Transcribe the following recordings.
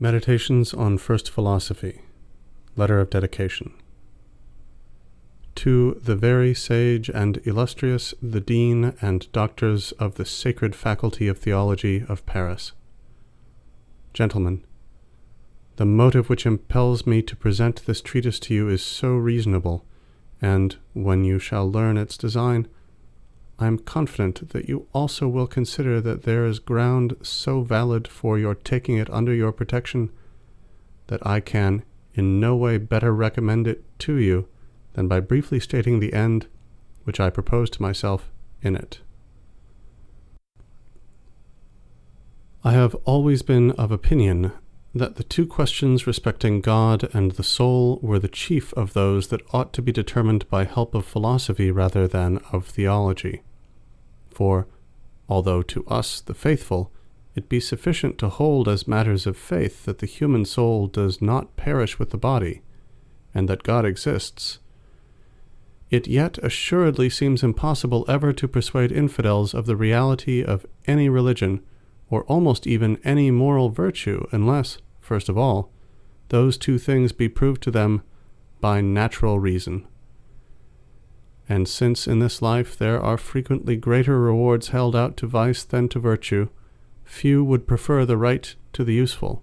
Meditations on First Philosophy. Letter of Dedication. To the very sage and illustrious, the Dean and Doctors of the Sacred Faculty of Theology of Paris. Gentlemen, the motive which impels me to present this treatise to you is so reasonable, and, when you shall learn its design, I am confident that you also will consider that there is ground so valid for your taking it under your protection, that I can in no way better recommend it to you than by briefly stating the end which I propose to myself in it. I have always been of opinion that the two questions respecting God and the soul were the chief of those that ought to be determined by help of philosophy rather than of theology. For, although to us, the faithful, it be sufficient to hold as matters of faith that the human soul does not perish with the body, and that God exists, it yet assuredly seems impossible ever to persuade infidels of the reality of any religion, or almost even any moral virtue, unless, first of all, those two things be proved to them by natural reason. And since in this life there are frequently greater rewards held out to vice than to virtue, few would prefer the right to the useful,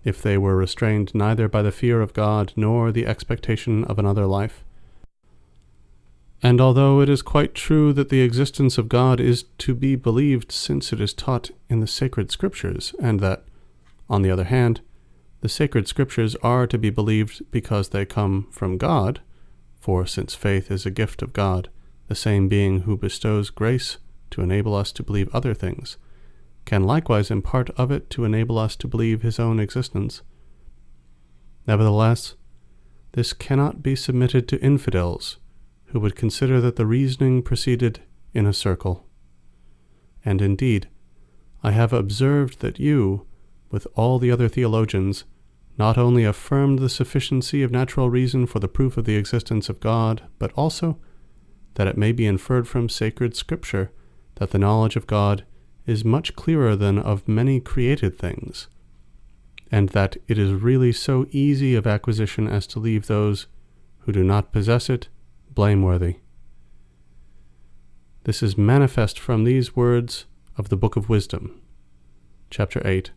if they were restrained neither by the fear of God nor the expectation of another life. And although it is quite true that the existence of God is to be believed since it is taught in the sacred Scriptures, and that, on the other hand, the sacred Scriptures are to be believed because they come from God, for since faith is a gift of God, the same being who bestows grace to enable us to believe other things, can likewise impart of it to enable us to believe his own existence. Nevertheless, this cannot be submitted to infidels, who would consider that the reasoning proceeded in a circle. And indeed, I have observed that you, with all the other theologians, not only affirmed the sufficiency of natural reason for the proof of the existence of God, but also that it may be inferred from sacred Scripture that the knowledge of God is much clearer than of many created things, and that it is really so easy of acquisition as to leave those who do not possess it blameworthy. This is manifest from these words of the Book of Wisdom, chapter 8,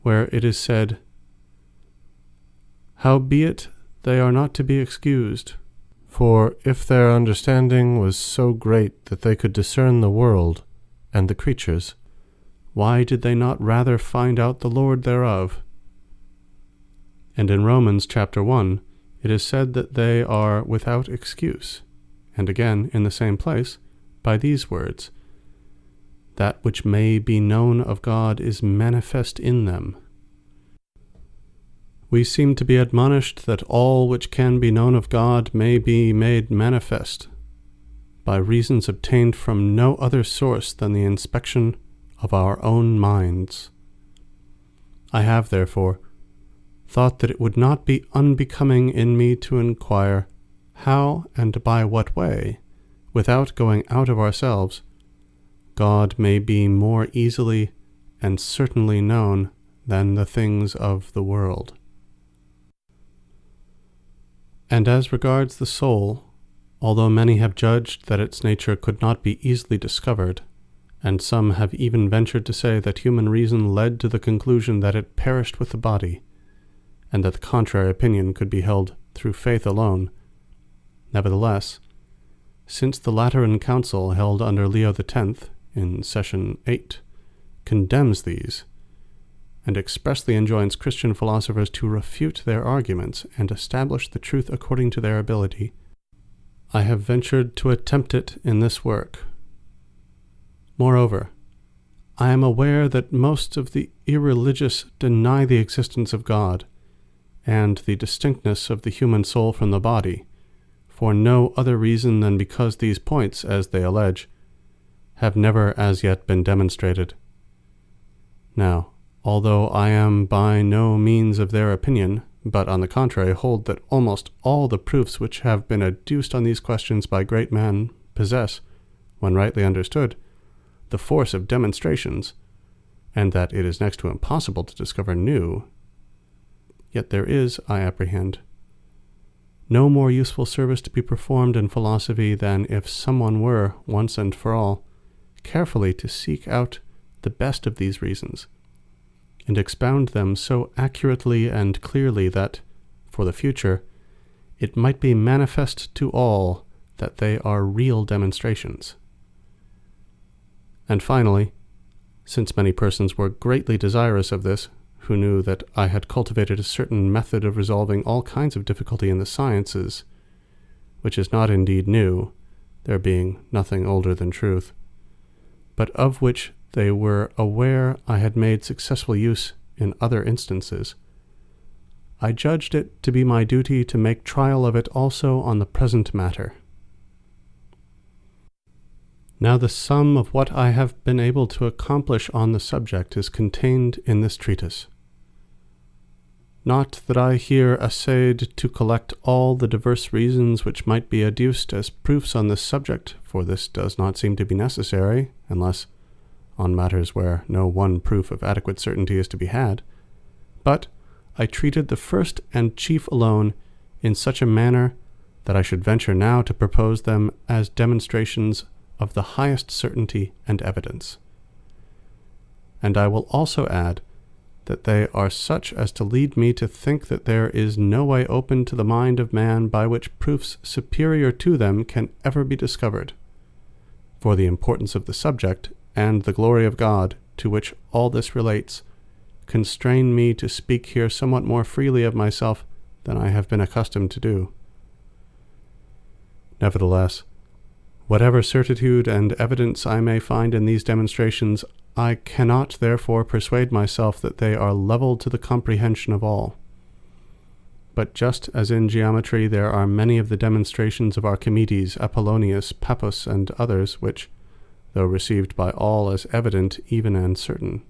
where it is said, "Howbeit they are not to be excused, for if their understanding was so great that they could discern the world and the creatures, why did they not rather find out the Lord thereof?" And in Romans chapter 1, it is said that they are without excuse, and again, in the same place, by these words, "That which may be known of God is manifest in them." We seem to be admonished that all which can be known of God may be made manifest, by reasons obtained from no other source than the inspection of our own minds. I have, therefore, thought that it would not be unbecoming in me to inquire how and by what way, without going out of ourselves, God may be more easily and certainly known than the things of the world. And as regards the soul, although many have judged that its nature could not be easily discovered, and some have even ventured to say that human reason led to the conclusion that it perished with the body, and that the contrary opinion could be held through faith alone, nevertheless, since the Lateran Council held under Leo X in session 8 condemns these, and expressly enjoins Christian philosophers to refute their arguments and establish the truth according to their ability, I have ventured to attempt it in this work. Moreover, I am aware that most of the irreligious deny the existence of God and the distinctness of the human soul from the body, for no other reason than because these points, as they allege, have never as yet been demonstrated. Now, although I am by no means of their opinion, but on the contrary hold that almost all the proofs which have been adduced on these questions by great men possess, when rightly understood, the force of demonstrations, and that it is next to impossible to discover new, yet there is, I apprehend, no more useful service to be performed in philosophy than if someone were, once and for all, carefully to seek out the best of these reasons, and expound them so accurately and clearly that, for the future, it might be manifest to all that they are real demonstrations. And finally, since many persons were greatly desirous of this, who knew that I had cultivated a certain method of resolving all kinds of difficulty in the sciences, which is not indeed new, there being nothing older than truth, but of which they were aware I had made successful use in other instances, I judged it to be my duty to make trial of it also on the present matter. Now the sum of what I have been able to accomplish on the subject is contained in this treatise. Not that I here essayed to collect all the diverse reasons which might be adduced as proofs on this subject, for this does not seem to be necessary, unless on matters where no one proof of adequate certainty is to be had, but I treated the first and chief alone in such a manner that I should venture now to propose them as demonstrations of the highest certainty and evidence. And I will also add that they are such as to lead me to think that there is no way open to the mind of man by which proofs superior to them can ever be discovered. For the importance of the subject and the glory of God, to which all this relates, constrain me to speak here somewhat more freely of myself than I have been accustomed to do. Nevertheless, whatever certitude and evidence I may find in these demonstrations, I cannot therefore persuade myself that they are level to the comprehension of all. But just as in geometry there are many of the demonstrations of Archimedes, Apollonius, Pappus, and others, which, though received by all as evident, even and certain,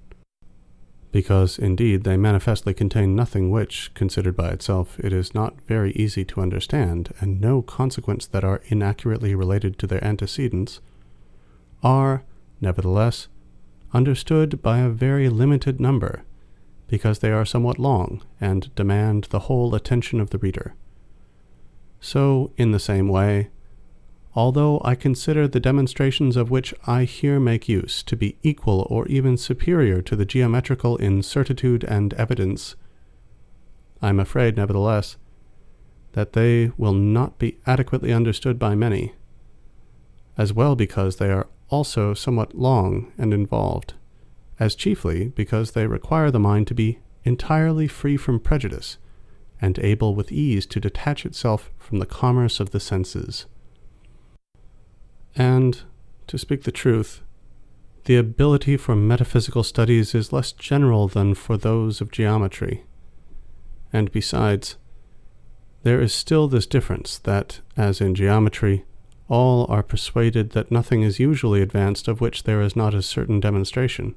because indeed they manifestly contain nothing which, considered by itself, it is not very easy to understand, and no consequence that are inaccurately related to their antecedents, are, nevertheless, understood by a very limited number, because they are somewhat long, and demand the whole attention of the reader. So, in the same way, although I consider the demonstrations of which I here make use to be equal or even superior to the geometrical in certitude and evidence, I am afraid, nevertheless, that they will not be adequately understood by many, as well because they are also somewhat long and involved, as chiefly because they require the mind to be entirely free from prejudice, and able with ease to detach itself from the commerce of the senses. And, to speak the truth, the ability for metaphysical studies is less general than for those of geometry. And besides, there is still this difference that, as in geometry, all are persuaded that nothing is usually advanced of which there is not a certain demonstration.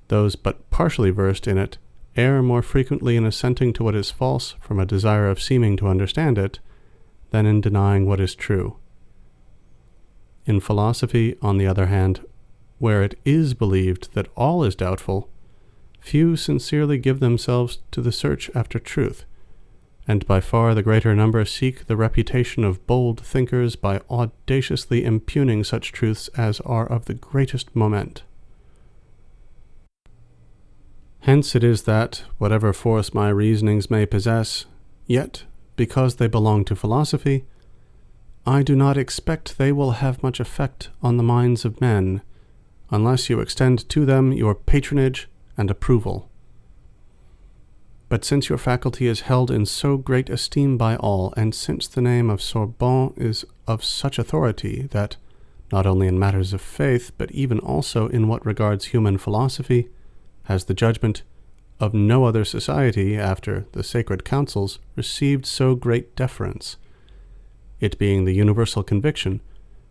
Those but partially versed in it err more frequently in assenting to what is false from a desire of seeming to understand it, than in denying what is true. In philosophy, on the other hand, where it is believed that all is doubtful, few sincerely give themselves to the search after truth, and by far the greater number seek the reputation of bold thinkers by audaciously impugning such truths as are of the greatest moment. Hence it is that, whatever force my reasonings may possess, yet, because they belong to philosophy, I do not expect they will have much effect on the minds of men, unless you extend to them your patronage and approval. But since your faculty is held in so great esteem by all, and since the name of Sorbonne is of such authority that, not only in matters of faith, but even also in what regards human philosophy, has the judgment of no other society, after the sacred councils, received so great deference, it being the universal conviction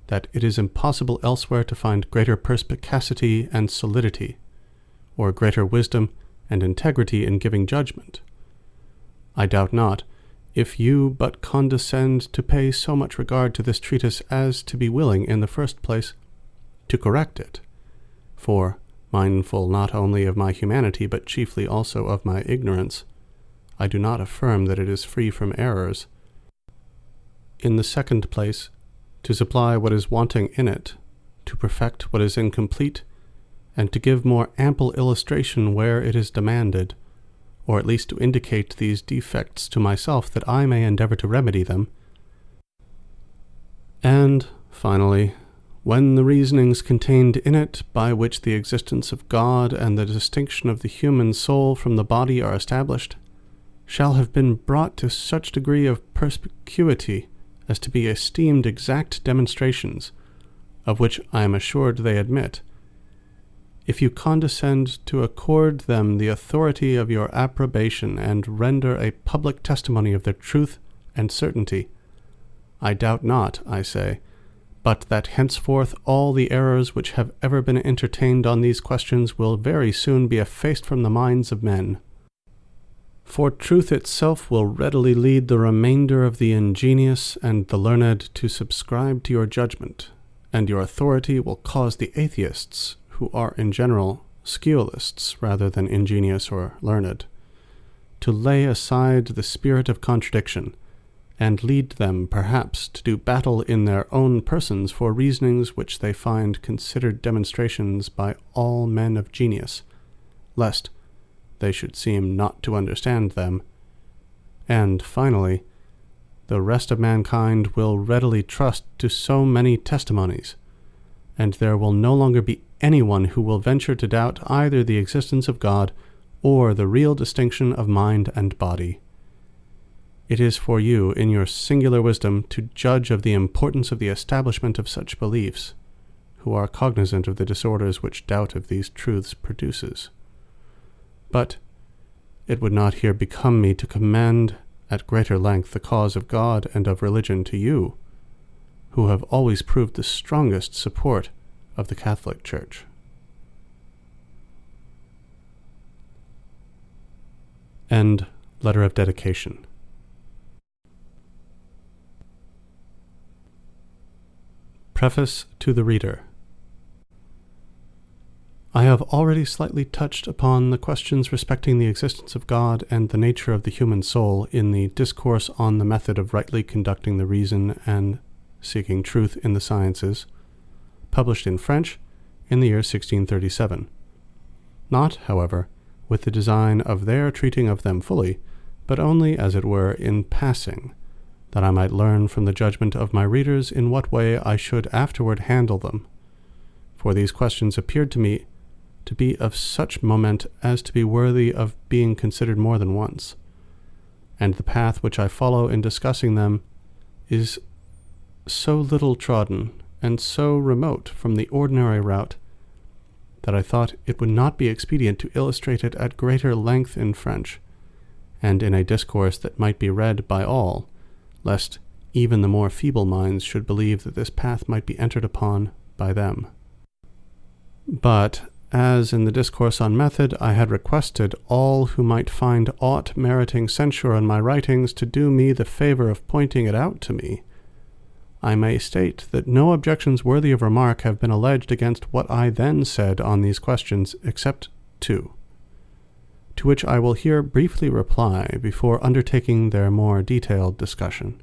that it is impossible elsewhere to find greater perspicacity and solidity, or greater wisdom and integrity in giving judgment. I doubt not, if you but condescend to pay so much regard to this treatise as to be willing, in the first place, to correct it, for, mindful not only of my humanity, but chiefly also of my ignorance, I do not affirm that it is free from errors. In the second place, to supply what is wanting in it, to perfect what is incomplete, and to give more ample illustration where it is demanded, or at least to indicate these defects to myself that I may endeavor to remedy them. And, finally, when the reasonings contained in it, by which the existence of God and the distinction of the human soul from the body are established, shall have been brought to such degree of perspicuity as to be esteemed exact demonstrations, of which I am assured they admit, if you condescend to accord them the authority of your approbation and render a public testimony of their truth and certainty, I doubt not, I say, but that henceforth all the errors which have ever been entertained on these questions will very soon be effaced from the minds of men. For truth itself will readily lead the remainder of the ingenious and the learned to subscribe to your judgment, and your authority will cause the atheists, who are in general scholiasts rather than ingenious or learned, to lay aside the spirit of contradiction, and lead them perhaps to do battle in their own persons for reasonings which they find considered demonstrations by all men of genius, lest they should seem not to understand them. And finally, the rest of mankind will readily trust to so many testimonies, and there will no longer be anyone who will venture to doubt either the existence of God or the real distinction of mind and body. It is for you, in your singular wisdom, to judge of the importance of the establishment of such beliefs, who are cognizant of the disorders which doubt of these truths produces. But it would not here become me to commend at greater length the cause of God and of religion to you, who have always proved the strongest support of the Catholic Church. End letter of dedication. Preface to the reader. I have already slightly touched upon the questions respecting the existence of God and the nature of the human soul in the Discourse on the Method of Rightly Conducting the Reason and Seeking Truth in the Sciences, published in French in the year 1637. Not, however, with the design of their treating of them fully, but only, as it were, in passing, that I might learn from the judgment of my readers in what way I should afterward handle them. For these questions appeared to me to be of such moment as to be worthy of being considered more than once, and the path which I follow in discussing them is so little trodden and so remote from the ordinary route that I thought it would not be expedient to illustrate it at greater length in French, and in a discourse that might be read by all, lest even the more feeble minds should believe that this path might be entered upon by them. But, as in the Discourse on Method I had requested all who might find aught meriting censure in my writings to do me the favour of pointing it out to me, I may state that no objections worthy of remark have been alleged against what I then said on these questions, except two, to which I will here briefly reply before undertaking their more detailed discussion.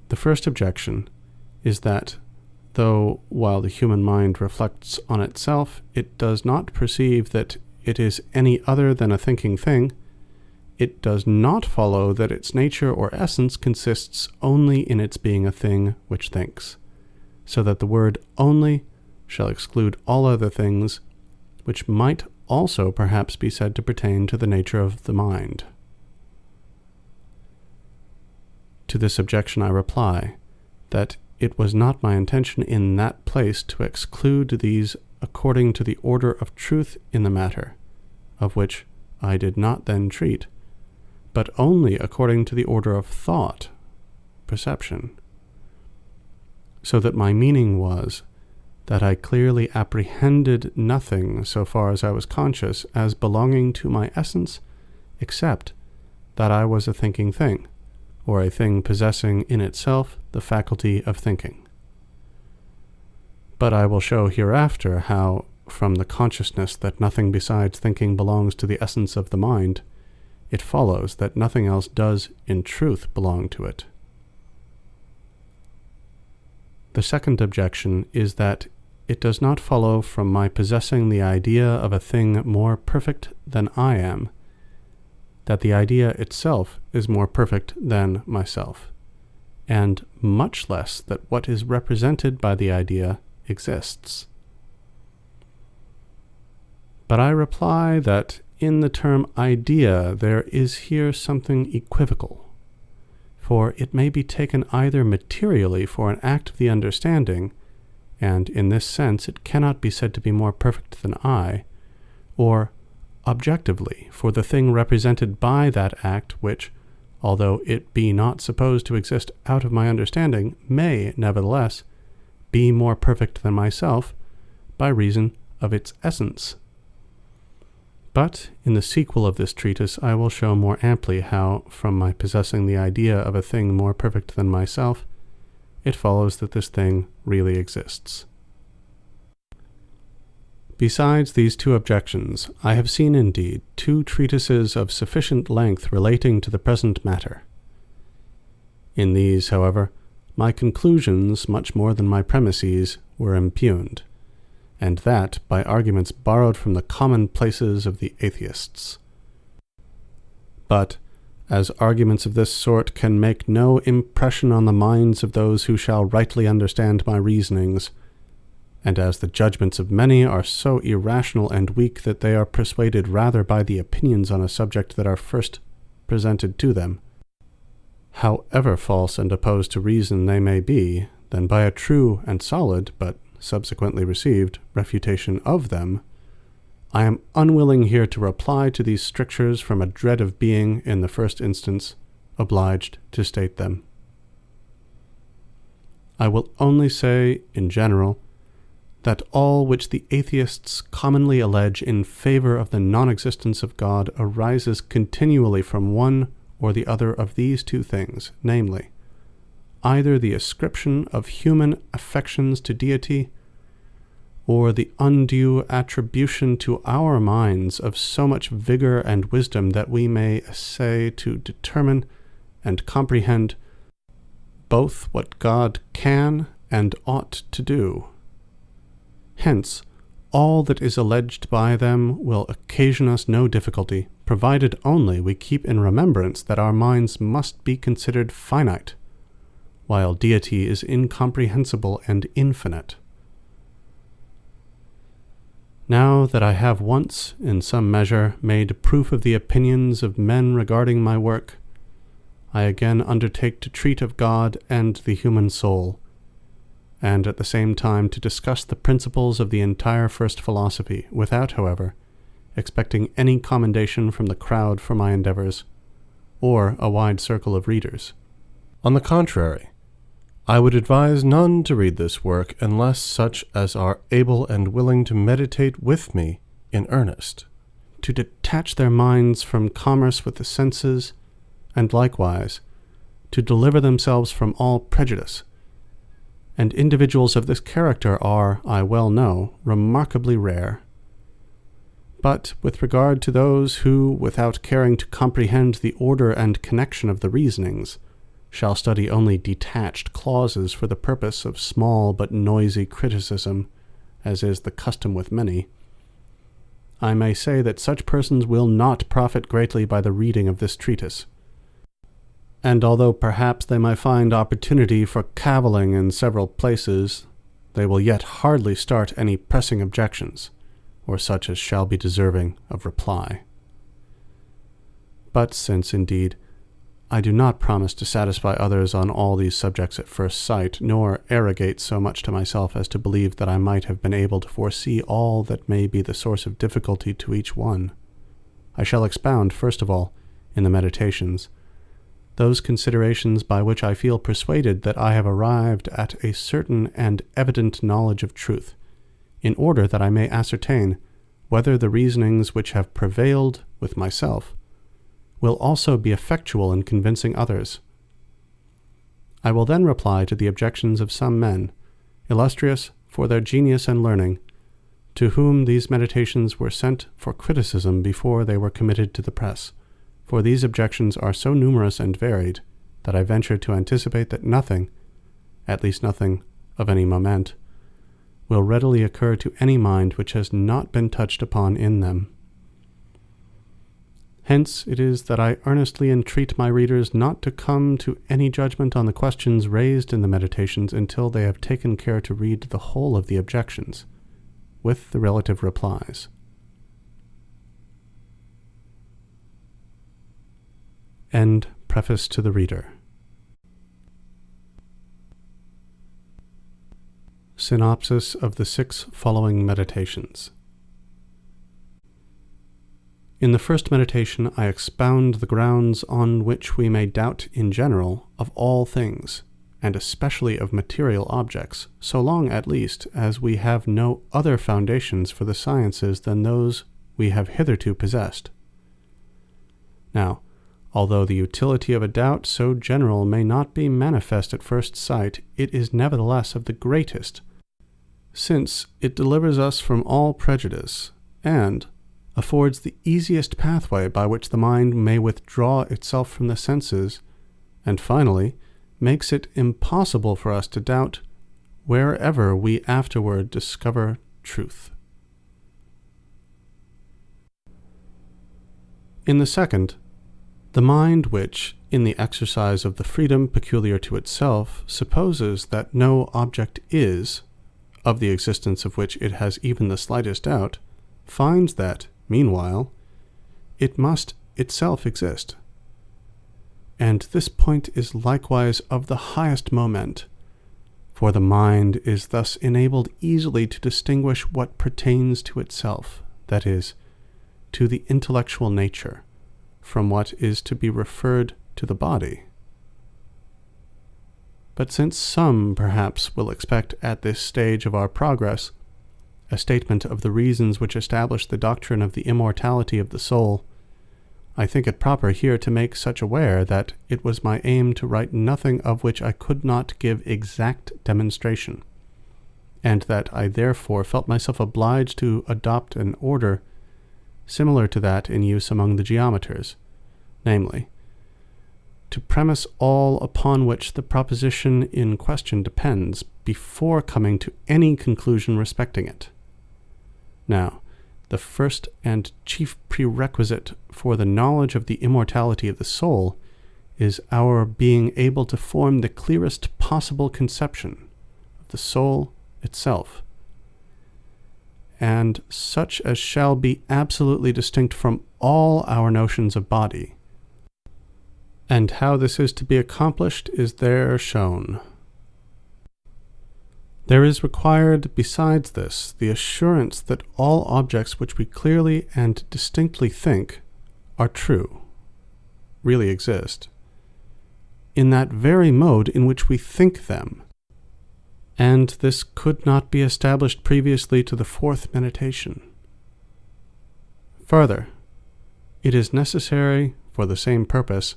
The first objection is that, though while the human mind reflects on itself, it does not perceive that it is any other than a thinking thing, it does not follow that its nature or essence consists only in its being a thing which thinks, so that the word only shall exclude all other things, which might also perhaps be said to pertain to the nature of the mind. To this objection I reply, that it was not my intention in that place to exclude these according to the order of truth in the matter, of which I did not then treat, but only according to the order of thought, perception. So that my meaning was that I clearly apprehended nothing so far as I was conscious as belonging to my essence, except that I was a thinking thing, or a thing possessing in itself the faculty of thinking. But I will show hereafter how, from the consciousness that nothing besides thinking belongs to the essence of the mind, it follows that nothing else does in truth belong to it. The second objection is that it does not follow from my possessing the idea of a thing more perfect than I am, that the idea itself is more perfect than myself, and much less that what is represented by the idea exists. But I reply that in the term idea there is here something equivocal, for it may be taken either materially for an act of the understanding, and in this sense it cannot be said to be more perfect than I, or objectively for the thing represented by that act which, although it be not supposed to exist out of my understanding, may, nevertheless, be more perfect than myself by reason of its essence. But in the sequel of this treatise I will show more amply how, from my possessing the idea of a thing more perfect than myself, it follows that this thing really exists. Besides these two objections, I have seen indeed 2 treatises of sufficient length relating to the present matter. In these, however, my conclusions, much more than my premises, were impugned, and that by arguments borrowed from the commonplaces of the atheists. But, as arguments of this sort can make no impression on the minds of those who shall rightly understand my reasonings, and as the judgments of many are so irrational and weak that they are persuaded rather by the opinions on a subject that are first presented to them, however false and opposed to reason they may be, than by a true and solid, but subsequently received, refutation of them, I am unwilling here to reply to these strictures from a dread of being, in the first instance, obliged to state them. I will only say, in general, that all which the atheists commonly allege in favor of the non-existence of God arises continually from one or the other of these 2 things, namely, either the ascription of human affections to deity, or the undue attribution to our minds of so much vigor and wisdom that we may essay to determine and comprehend both what God can and ought to do. Hence, all that is alleged by them will occasion us no difficulty, provided only we keep in remembrance that our minds must be considered finite, while deity is incomprehensible and infinite. Now that I have once, in some measure, made proof of the opinions of men regarding my work, I again undertake to treat of God and the human soul, and at the same time to discuss the principles of the entire first philosophy, without, however, expecting any commendation from the crowd for my endeavors, or a wide circle of readers. On the contrary, I would advise none to read this work unless such as are able and willing to meditate with me in earnest, to detach their minds from commerce with the senses, and likewise to deliver themselves from all prejudice. And individuals of this character are, I well know, remarkably rare. But with regard to those who, without caring to comprehend the order and connection of the reasonings, shall study only detached clauses for the purpose of small but noisy criticism, as is the custom with many, I may say that such persons will not profit greatly by the reading of this treatise. And although perhaps they may find opportunity for cavilling in several places, they will yet hardly start any pressing objections, or such as shall be deserving of reply. But since, indeed, I do not promise to satisfy others on all these subjects at first sight, nor arrogate so much to myself as to believe that I might have been able to foresee all that may be the source of difficulty to each one, I shall expound, first of all, in the Meditations, those considerations by which I feel persuaded that I have arrived at a certain and evident knowledge of truth, in order that I may ascertain whether the reasonings which have prevailed with myself will also be effectual in convincing others. I will then reply to the objections of some men, illustrious for their genius and learning, to whom these meditations were sent for criticism before they were committed to the press, for these objections are so numerous and varied that I venture to anticipate that nothing, at least nothing of any moment, will readily occur to any mind which has not been touched upon in them. Hence it is that I earnestly entreat my readers not to come to any judgment on the questions raised in the meditations until they have taken care to read the whole of the objections, with the relative replies. End preface to the reader. Synopsis of the 6 following meditations. In the first meditation, I expound the grounds on which we may doubt in general of all things, and especially of material objects, so long at least as we have no other foundations for the sciences than those we have hitherto possessed. Now, although the utility of a doubt so general may not be manifest at first sight, it is nevertheless of the greatest, since it delivers us from all prejudice, and affords the easiest pathway by which the mind may withdraw itself from the senses, and finally makes it impossible for us to doubt wherever we afterward discover truth. In the second, the mind which, in the exercise of the freedom peculiar to itself, supposes that no object is, of the existence of which it has even the slightest doubt, finds that, meanwhile, it must itself exist. And this point is likewise of the highest moment, for the mind is thus enabled easily to distinguish what pertains to itself, that is, to the intellectual nature, from what is to be referred to the body. But since some, perhaps, will expect at this stage of our progress a statement of the reasons which establish the doctrine of the immortality of the soul, I think it proper here to make such aware that it was my aim to write nothing of which I could not give exact demonstration, and that I therefore felt myself obliged to adopt an order similar to that in use among the geometers, namely, to premise all upon which the proposition in question depends before coming to any conclusion respecting it. Now, the first and chief prerequisite for the knowledge of the immortality of the soul is our being able to form the clearest possible conception of the soul itself, and such as shall be absolutely distinct from all our notions of body. And how this is to be accomplished is there shown. There is required, besides this, the assurance that all objects which we clearly and distinctly think are true, really exist, in that very mode in which we think them. And this could not be established previously to the fourth meditation. Further, it is necessary, for the same purpose,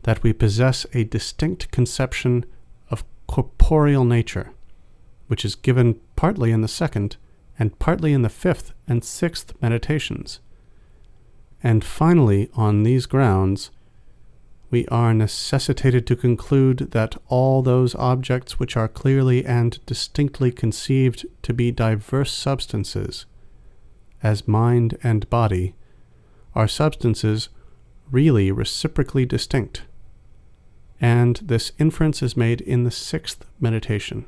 that we possess a distinct conception of corporeal nature, which is given partly in the second and partly in the fifth and sixth meditations. And finally, on these grounds, we are necessitated to conclude that all those objects which are clearly and distinctly conceived to be diverse substances, as mind and body, are substances really reciprocally distinct. And this inference is made in the sixth meditation.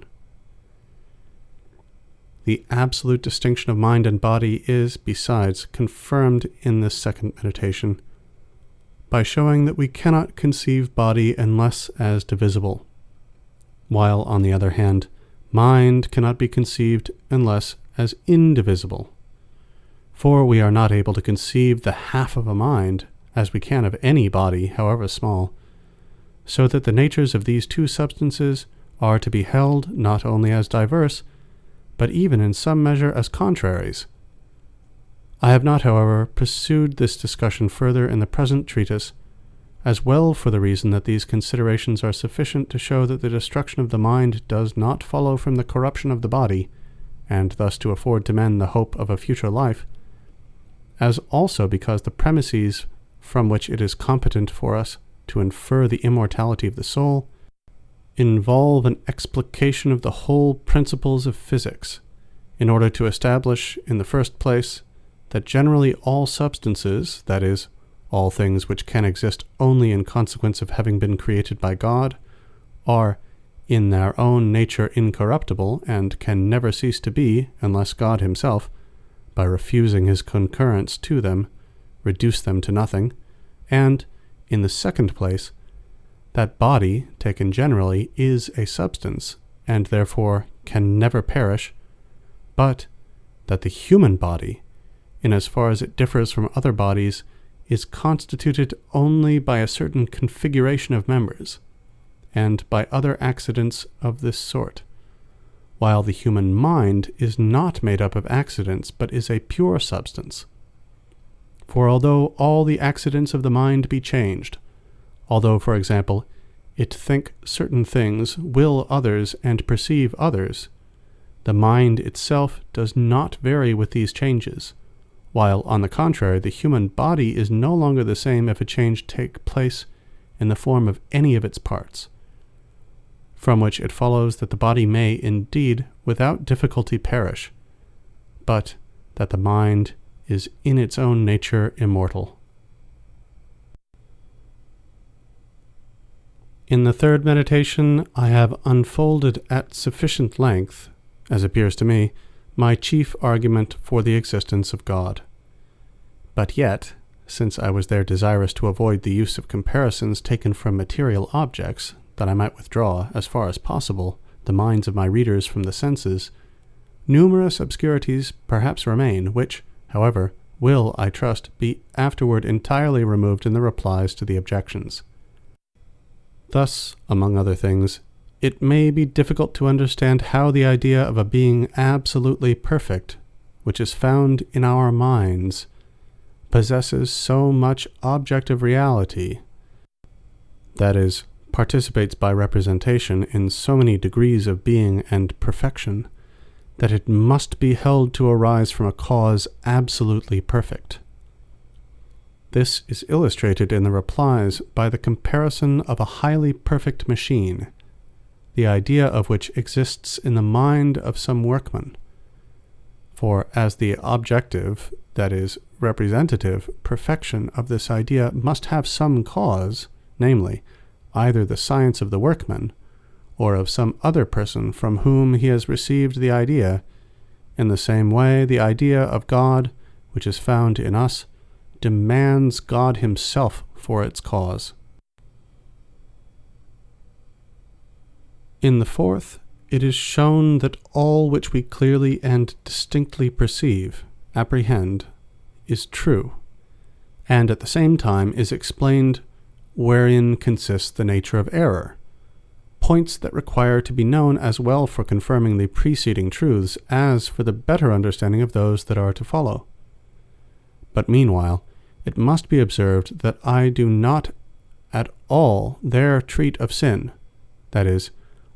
The absolute distinction of mind and body is, besides, confirmed in this second meditation, by showing that we cannot conceive body unless as divisible, while, on the other hand, mind cannot be conceived unless as indivisible. For we are not able to conceive the half of a mind, as we can of any body, however small, so that the natures of these two substances are to be held not only as diverse, but even in some measure as contraries. I have not, however, pursued this discussion further in the present treatise, as well for the reason that these considerations are sufficient to show that the destruction of the mind does not follow from the corruption of the body, and thus to afford to men the hope of a future life, as also because the premises from which it is competent for us to infer the immortality of the soul involve an explication of the whole principles of physics, in order to establish, in the first place, that generally all substances, that is, all things which can exist only in consequence of having been created by God, are in their own nature incorruptible, and can never cease to be, unless God himself, by refusing his concurrence to them, reduce them to nothing, and, in the second place, that body, taken generally, is a substance, and therefore can never perish, but that the human body, in as far as it differs from other bodies, is constituted only by a certain configuration of members, and by other accidents of this sort, while the human mind is not made up of accidents, but is a pure substance. For although all the accidents of the mind be changed, although, for example, it think certain things, will others, and perceive others, the mind itself does not vary with these changes, while, on the contrary, the human body is no longer the same if a change take place in the form of any of its parts, from which it follows that the body may indeed without difficulty perish, but that the mind is in its own nature immortal. In the third meditation, I have unfolded at sufficient length, as appears to me, my chief argument for the existence of God. But yet, since I was there desirous to avoid the use of comparisons taken from material objects, that I might withdraw, as far as possible, the minds of my readers from the senses, numerous obscurities perhaps remain, which, however, will, I trust, be afterward entirely removed in the replies to the objections. Thus, among other things, it may be difficult to understand how the idea of a being absolutely perfect, which is found in our minds, possesses so much objective reality, that is, participates by representation in so many degrees of being and perfection, that it must be held to arise from a cause absolutely perfect. This is illustrated in the replies by the comparison of a highly perfect machine, the idea of which exists in the mind of some workman. For as the objective, that is, representative, perfection of this idea must have some cause, namely, either the science of the workman, or of some other person from whom he has received the idea, in the same way the idea of God, which is found in us, demands God himself for its cause. In the fourth, it is shown that all which we clearly and distinctly perceive, apprehend, is true, and at the same time is explained wherein consists the nature of error, points that require to be known as well for confirming the preceding truths as for the better understanding of those that are to follow. But meanwhile, it must be observed that I do not at all there treat of sin, that is,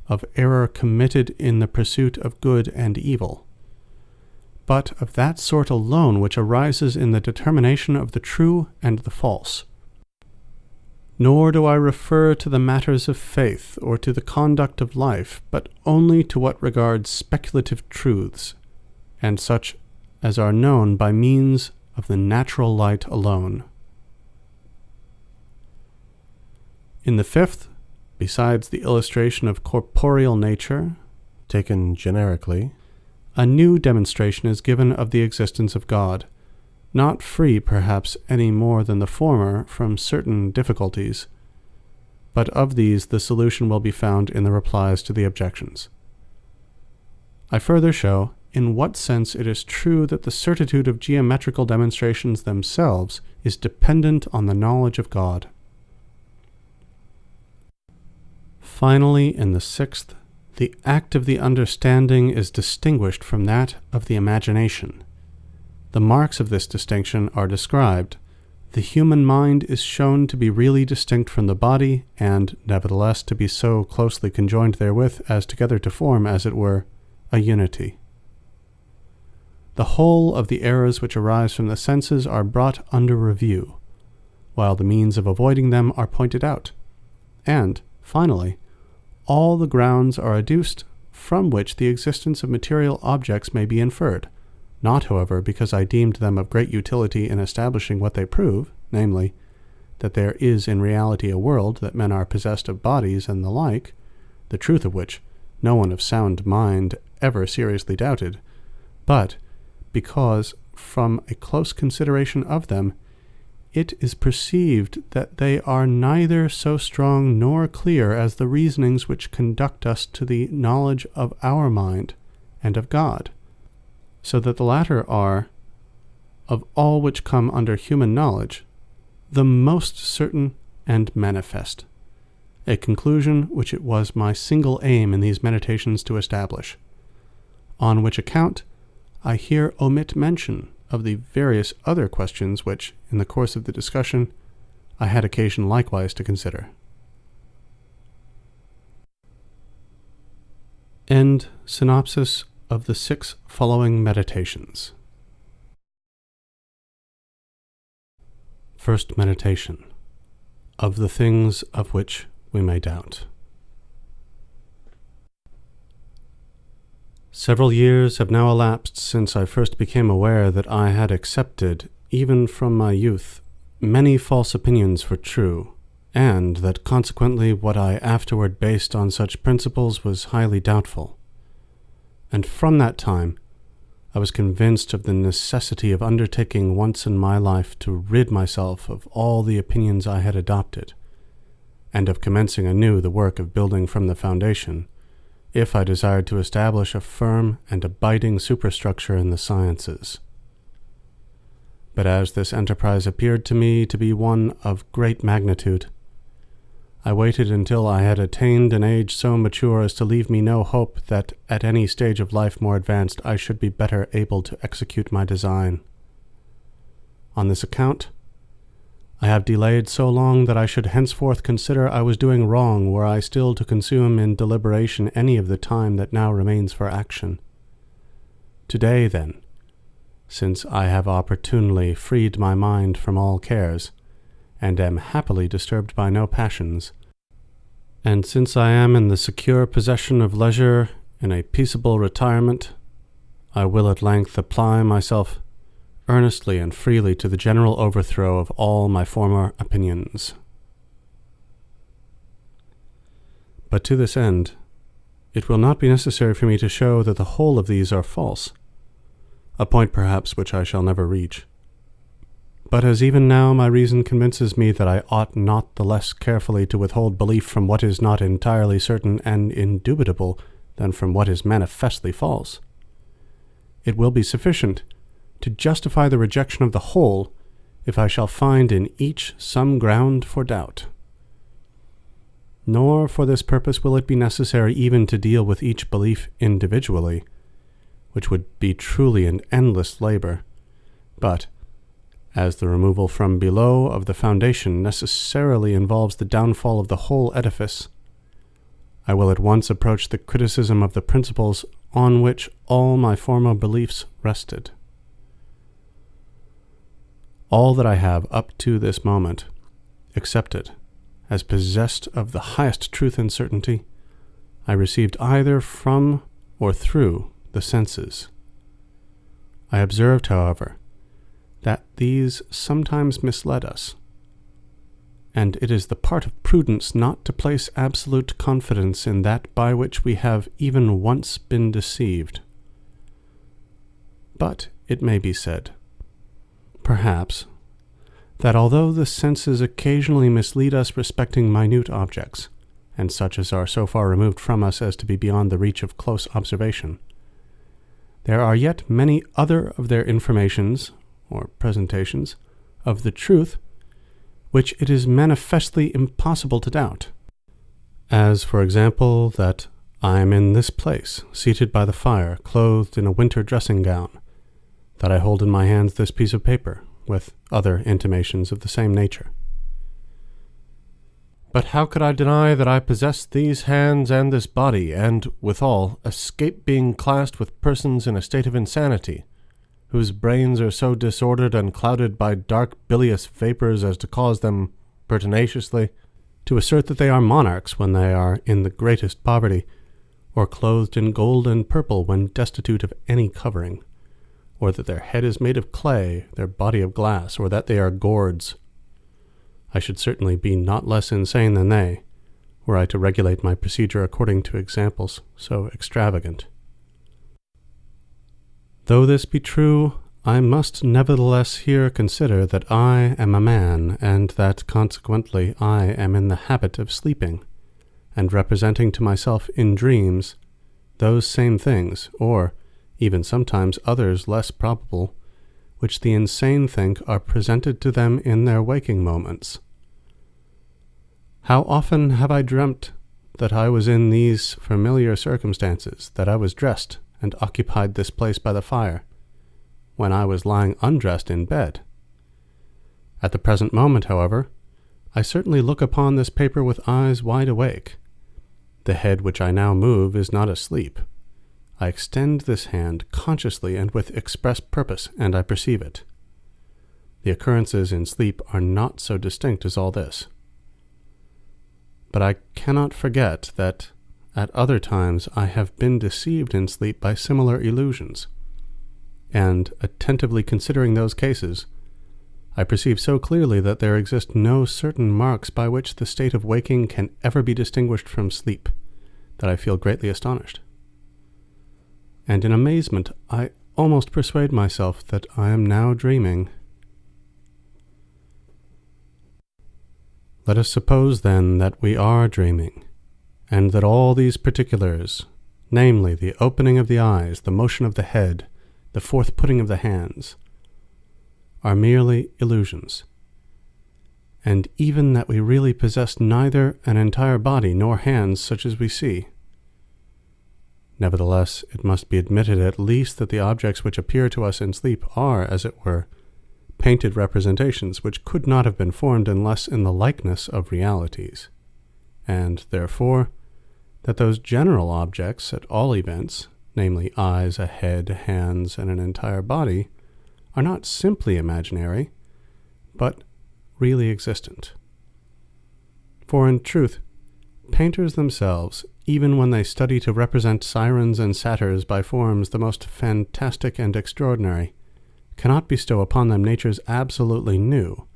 of error committed in the pursuit of good and evil, but of that sort alone which arises in the determination of the true and the false. Nor do I refer to the matters of faith or to the conduct of life, but only to what regards speculative truths, and such as are known by means of the natural light alone. In the fifth, besides the illustration of corporeal nature, taken generically, a new demonstration is given of the existence of God, not free perhaps any more than the former from certain difficulties, but of these the solution will be found in the replies to the objections. I further show in what sense it is true that the certitude of geometrical demonstrations themselves is dependent on the knowledge of God. Finally, in the sixth, the act of the understanding is distinguished from that of the imagination. The marks of this distinction are described. The human mind is shown to be really distinct from the body, and nevertheless to be so closely conjoined therewith as together to form, as it were, a unity. the whole of the errors which arise from the senses are brought under review, while the means of avoiding them are pointed out, and, finally, all the grounds are adduced from which the existence of material objects may be inferred, not, however, because I deemed them of great utility in establishing what they prove, namely, that there is in reality a world, that men are possessed of bodies and the like, the truth of which no one of sound mind ever seriously doubted, but because, from a close consideration of them, it is perceived that they are neither so strong nor clear as the reasonings which conduct us to the knowledge of our mind and of God, so that the latter are, of all which come under human knowledge, the most certain and manifest, a conclusion which it was my single aim in these meditations to establish, on which account I here omit mention of the various other questions which, in the course of the discussion, I had occasion likewise to consider. End synopsis of the 6 following meditations. First meditation, of the things of which we may doubt. Several years have now elapsed since I first became aware that I had accepted, even from my youth, many false opinions for true, and that consequently what I afterward based on such principles was highly doubtful. And from that time, I was convinced of the necessity of undertaking once in my life to rid myself of all the opinions I had adopted, and of commencing anew the work of building from the foundation, if I desired to establish a firm and abiding superstructure in the sciences. But as this enterprise appeared to me to be one of great magnitude, I waited until I had attained an age so mature as to leave me no hope that at any stage of life more advanced I should be better able to execute my design. On this account, I have delayed so long that I should henceforth consider I was doing wrong were I still to consume in deliberation any of the time that now remains for action. Today, then, since I have opportunely freed my mind from all cares, and am happily disturbed by no passions, and since I am in the secure possession of leisure in a peaceable retirement, I will at length apply myself earnestly and freely to the general overthrow of all my former opinions. But to this end, it will not be necessary for me to show that the whole of these are false, a point perhaps which I shall never reach. But as even now my reason convinces me that I ought not the less carefully to withhold belief from what is not entirely certain and indubitable than from what is manifestly false, it will be sufficient to justify the rejection of the whole, if I shall find in each some ground for doubt. Nor for this purpose will it be necessary even to deal with each belief individually, which would be truly an endless labor, but, as the removal from below of the foundation necessarily involves the downfall of the whole edifice, I will at once approach the criticism of the principles on which all my former beliefs rested. All that I have up to this moment accepted as possessed of the highest truth and certainty, I received either from or through the senses. I observed, however, that these sometimes misled us, and it is the part of prudence not to place absolute confidence in that by which we have even once been deceived. But it may be said, perhaps, that although the senses occasionally mislead us respecting minute objects, and such as are so far removed from us as to be beyond the reach of close observation, there are yet many other of their informations, or presentations, of the truth, which it is manifestly impossible to doubt. As, for example, that I am in this place, seated by the fire, clothed in a winter dressing gown, that I hold in my hands this piece of paper, with other intimations of the same nature. But how could I deny that I possess these hands and this body, and, withal, escape being classed with persons in a state of insanity, whose brains are so disordered and clouded by dark bilious vapors as to cause them, pertinaciously, to assert that they are monarchs when they are in the greatest poverty, or clothed in gold and purple when destitute of any covering, or that their head is made of clay, their body of glass, or that they are gourds. I should certainly be not less insane than they, were I to regulate my procedure according to examples so extravagant. Though this be true, I must nevertheless here consider that I am a man, and that consequently I am in the habit of sleeping, and representing to myself in dreams those same things, or even sometimes others less probable, which the insane think are presented to them in their waking moments. How often have I dreamt that I was in these familiar circumstances, that I was dressed and occupied this place by the fire, when I was lying undressed in bed. At the present moment, however, I certainly look upon this paper with eyes wide awake. The head which I now move is not asleep. I extend this hand consciously and with express purpose, and I perceive it. The occurrences in sleep are not so distinct as all this. But I cannot forget that at other times I have been deceived in sleep by similar illusions, and, attentively considering those cases, I perceive so clearly that there exist no certain marks by which the state of waking can ever be distinguished from sleep, that I feel greatly astonished. And in amazement I almost persuade myself that I am now dreaming. Let us suppose, then, that we are dreaming, and that all these particulars, namely the opening of the eyes, the motion of the head, the forth putting of the hands, are merely illusions, and even that we really possess neither an entire body nor hands such as we see. Nevertheless, it must be admitted at least that the objects which appear to us in sleep are, as it were, painted representations which could not have been formed unless in the likeness of realities, and, therefore, that those general objects, at all events, namely eyes, a head, hands, and an entire body, are not simply imaginary, but really existent. For in truth, painters themselves, even when they study to represent sirens and satyrs by forms the most fantastic and extraordinary, cannot bestow upon them natures absolutely new,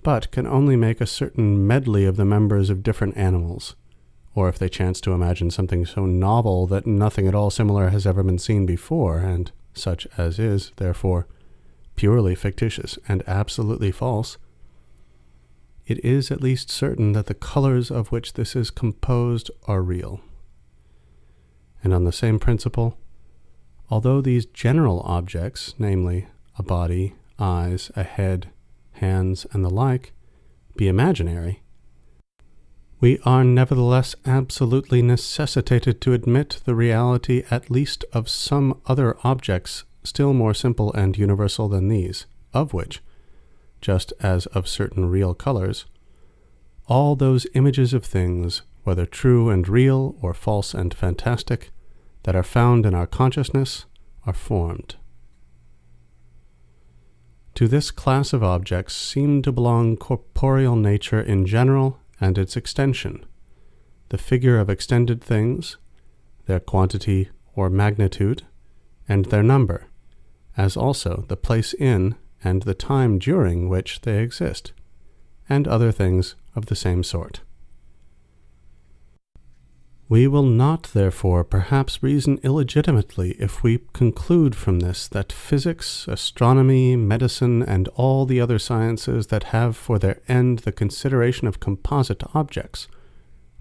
but can only make a certain medley of the members of different animals, or if they chance to imagine something so novel that nothing at all similar has ever been seen before, and such as is, therefore, purely fictitious and absolutely false, it is at least certain that the colors of which this is composed are real. And on the same principle, although these general objects, namely a body, eyes, a head, hands, and the like, be imaginary, we are nevertheless absolutely necessitated to admit the reality at least of some other objects still more simple and universal than these, of which, just as of certain real colors, all those images of things, whether true and real or false and fantastic, that are found in our consciousness, are formed. To this class of objects seem to belong corporeal nature in general and its extension, the figure of extended things, their quantity or magnitude, and their number, as also the place in and the time during which they exist, and other things of the same sort. We will not, therefore, perhaps reason illegitimately if we conclude from this that physics, astronomy, medicine, and all the other sciences that have for their end the consideration of composite objects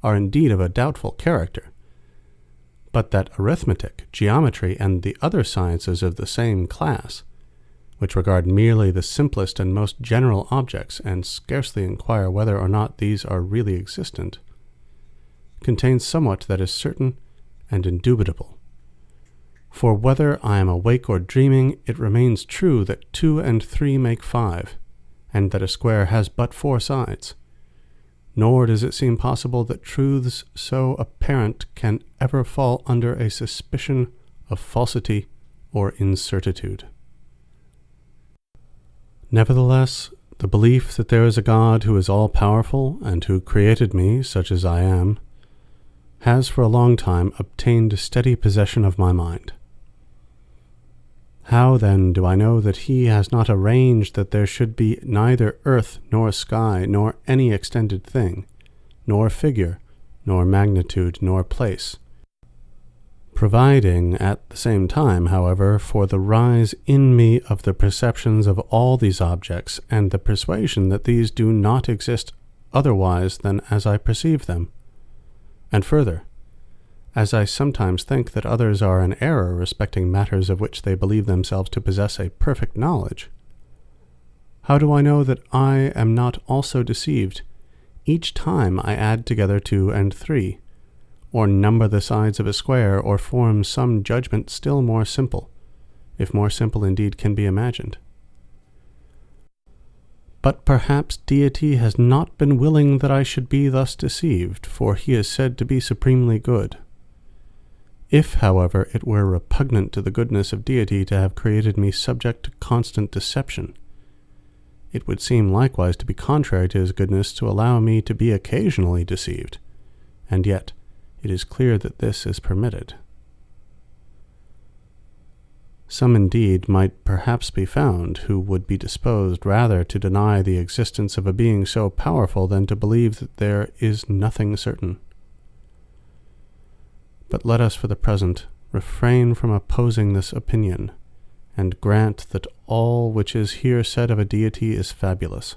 are indeed of a doubtful character, but that arithmetic, geometry, and the other sciences of the same class, which regard merely the simplest and most general objects and scarcely inquire whether or not these are really existent, contains somewhat that is certain and indubitable. For whether I am awake or dreaming, it remains true that 2 and 3 make 5, and that a square has but 4 sides. Nor does it seem possible that truths so apparent can ever fall under a suspicion of falsity or incertitude. Nevertheless, the belief that there is a God who is all-powerful and who created me, such as I am, has for a long time obtained steady possession of my mind. How then do I know that he has not arranged that there should be neither earth nor sky nor any extended thing, nor figure, nor magnitude, nor place, providing at the same time, however, for the rise in me of the perceptions of all these objects, and the persuasion that these do not exist otherwise than as I perceive them? And further, as I sometimes think that others are in error respecting matters of which they believe themselves to possess a perfect knowledge, how do I know that I am not also deceived each time I add together 2 and 3, or number the sides of a square, or form some judgment still more simple, if more simple indeed can be imagined? But perhaps deity has not been willing that I should be thus deceived, for he is said to be supremely good. If, however, it were repugnant to the goodness of deity to have created me subject to constant deception, it would seem likewise to be contrary to his goodness to allow me to be occasionally deceived, and yet it is clear that this is permitted. Some indeed might perhaps be found who would be disposed rather to deny the existence of a being so powerful than to believe that there is nothing certain. But let us for the present refrain from opposing this opinion, and grant that all which is here said of a deity is fabulous.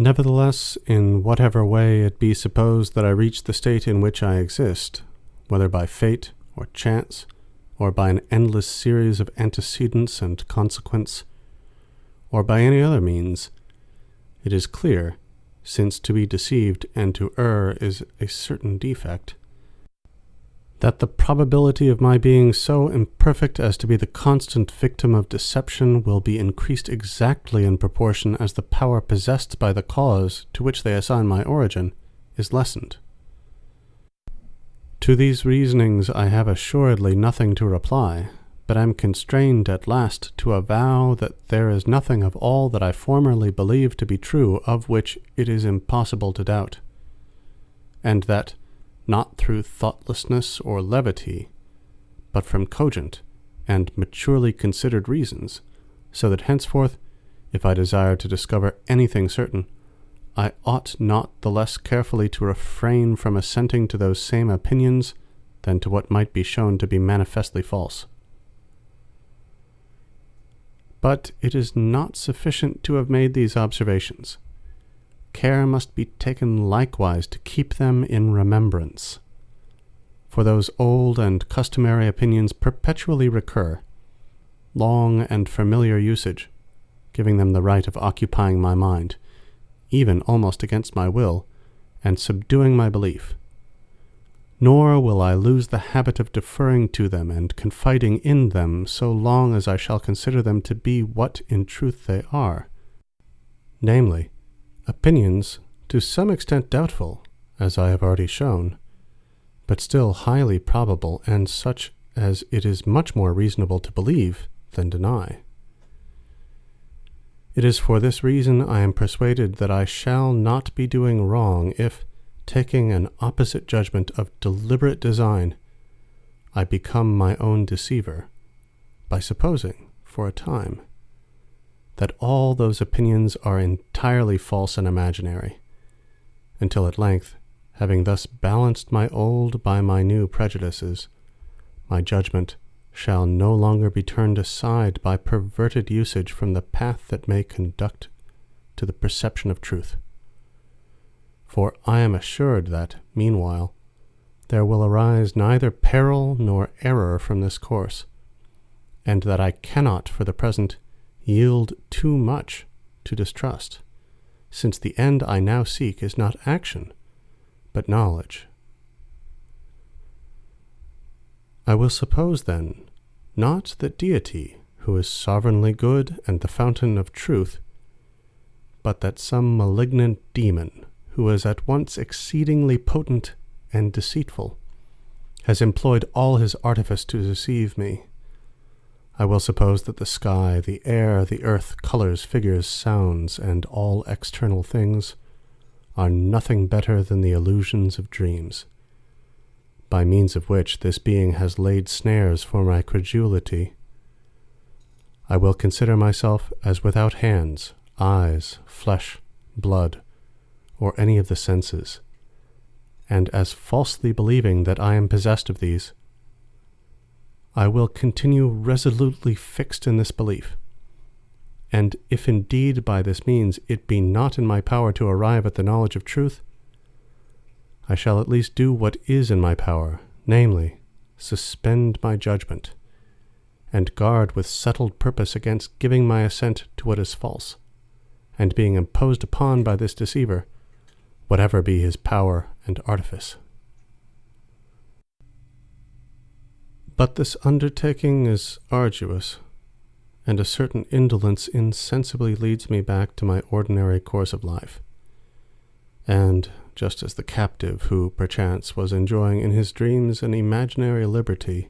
Nevertheless, in whatever way it be supposed that I reach the state in which I exist, whether by fate or chance, or by an endless series of antecedents and consequents, or by any other means, it is clear, since to be deceived and to err is a certain defect, that the probability of my being so imperfect as to be the constant victim of deception will be increased exactly in proportion as the power possessed by the cause to which they assign my origin is lessened. To these reasonings I have assuredly nothing to reply, but am constrained at last to avow that there is nothing of all that I formerly believed to be true of which it is impossible to doubt, and that, not through thoughtlessness or levity, but from cogent and maturely considered reasons, so that henceforth, if I desire to discover anything certain, I ought not the less carefully to refrain from assenting to those same opinions than to what might be shown to be manifestly false. But it is not sufficient to have made these observations. Care must be taken likewise to keep them in remembrance, for those old and customary opinions perpetually recur, long and familiar usage, giving them the right of occupying my mind, even almost against my will, and subduing my belief. Nor will I lose the habit of deferring to them and confiding in them so long as I shall consider them to be what in truth they are, namely, opinions to some extent doubtful, as I have already shown, but still highly probable, and such as it is much more reasonable to believe than deny. It is for this reason I am persuaded that I shall not be doing wrong if, taking an opposite judgment of deliberate design, I become my own deceiver, by supposing, for a time, that all those opinions are entirely false and imaginary, until at length, having thus balanced my old by my new prejudices, my judgment shall no longer be turned aside by perverted usage from the path that may conduct to the perception of truth. For I am assured that, meanwhile, there will arise neither peril nor error from this course, and that I cannot, for the present, yield too much to distrust, since the end I now seek is not action, but knowledge. I will suppose, then, not that deity, who is sovereignly good and the fountain of truth, but that some malignant demon, who is at once exceedingly potent and deceitful, has employed all his artifice to deceive me. I will suppose that the sky, the air, the earth, colors, figures, sounds, and all external things are nothing better than the illusions of dreams, by means of which this being has laid snares for my credulity. I will consider myself as without hands, eyes, flesh, blood, or any of the senses, and as falsely believing that I am possessed of these. I will continue resolutely fixed in this belief, and if indeed by this means it be not in my power to arrive at the knowledge of truth, I shall at least do what is in my power, namely, suspend my judgment, and guard with settled purpose against giving my assent to what is false, and being imposed upon by this deceiver, whatever be his power and artifice. But this undertaking is arduous, and a certain indolence insensibly leads me back to my ordinary course of life. And just as the captive who, perchance, was enjoying in his dreams an imaginary liberty,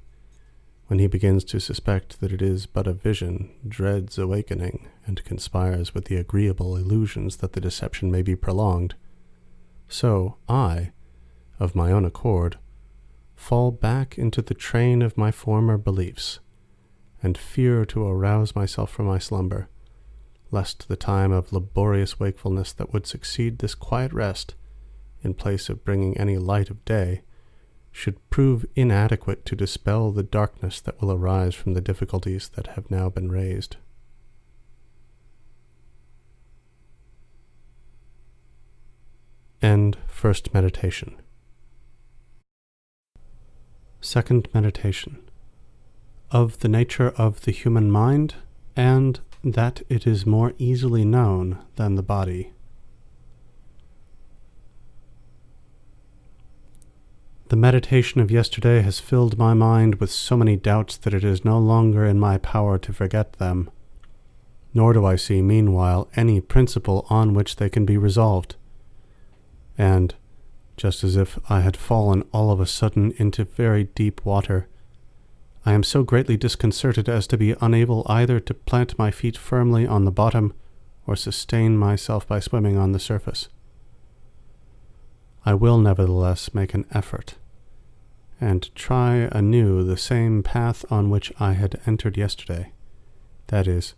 when he begins to suspect that it is but a vision, dreads awakening, and conspires with the agreeable illusions that the deception may be prolonged, so I, of my own accord, fall back into the train of my former beliefs, and fear to arouse myself from my slumber, lest the time of laborious wakefulness that would succeed this quiet rest, in place of bringing any light of day, should prove inadequate to dispel the darkness that will arise from the difficulties that have now been raised. End first meditation. Second meditation. Of the nature of the human mind, and that it is more easily known than the body. The meditation of yesterday has filled my mind with so many doubts that it is no longer in my power to forget them, nor do I see meanwhile any principle on which they can be resolved. And, just as if I had fallen all of a sudden into very deep water, I am so greatly disconcerted as to be unable either to plant my feet firmly on the bottom or sustain myself by swimming on the surface. I will nevertheless make an effort, and try anew the same path on which I had entered yesterday, that is,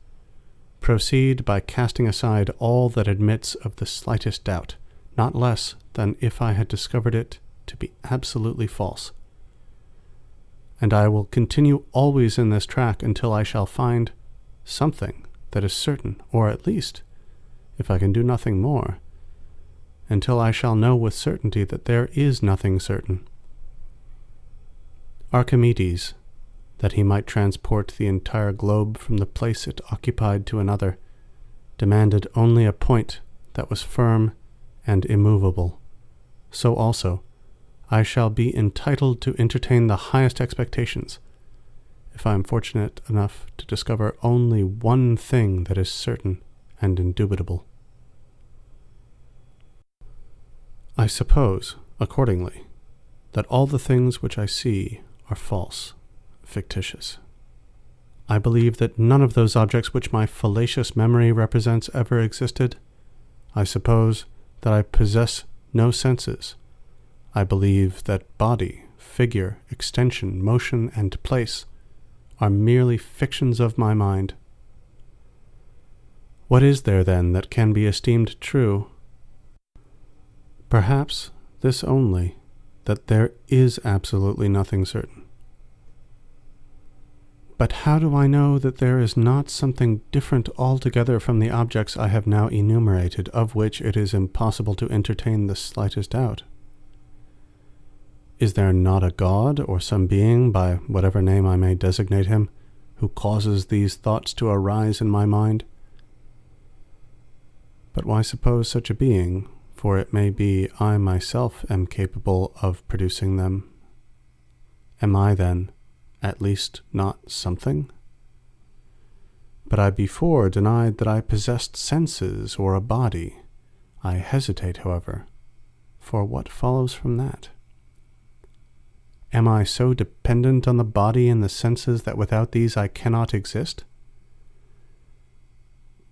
proceed by casting aside all that admits of the slightest doubt, not less than if I had discovered it to be absolutely false. And I will continue always in this track until I shall find something that is certain, or at least, if I can do nothing more, until I shall know with certainty that there is nothing certain. Archimedes, that he might transport the entire globe from the place it occupied to another, demanded only a point that was firm and immovable. So also, I shall be entitled to entertain the highest expectations, if I am fortunate enough to discover only one thing that is certain and indubitable. I suppose, accordingly, that all the things which I see are false, fictitious. I believe that none of those objects which my fallacious memory represents ever existed. I suppose that I possess no senses. I believe that body, figure, extension, motion, and place are merely fictions of my mind. What is there, then, that can be esteemed true? Perhaps this only, that there is absolutely nothing certain. But how do I know that there is not something different altogether from the objects I have now enumerated, of which it is impossible to entertain the slightest doubt? Is there not a God, or some being, by whatever name I may designate him, who causes these thoughts to arise in my mind? But why suppose such a being, for it may be I myself am capable of producing them? Am I, then, at least not something? But I before denied that I possessed senses or a body. I hesitate, however, for what follows from that? Am I so dependent on the body and the senses that without these I cannot exist?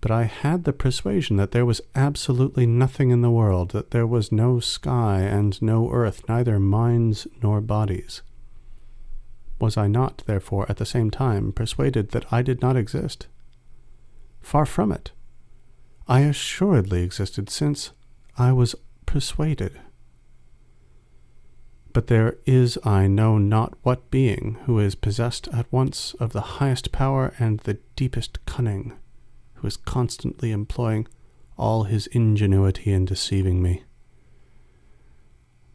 But I had the persuasion that there was absolutely nothing in the world, that there was no sky and no earth, neither minds nor bodies. Was I not, therefore, at the same time persuaded that I did not exist? Far from it. I assuredly existed, since I was persuaded. But there is I know not what being who is possessed at once of the highest power and the deepest cunning, who is constantly employing all his ingenuity in deceiving me.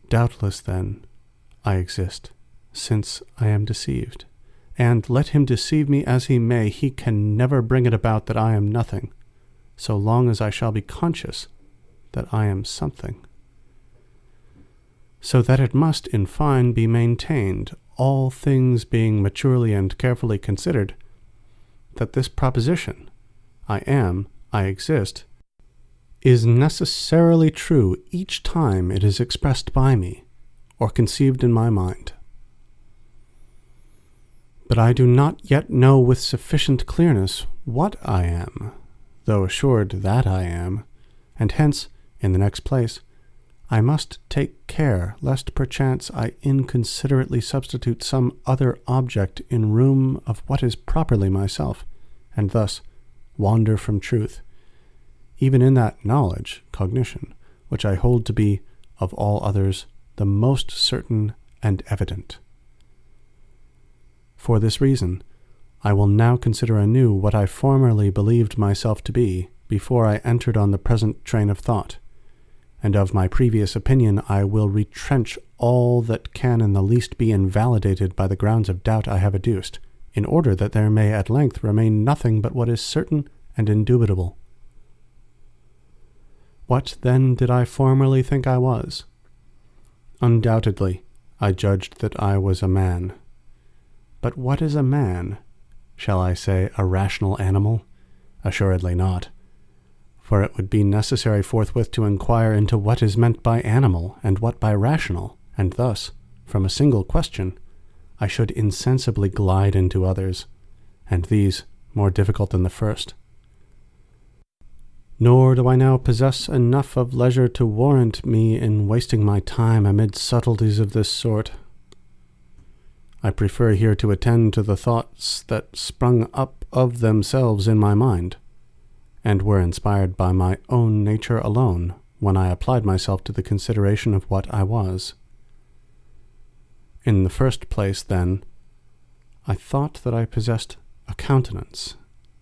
Doubtless, then, I exist, since I am deceived, and let him deceive me as he may, he can never bring it about that I am nothing, so long as I shall be conscious that I am something. So that it must, in fine, be maintained, all things being maturely and carefully considered, that this proposition, I am, I exist, is necessarily true each time it is expressed by me, or conceived in my mind. But I do not yet know with sufficient clearness what I am, though assured that I am, and hence, in the next place, I must take care lest perchance I inconsiderately substitute some other object in room of what is properly myself, and thus wander from truth, even in that knowledge, cognition, which I hold to be, of all others, the most certain and evident. For this reason, I will now consider anew what I formerly believed myself to be before I entered on the present train of thought, and of my previous opinion I will retrench all that can in the least be invalidated by the grounds of doubt I have adduced, in order that there may at length remain nothing but what is certain and indubitable. What then did I formerly think I was? Undoubtedly, I judged that I was a man. But what is a man? Shall I say a rational animal? Assuredly not. For it would be necessary forthwith to inquire into what is meant by animal and what by rational, and thus, from a single question, I should insensibly glide into others, and these more difficult than the first. Nor do I now possess enough of leisure to warrant me in wasting my time amid subtleties of this sort. I prefer here to attend to the thoughts that sprung up of themselves in my mind, and were inspired by my own nature alone when I applied myself to the consideration of what I was. In the first place, then, I thought that I possessed a countenance,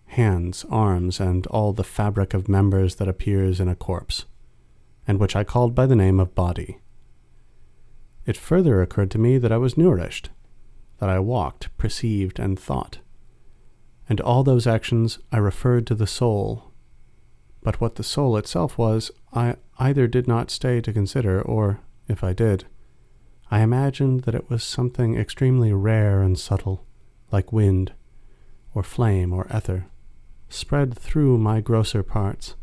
hands, arms, and all the fabric of members that appears in a corpse, and which I called by the name of body. It further occurred to me that I was nourished, that I walked, perceived, and thought, and all those actions I referred to the soul. But what the soul itself was, I either did not stay to consider, or, if I did, I imagined that it was something extremely rare and subtle, like wind, or flame, or ether, spread through my grosser parts.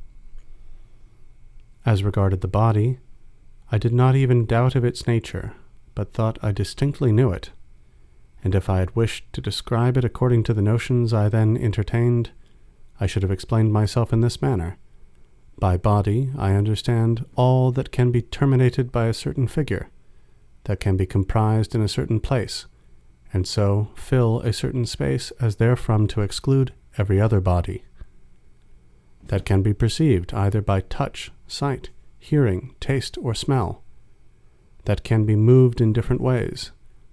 As regarded the body, I did not even doubt of its nature, but thought I distinctly knew it, and if I had wished to describe it according to the notions I then entertained, I should have explained myself in this manner. By body I understand all that can be terminated by a certain figure, that can be comprised in a certain place, and so fill a certain space as therefrom to exclude every other body. That can be perceived either by touch, sight, hearing, taste, or smell. That can be moved in different ways,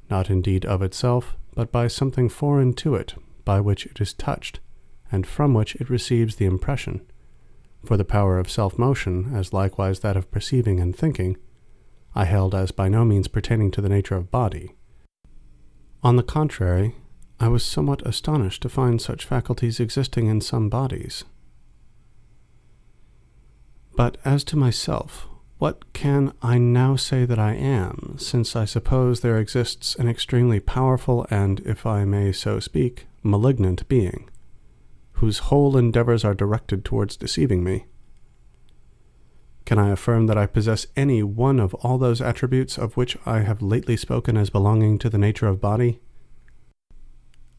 not indeed of itself, but by something foreign to it, by which it is touched, and from which it receives the impression. For the power of self-motion, as likewise that of perceiving and thinking, I held as by no means pertaining to the nature of body. On the contrary, I was somewhat astonished to find such faculties existing in some bodies. But as to myself, what can I now say that I am, since I suppose there exists an extremely powerful and, if I may so speak, malignant being, whose whole endeavors are directed towards deceiving me? Can I affirm that I possess any one of all those attributes of which I have lately spoken as belonging to the nature of body?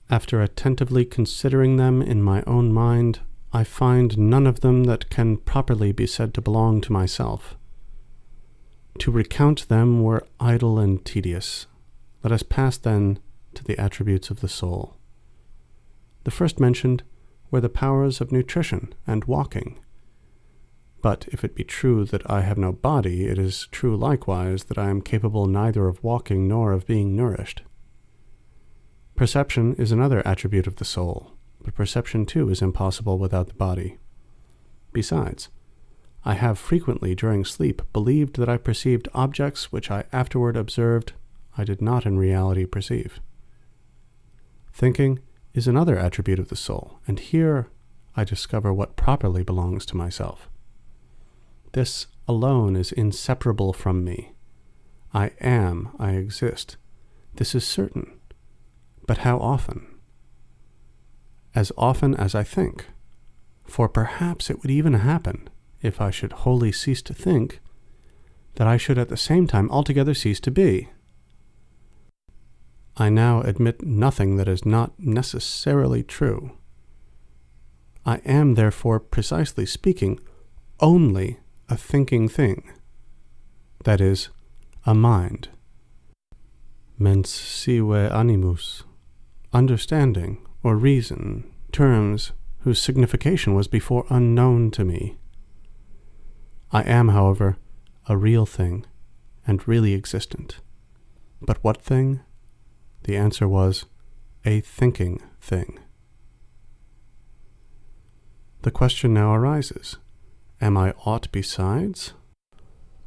After attentively considering them in my own mind, I find none of them that can properly be said to belong to myself. To recount them were idle and tedious. Let us pass then to the attributes of the soul. The first mentioned were the powers of nutrition and walking. But if it be true that I have no body, it is true likewise that I am capable neither of walking nor of being nourished. Perception is another attribute of the soul, but perception too is impossible without the body. Besides, I have frequently during sleep believed that I perceived objects which I afterward observed I did not in reality perceive. Thinking is another attribute of the soul, and here I discover what properly belongs to myself. This alone is inseparable from me. I am, I exist. This is certain. But how often? As often as I think. For perhaps it would even happen, if I should wholly cease to think, that I should at the same time altogether cease to be. I now admit nothing that is not necessarily true. I am therefore, precisely speaking, only a thinking thing, that is, a mind. Mens sive animus, understanding or reason, terms whose signification was before unknown to me. I am, however, a real thing, and really existent. But what thing? The answer was, a thinking thing. The question now arises, am I aught besides?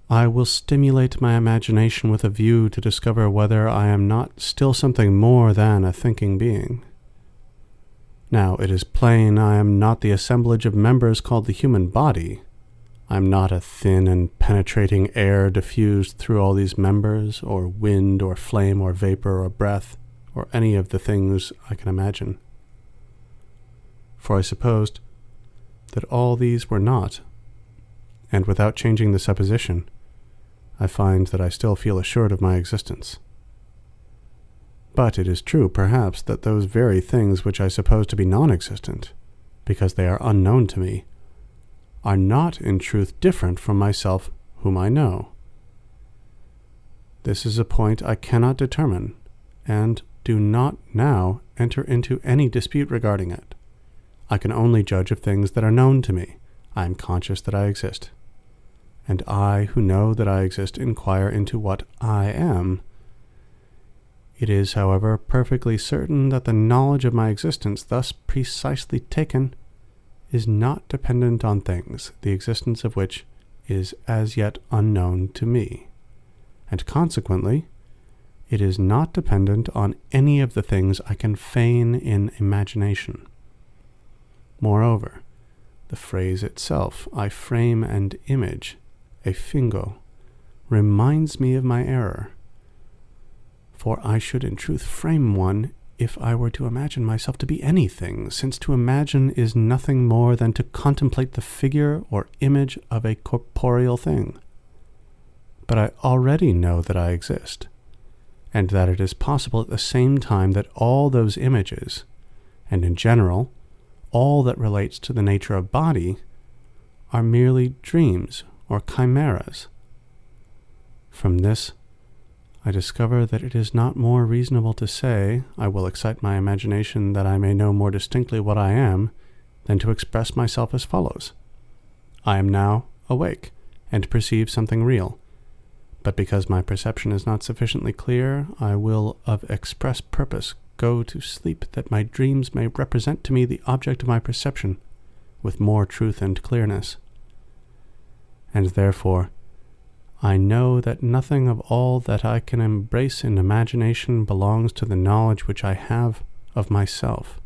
I will stimulate my imagination with a view to discover whether I am not still something more than a thinking being. Now, it is plain I am not the assemblage of members called the human body. I am not a thin and penetrating air diffused through all these members, or wind, or flame, or vapor, or breath, or any of the things I can imagine. For I supposed that all these were not, and without changing the supposition, I find that I still feel assured of my existence. But it is true, perhaps, that those very things which I suppose to be non-existent, because they are unknown to me, are not in truth different from myself whom I know. This is a point I cannot determine, and do not now enter into any dispute regarding it. I can only judge of things that are known to me. I am conscious that I exist. And I, who know that I exist, inquire into what I am. It is, however, perfectly certain that the knowledge of my existence, thus precisely taken, is not dependent on things, the existence of which is as yet unknown to me, and consequently, it is not dependent on any of the things I can feign in imagination. Moreover, the phrase itself, I frame and image, a fingo, reminds me of my error. For I should in truth frame one if I were to imagine myself to be anything, since to imagine is nothing more than to contemplate the figure or image of a corporeal thing. But I already know that I exist, and that it is possible at the same time that all those images, and in general, all that relates to the nature of body, are merely dreams or chimeras. From this, I discover that it is not more reasonable to say, I will excite my imagination that I may know more distinctly what I am, than to express myself as follows. I am now awake, and perceive something real. But because my perception is not sufficiently clear, I will of express purpose go to sleep, that my dreams may represent to me the object of my perception with more truth and clearness. And therefore, I know that nothing of all that I can embrace in imagination belongs to the knowledge which I have of myself,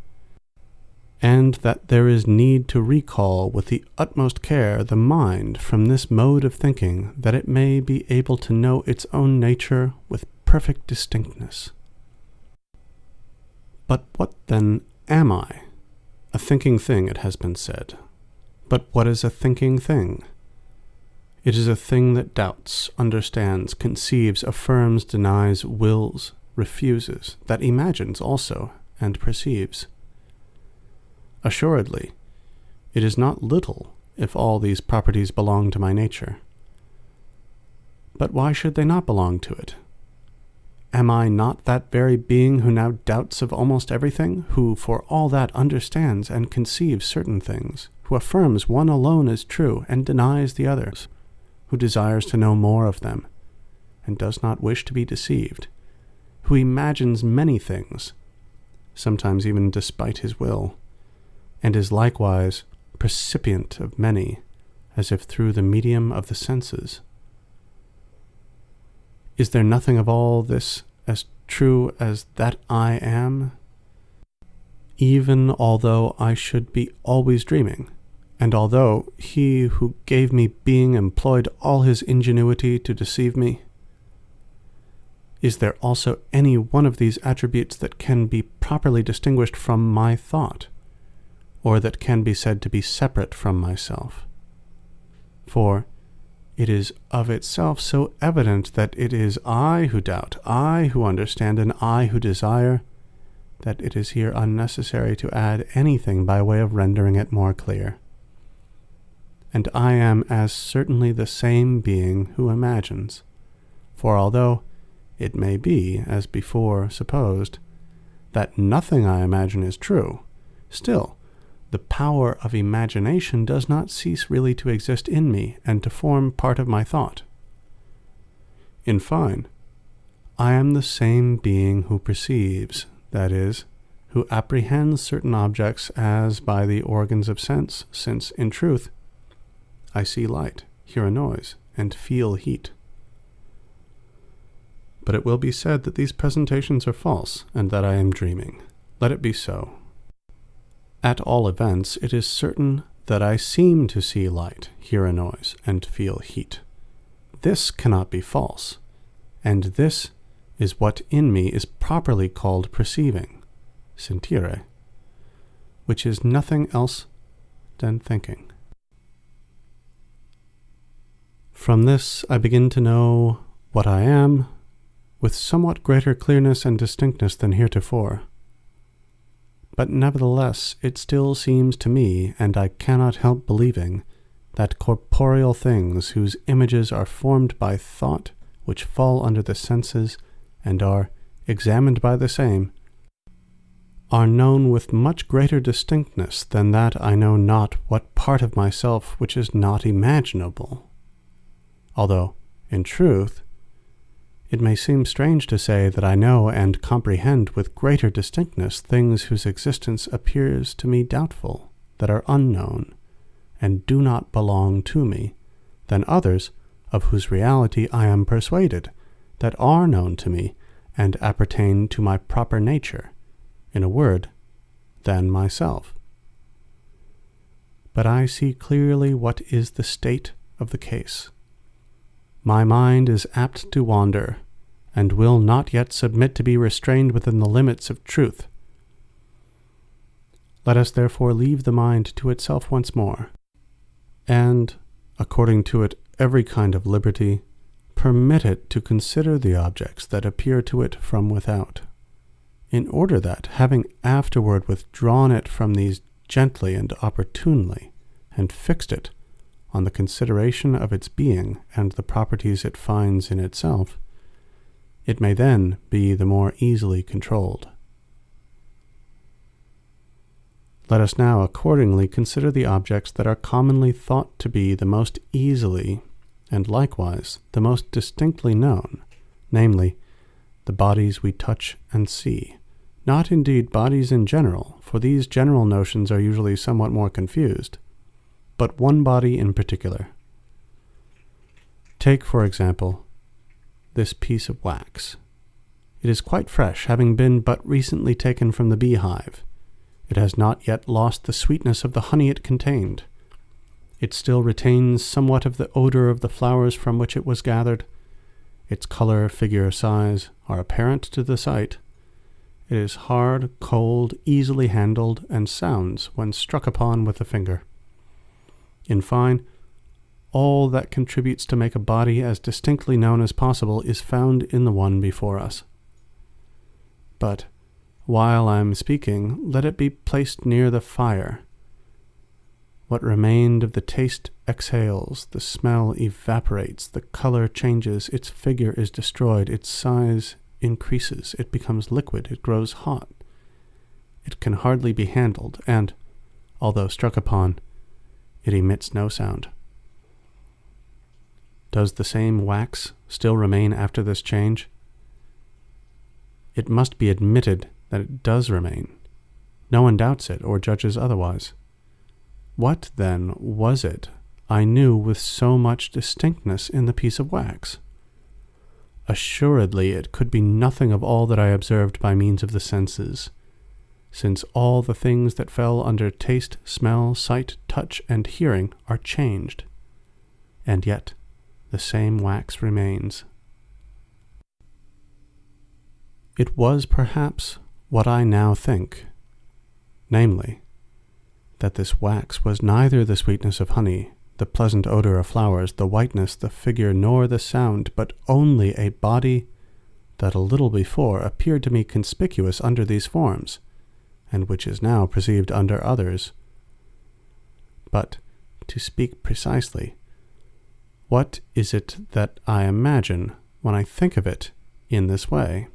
and that there is need to recall with the utmost care the mind from this mode of thinking, that it may be able to know its own nature with perfect distinctness. But what then am I? A thinking thing, it has been said. But what is a thinking thing? It is a thing that doubts, understands, conceives, affirms, denies, wills, refuses, that imagines also, and perceives. Assuredly, it is not little if all these properties belong to my nature. But why should they not belong to it? Am I not that very being who now doubts of almost everything, who for all that understands and conceives certain things, who affirms one alone as true and denies the others, who desires to know more of them, and does not wish to be deceived, who imagines many things, sometimes even despite his will, and is likewise percipient of many, as if through the medium of the senses? Is there nothing of all this as true as that I am? Even although I should be always dreaming, and although he who gave me being employed all his ingenuity to deceive me? Is there also any one of these attributes that can be properly distinguished from my thought, or that can be said to be separate from myself? For it is of itself so evident that it is I who doubt, I who understand, and I who desire, that it is here unnecessary to add anything by way of rendering it more clear. And I am as certainly the same being who imagines, for although it may be, as before supposed, that nothing I imagine is true, still the power of imagination does not cease really to exist in me and to form part of my thought. In fine, I am the same being who perceives, that is, who apprehends certain objects as by the organs of sense, since, in truth, I see light, hear a noise, and feel heat. But it will be said that these presentations are false, and that I am dreaming. Let it be so. At all events, it is certain that I seem to see light, hear a noise, and feel heat. This cannot be false, and this is what in me is properly called perceiving, sentire, which is nothing else than thinking. From this I begin to know what I am, with somewhat greater clearness and distinctness than heretofore. But nevertheless it still seems to me, and I cannot help believing, that corporeal things whose images are formed by thought, which fall under the senses, and are examined by the same, are known with much greater distinctness than that I know not what part of myself which is not imaginable. Although, in truth, it may seem strange to say that I know and comprehend with greater distinctness things whose existence appears to me doubtful, that are unknown, and do not belong to me, than others of whose reality I am persuaded, that are known to me, and appertain to my proper nature, in a word, than myself. But I see clearly what is the state of the case. My mind is apt to wander, and will not yet submit to be restrained within the limits of truth. Let us therefore leave the mind to itself once more, and, according to it every kind of liberty, permit it to consider the objects that appear to it from without, in order that, having afterward withdrawn it from these gently and opportunely, and fixed it on the consideration of its being and the properties it finds in itself, it may then be the more easily controlled. Let us now accordingly consider the objects that are commonly thought to be the most easily, and likewise the most distinctly known, namely, the bodies we touch and see, not indeed bodies in general, for these general notions are usually somewhat more confused, but one body in particular. Take, for example, this piece of wax. It is quite fresh, having been but recently taken from the beehive. It has not yet lost the sweetness of the honey it contained. It still retains somewhat of the odor of the flowers from which it was gathered. Its color, figure, size are apparent to the sight. It is hard, cold, easily handled, and sounds when struck upon with the finger. In fine, all that contributes to make a body as distinctly known as possible is found in the one before us. But while I am speaking, let it be placed near the fire. What remained of the taste exhales, the smell evaporates, the color changes, its figure is destroyed, its size increases, it becomes liquid, it grows hot. It can hardly be handled, and, although struck upon, it emits no sound. Does the same wax still remain after this change? It must be admitted that it does remain. No one doubts it or judges otherwise. What, then, was it I knew with so much distinctness in the piece of wax? Assuredly, it could be nothing of all that I observed by means of the senses, since all the things that fell under taste, smell, sight, touch, and hearing are changed, and yet the same wax remains. It was perhaps what I now think, namely, that this wax was neither the sweetness of honey, the pleasant odor of flowers, the whiteness, the figure, nor the sound, but only a body that a little before appeared to me conspicuous under these forms, and which is now perceived under others. But, to speak precisely, what is it that I imagine when I think of it in this way?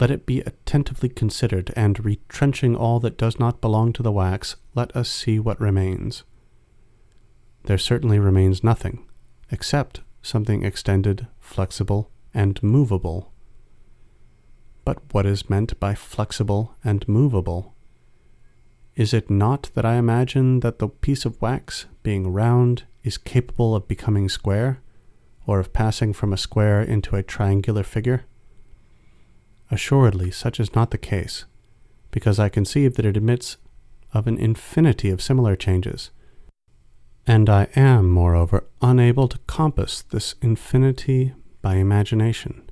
Let it be attentively considered, and retrenching all that does not belong to the wax, let us see what remains. There certainly remains nothing, except something extended, flexible, and movable. But what is meant by flexible and movable? Is it not that I imagine that the piece of wax, being round, is capable of becoming square, or of passing from a square into a triangular figure? Assuredly, such is not the case, because I conceive that it admits of an infinity of similar changes, and I am, moreover, unable to compass this infinity by imagination,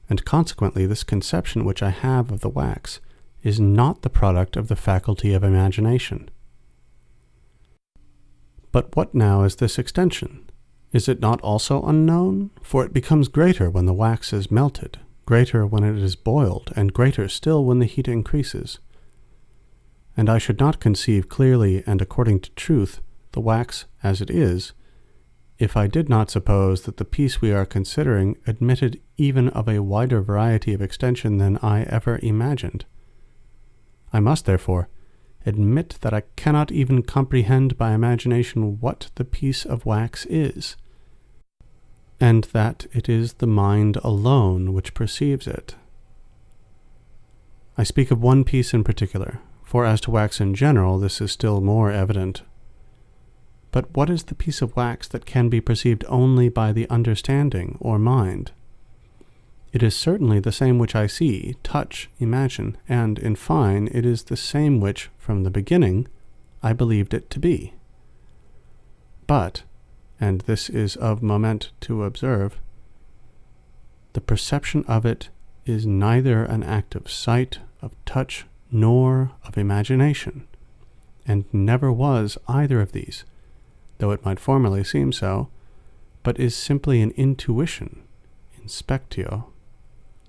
and consequently this conception which I have of the wax is not the product of the faculty of imagination. But what now is this extension? Is it not also unknown? For it becomes greater when the wax is melted, greater when it is boiled, and greater still when the heat increases. And I should not conceive clearly and according to truth the wax as it is, if I did not suppose that the piece we are considering admitted even of a wider variety of extension than I ever imagined. I must, therefore, admit that I cannot even comprehend by imagination what the piece of wax is, and that it is the mind alone which perceives it. I speak of one piece in particular, for as to wax in general, this is still more evident. But what is the piece of wax that can be perceived only by the understanding or mind? It is certainly the same which I see, touch, imagine, and, in fine, it is the same which, from the beginning, I believed it to be. But, and this is of moment to observe, the perception of it is neither an act of sight, of touch, nor of imagination, and never was either of these, though it might formerly seem so, but is simply an intuition, inspectio,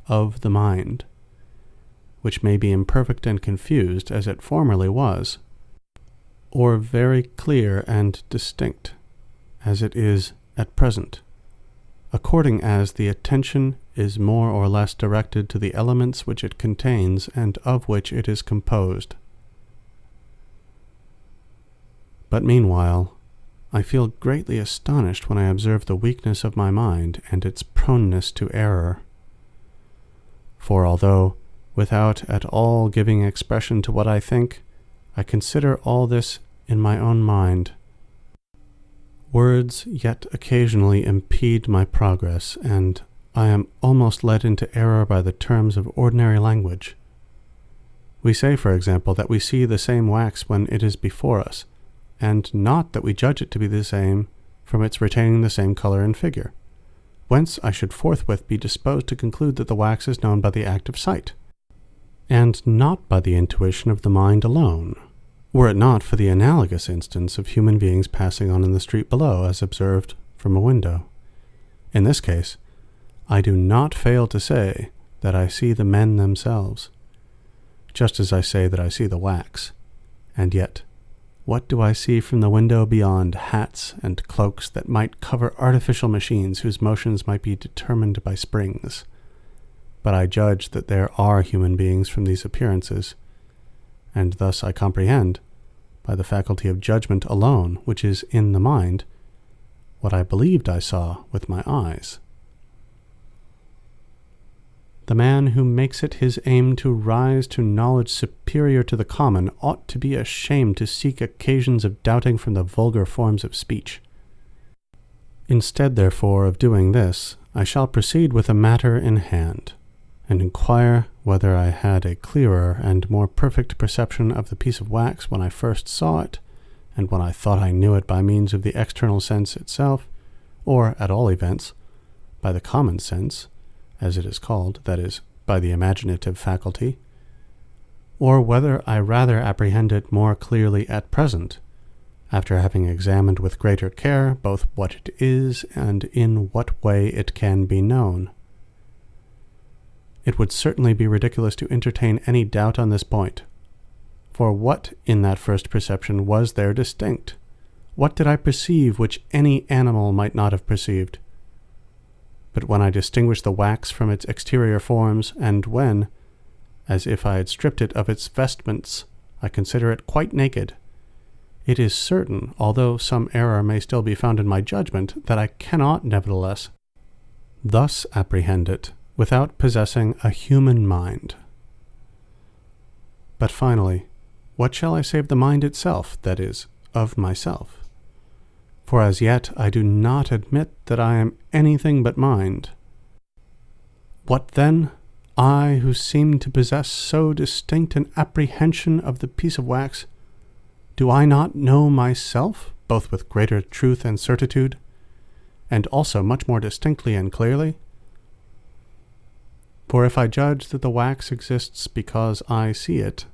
of the mind, which may be imperfect and confused as it formerly was, or very clear and distinct as it is at present, according as the attention is more or less directed to the elements which it contains and of which it is composed. But meanwhile, I feel greatly astonished when I observe the weakness of my mind and its proneness to error. For although, without at all giving expression to what I think, I consider all this in my own mind, words yet occasionally impede my progress, and I am almost led into error by the terms of ordinary language. We say, for example, that we see the same wax when it is before us, and not that we judge it to be the same from its retaining the same color and figure, whence I should forthwith be disposed to conclude that the wax is known by the act of sight, and not by the intuition of the mind alone, were it not for the analogous instance of human beings passing on in the street below, as observed from a window. In this case, I do not fail to say that I see the men themselves, just as I say that I see the wax. And yet, what do I see from the window beyond hats and cloaks that might cover artificial machines whose motions might be determined by springs? But I judge that there are human beings from these appearances, and thus I comprehend, by the faculty of judgment alone, which is in the mind, what I believed I saw with my eyes. The man who makes it his aim to rise to knowledge superior to the common ought to be ashamed to seek occasions of doubting from the vulgar forms of speech. Instead, therefore, of doing this, I shall proceed with the matter in hand, and inquire whether I had a clearer and more perfect perception of the piece of wax when I first saw it, and when I thought I knew it by means of the external sense itself, or, at all events, by the common sense, as it is called, that is, by the imaginative faculty, or whether I rather apprehend it more clearly at present, after having examined with greater care both what it is and in what way it can be known. It would certainly be ridiculous to entertain any doubt on this point. For what in that first perception was there distinct? What did I perceive which any animal might not have perceived? But when I distinguish the wax from its exterior forms, and when, as if I had stripped it of its vestments, I consider it quite naked, it is certain, although some error may still be found in my judgment, that I cannot, nevertheless, thus apprehend it without possessing a human mind. But finally, what shall I say of the mind itself, that is, of myself? For as yet I do not admit that I am anything but mind. What then, I who seem to possess so distinct an apprehension of the piece of wax, do I not know myself, both with greater truth and certitude, and also much more distinctly and clearly? For if I judge that the wax exists because I see it,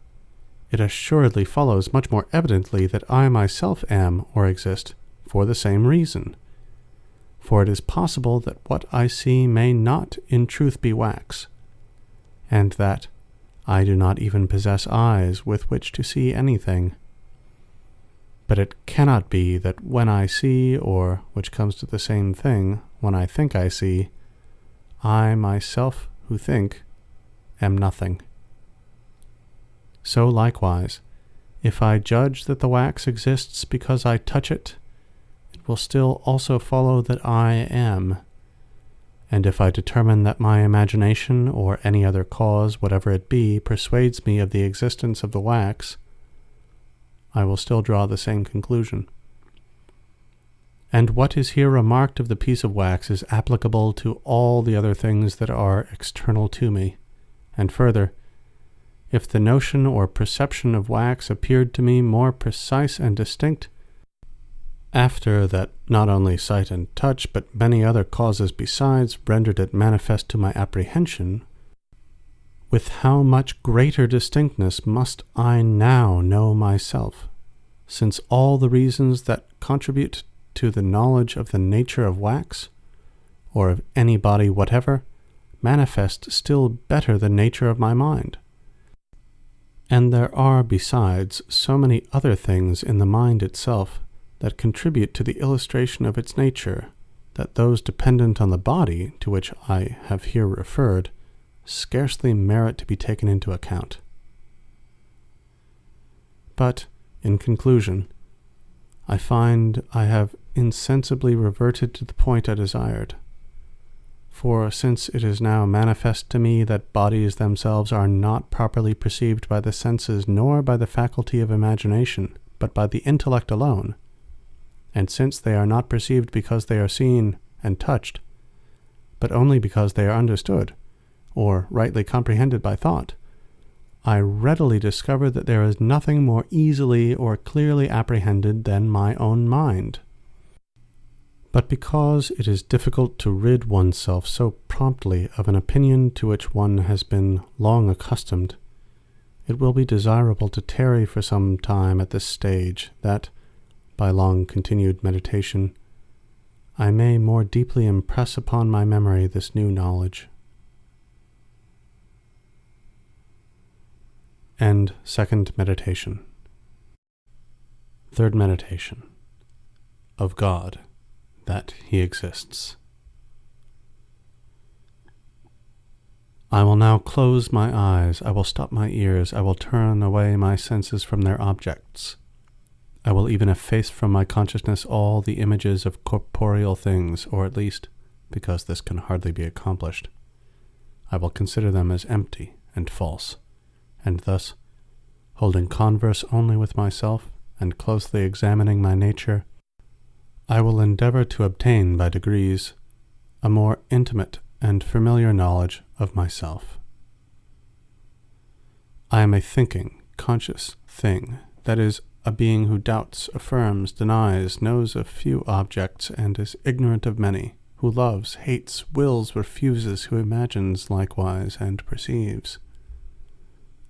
it assuredly follows much more evidently that I myself am or exist for the same reason. For it is possible that what I see may not in truth be wax, and that I do not even possess eyes with which to see anything. But it cannot be that when I see, or, which comes to the same thing, when I think I see, I myself who think am nothing. So likewise, if I judge that the wax exists because I touch it, it will still also follow that I am. And if I determine that my imagination, or any other cause, whatever it be, persuades me of the existence of the wax, I will still draw the same conclusion. And what is here remarked of the piece of wax is applicable to all the other things that are external to me. And further, if the notion or perception of wax appeared to me more precise and distinct, after that not only sight and touch, but many other causes besides rendered it manifest to my apprehension, with how much greater distinctness must I now know myself, since all the reasons that contribute to the knowledge of the nature of wax, or of any body whatever, manifest still better the nature of my mind. And there are besides so many other things in the mind itself that contribute to the illustration of its nature, that those dependent on the body, to which I have here referred, scarcely merit to be taken into account. But, in conclusion, I find I have insensibly reverted to the point I desired. For since it is now manifest to me that bodies themselves are not properly perceived by the senses nor by the faculty of imagination, but by the intellect alone, and since they are not perceived because they are seen and touched, but only because they are understood, or rightly comprehended by thought, I readily discover that there is nothing more easily or clearly apprehended than my own mind. But because it is difficult to rid oneself so promptly of an opinion to which one has been long accustomed, it will be desirable to tarry for some time at this stage, that, by long continued meditation, I may more deeply impress upon my memory this new knowledge. End second meditation. Third meditation. Of God, that He exists. I will now close my eyes, I will stop my ears, I will turn away my senses from their objects. I will even efface from my consciousness all the images of corporeal things, or at least, because this can hardly be accomplished, I will consider them as empty and false, and thus, holding converse only with myself and closely examining my nature, I will endeavor to obtain by degrees a more intimate and familiar knowledge of myself. I am a thinking, conscious thing, that is, a being who doubts, affirms, denies, knows of few objects, and is ignorant of many, who loves, hates, wills, refuses, who imagines likewise and perceives.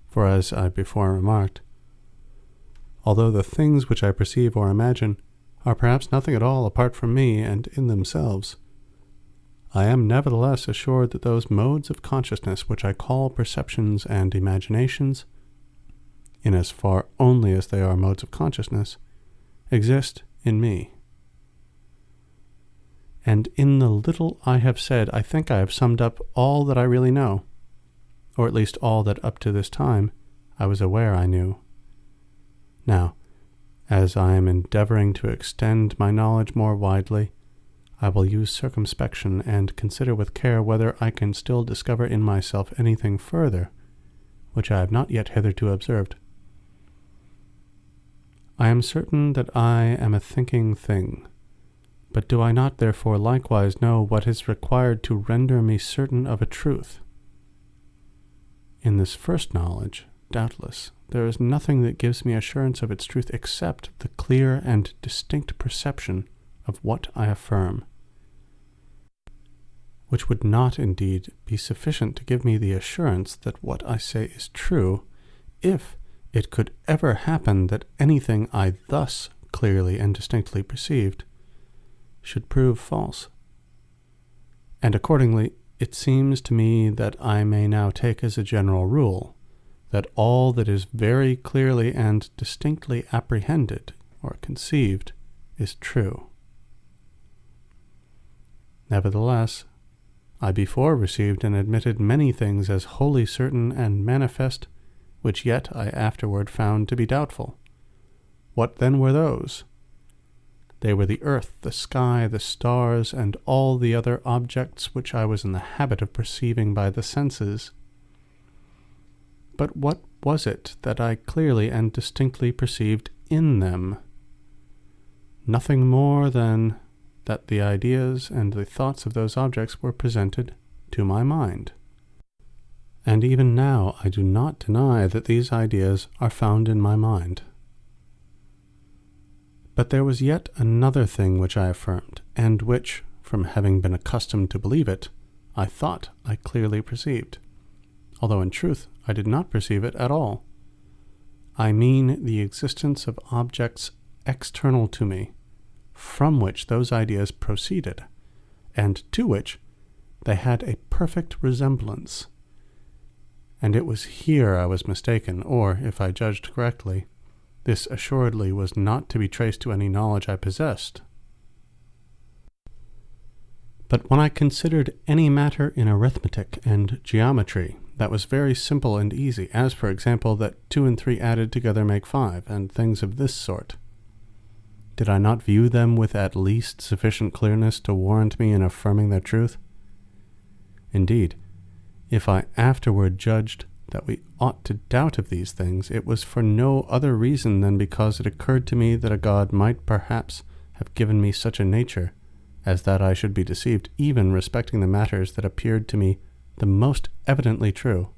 For as I before remarked, although the things which I perceive or imagine are perhaps nothing at all apart from me and in themselves, I am nevertheless assured that those modes of consciousness which I call perceptions and imaginations, in as far only as they are modes of consciousness, exist in me. And in the little I have said, I think I have summed up all that I really know, or at least all that up to this time I was aware I knew. Now, as I am endeavoring to extend my knowledge more widely, I will use circumspection and consider with care whether I can still discover in myself anything further, which I have not yet hitherto observed. I am certain that I am a thinking thing, but do I not therefore likewise know what is required to render me certain of a truth? In this first knowledge, doubtless, there is nothing that gives me assurance of its truth except the clear and distinct perception of what I affirm, which would not indeed be sufficient to give me the assurance that what I say is true, if it could ever happen that anything I thus clearly and distinctly perceived should prove false. And accordingly, it seems to me that I may now take as a general rule that all that is very clearly and distinctly apprehended or conceived is true. Nevertheless, I before received and admitted many things as wholly certain and manifest, which yet I afterward found to be doubtful. What then were those? They were the earth, the sky, the stars, and all the other objects which I was in the habit of perceiving by the senses. But what was it that I clearly and distinctly perceived in them? Nothing more than that the ideas and the thoughts of those objects were presented to my mind. And even now I do not deny that these ideas are found in my mind. But there was yet another thing which I affirmed, and which, from having been accustomed to believe it, I thought I clearly perceived, although in truth I did not perceive it at all. I mean the existence of objects external to me, from which those ideas proceeded, and to which they had a perfect resemblance. And it was here I was mistaken, or, if I judged correctly, this assuredly was not to be traced to any knowledge I possessed. But when I considered any matter in arithmetic and geometry that was very simple and easy, as for example that 2 and 3 added together make 5, and things of this sort, did I not view them with at least sufficient clearness to warrant me in affirming their truth? Indeed, if I afterward judged that we ought to doubt of these things, it was for no other reason than because it occurred to me that a God might perhaps have given me such a nature as that I should be deceived even respecting the matters that appeared to me the most evidently true.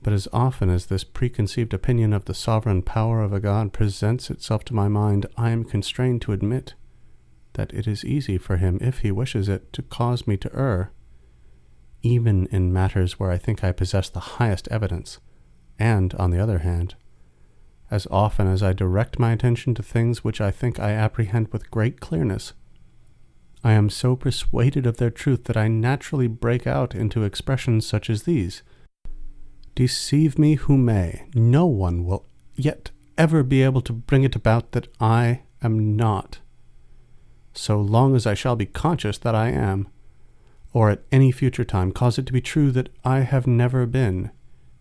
But as often as this preconceived opinion of the sovereign power of a God presents itself to my mind, I am constrained to admit that it is easy for him, if he wishes it, to cause me to err, even in matters where I think I possess the highest evidence, and, on the other hand, as often as I direct my attention to things which I think I apprehend with great clearness, I am so persuaded of their truth that I naturally break out into expressions such as these. Deceive me who may, no one will yet ever be able to bring it about that I am not, so long as I shall be conscious that I am, or at any future time cause it to be true that I have never been,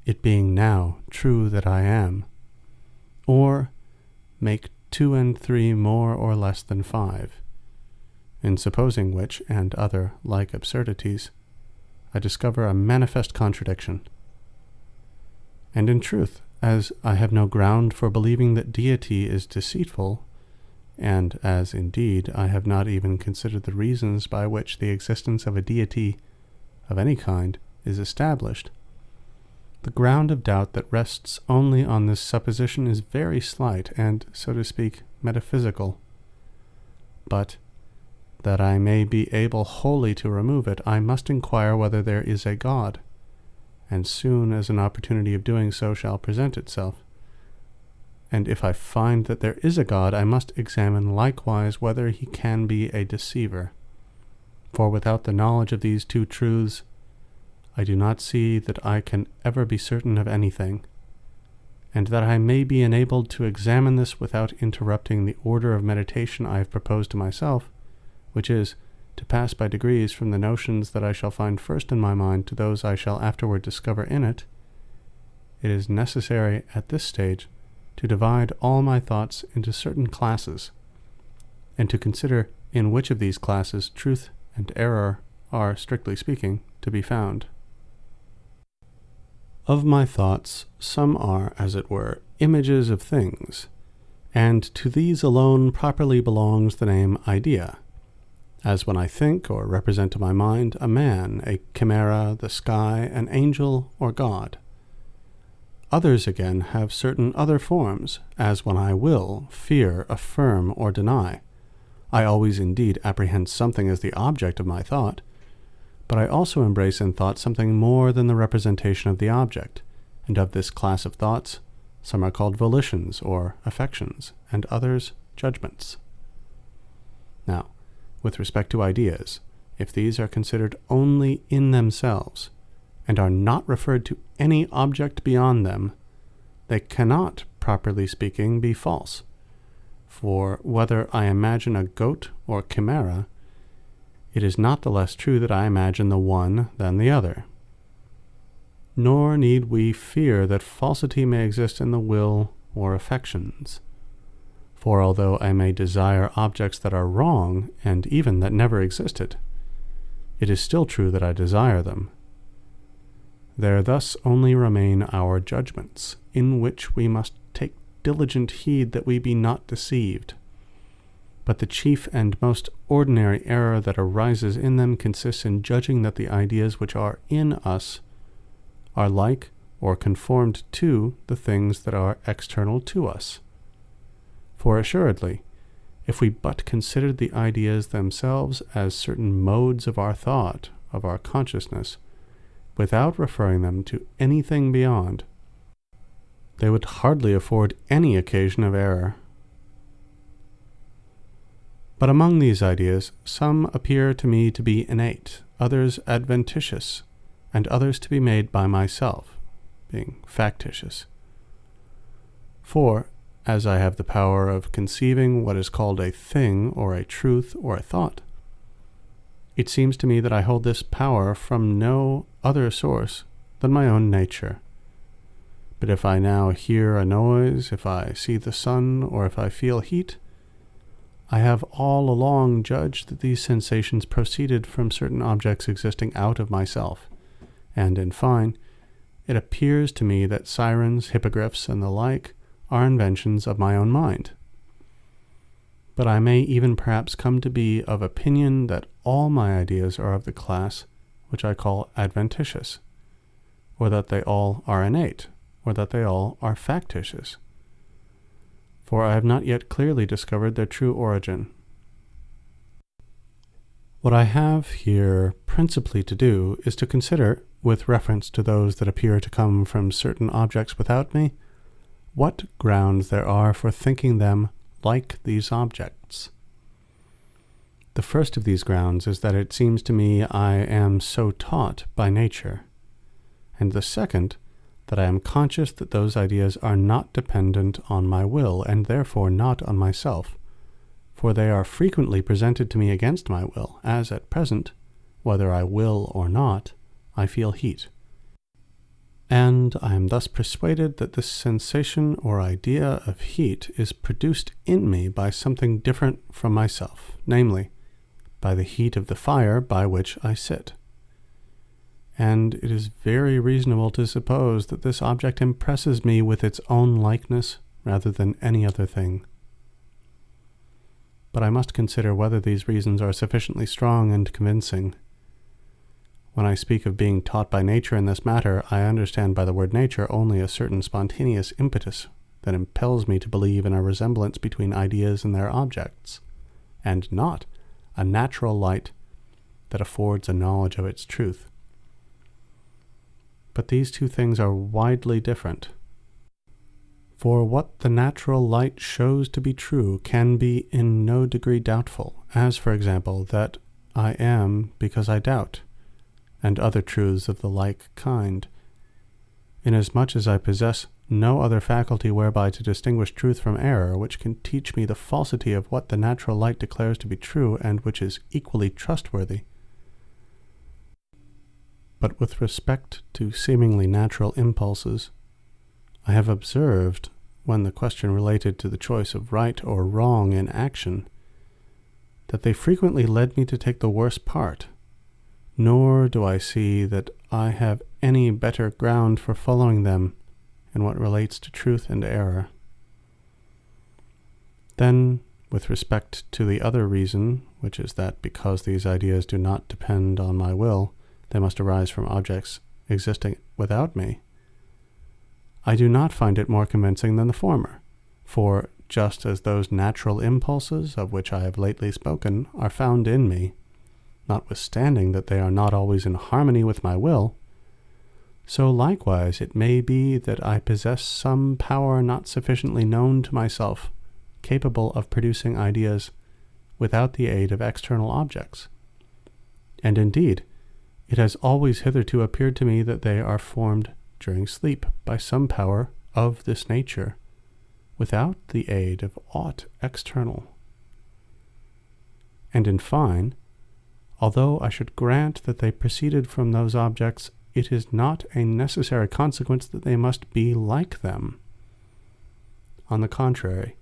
it being now true that I am, or make 2 and 3 more or less than 5, in supposing which, and other like absurdities, I discover a manifest contradiction. And in truth, as I have no ground for believing that deity is deceitful, and as indeed I have not even considered the reasons by which the existence of a deity of any kind is established, the ground of doubt that rests only on this supposition is very slight and, so to speak, metaphysical. But, that I may be able wholly to remove it, I must inquire whether there is a God, and soon as an opportunity of doing so shall present itself. And if I find that there is a God, I must examine likewise whether he can be a deceiver. For without the knowledge of these two truths, I do not see that I can ever be certain of anything, and that I may be enabled to examine this without interrupting the order of meditation I have proposed to myself, which is, to pass by degrees from the notions that I shall find first in my mind to those I shall afterward discover in it. It is necessary at this stage to divide all my thoughts into certain classes, and to consider in which of these classes truth and error are, strictly speaking, to be found. Of my thoughts, some are, as it were, images of things, and to these alone properly belongs the name idea, as when I think or represent to my mind a man, a chimera, the sky, an angel, or God. Others again have certain other forms, as when I will, fear, affirm, or deny. I always indeed apprehend something as the object of my thought, but I also embrace in thought something more than the representation of the object, and of this class of thoughts, some are called volitions or affections, and others judgments. Now, with respect to ideas, if these are considered only in themselves, and are not referred to any object beyond them, they cannot, properly speaking, be false. For whether I imagine a goat or chimera, it is not the less true that I imagine the one than the other. Nor need we fear that falsity may exist in the will or affections. For although I may desire objects that are wrong, and even that never existed, it is still true that I desire them. There thus only remain our judgments, in which we must take diligent heed that we be not deceived. But the chief and most ordinary error that arises in them consists in judging that the ideas which are in us are like or conformed to the things that are external to us. For assuredly, if we but considered the ideas themselves as certain modes of our thought, of our consciousness, without referring them to anything beyond, they would hardly afford any occasion of error. But among these ideas, some appear to me to be innate, others adventitious, and others to be made by myself, being factitious. For, as I have the power of conceiving what is called a thing, or a truth, or a thought, it seems to me that I hold this power from no other source than my own nature. But if I now hear a noise, if I see the sun, or if I feel heat, I have all along judged that these sensations proceeded from certain objects existing out of myself, and in fine, it appears to me that sirens, hippogriffs, and the like are inventions of my own mind. But I may even perhaps come to be of opinion that all my ideas are of the class which I call adventitious, or that they all are innate, or that they all are factitious. For I have not yet clearly discovered their true origin. What I have here principally to do is to consider, with reference to those that appear to come from certain objects without me, what grounds there are for thinking them like these objects. The first of these grounds is that it seems to me I am so taught by nature, and the second, that I am conscious that those ideas are not dependent on my will, and therefore not on myself, for they are frequently presented to me against my will, as at present, whether I will or not, I feel heat. And I am thus persuaded that this sensation or idea of heat is produced in me by something different from myself, namely, by the heat of the fire by which I sit. And it is very reasonable to suppose that this object impresses me with its own likeness rather than any other thing. But I must consider whether these reasons are sufficiently strong and convincing. When I speak of being taught by nature in this matter, I understand by the word nature only a certain spontaneous impetus that impels me to believe in a resemblance between ideas and their objects, and not a natural light that affords a knowledge of its truth. But these two things are widely different. For what the natural light shows to be true can be in no degree doubtful, as, for example, that I am because I doubt, and other truths of the like kind, inasmuch as I possess no other faculty whereby to distinguish truth from error, which can teach me the falsity of what the natural light declares to be true, and which is equally trustworthy. But with respect to seemingly natural impulses, I have observed, when the question related to the choice of right or wrong in action, that they frequently led me to take the worse part, nor do I see that I have any better ground for following them in what relates to truth and error. Then, with respect to the other reason, which is that because these ideas do not depend on my will, they must arise from objects existing without me, I do not find it more convincing than the former, for just as those natural impulses of which I have lately spoken are found in me, notwithstanding that they are not always in harmony with my will, so likewise it may be that I possess some power not sufficiently known to myself, capable of producing ideas without the aid of external objects. And indeed, it has always hitherto appeared to me that they are formed during sleep by some power of this nature, without the aid of aught external. And in fine, although I should grant that they proceeded from those objects, it is not a necessary consequence that they must be like them. On the contrary,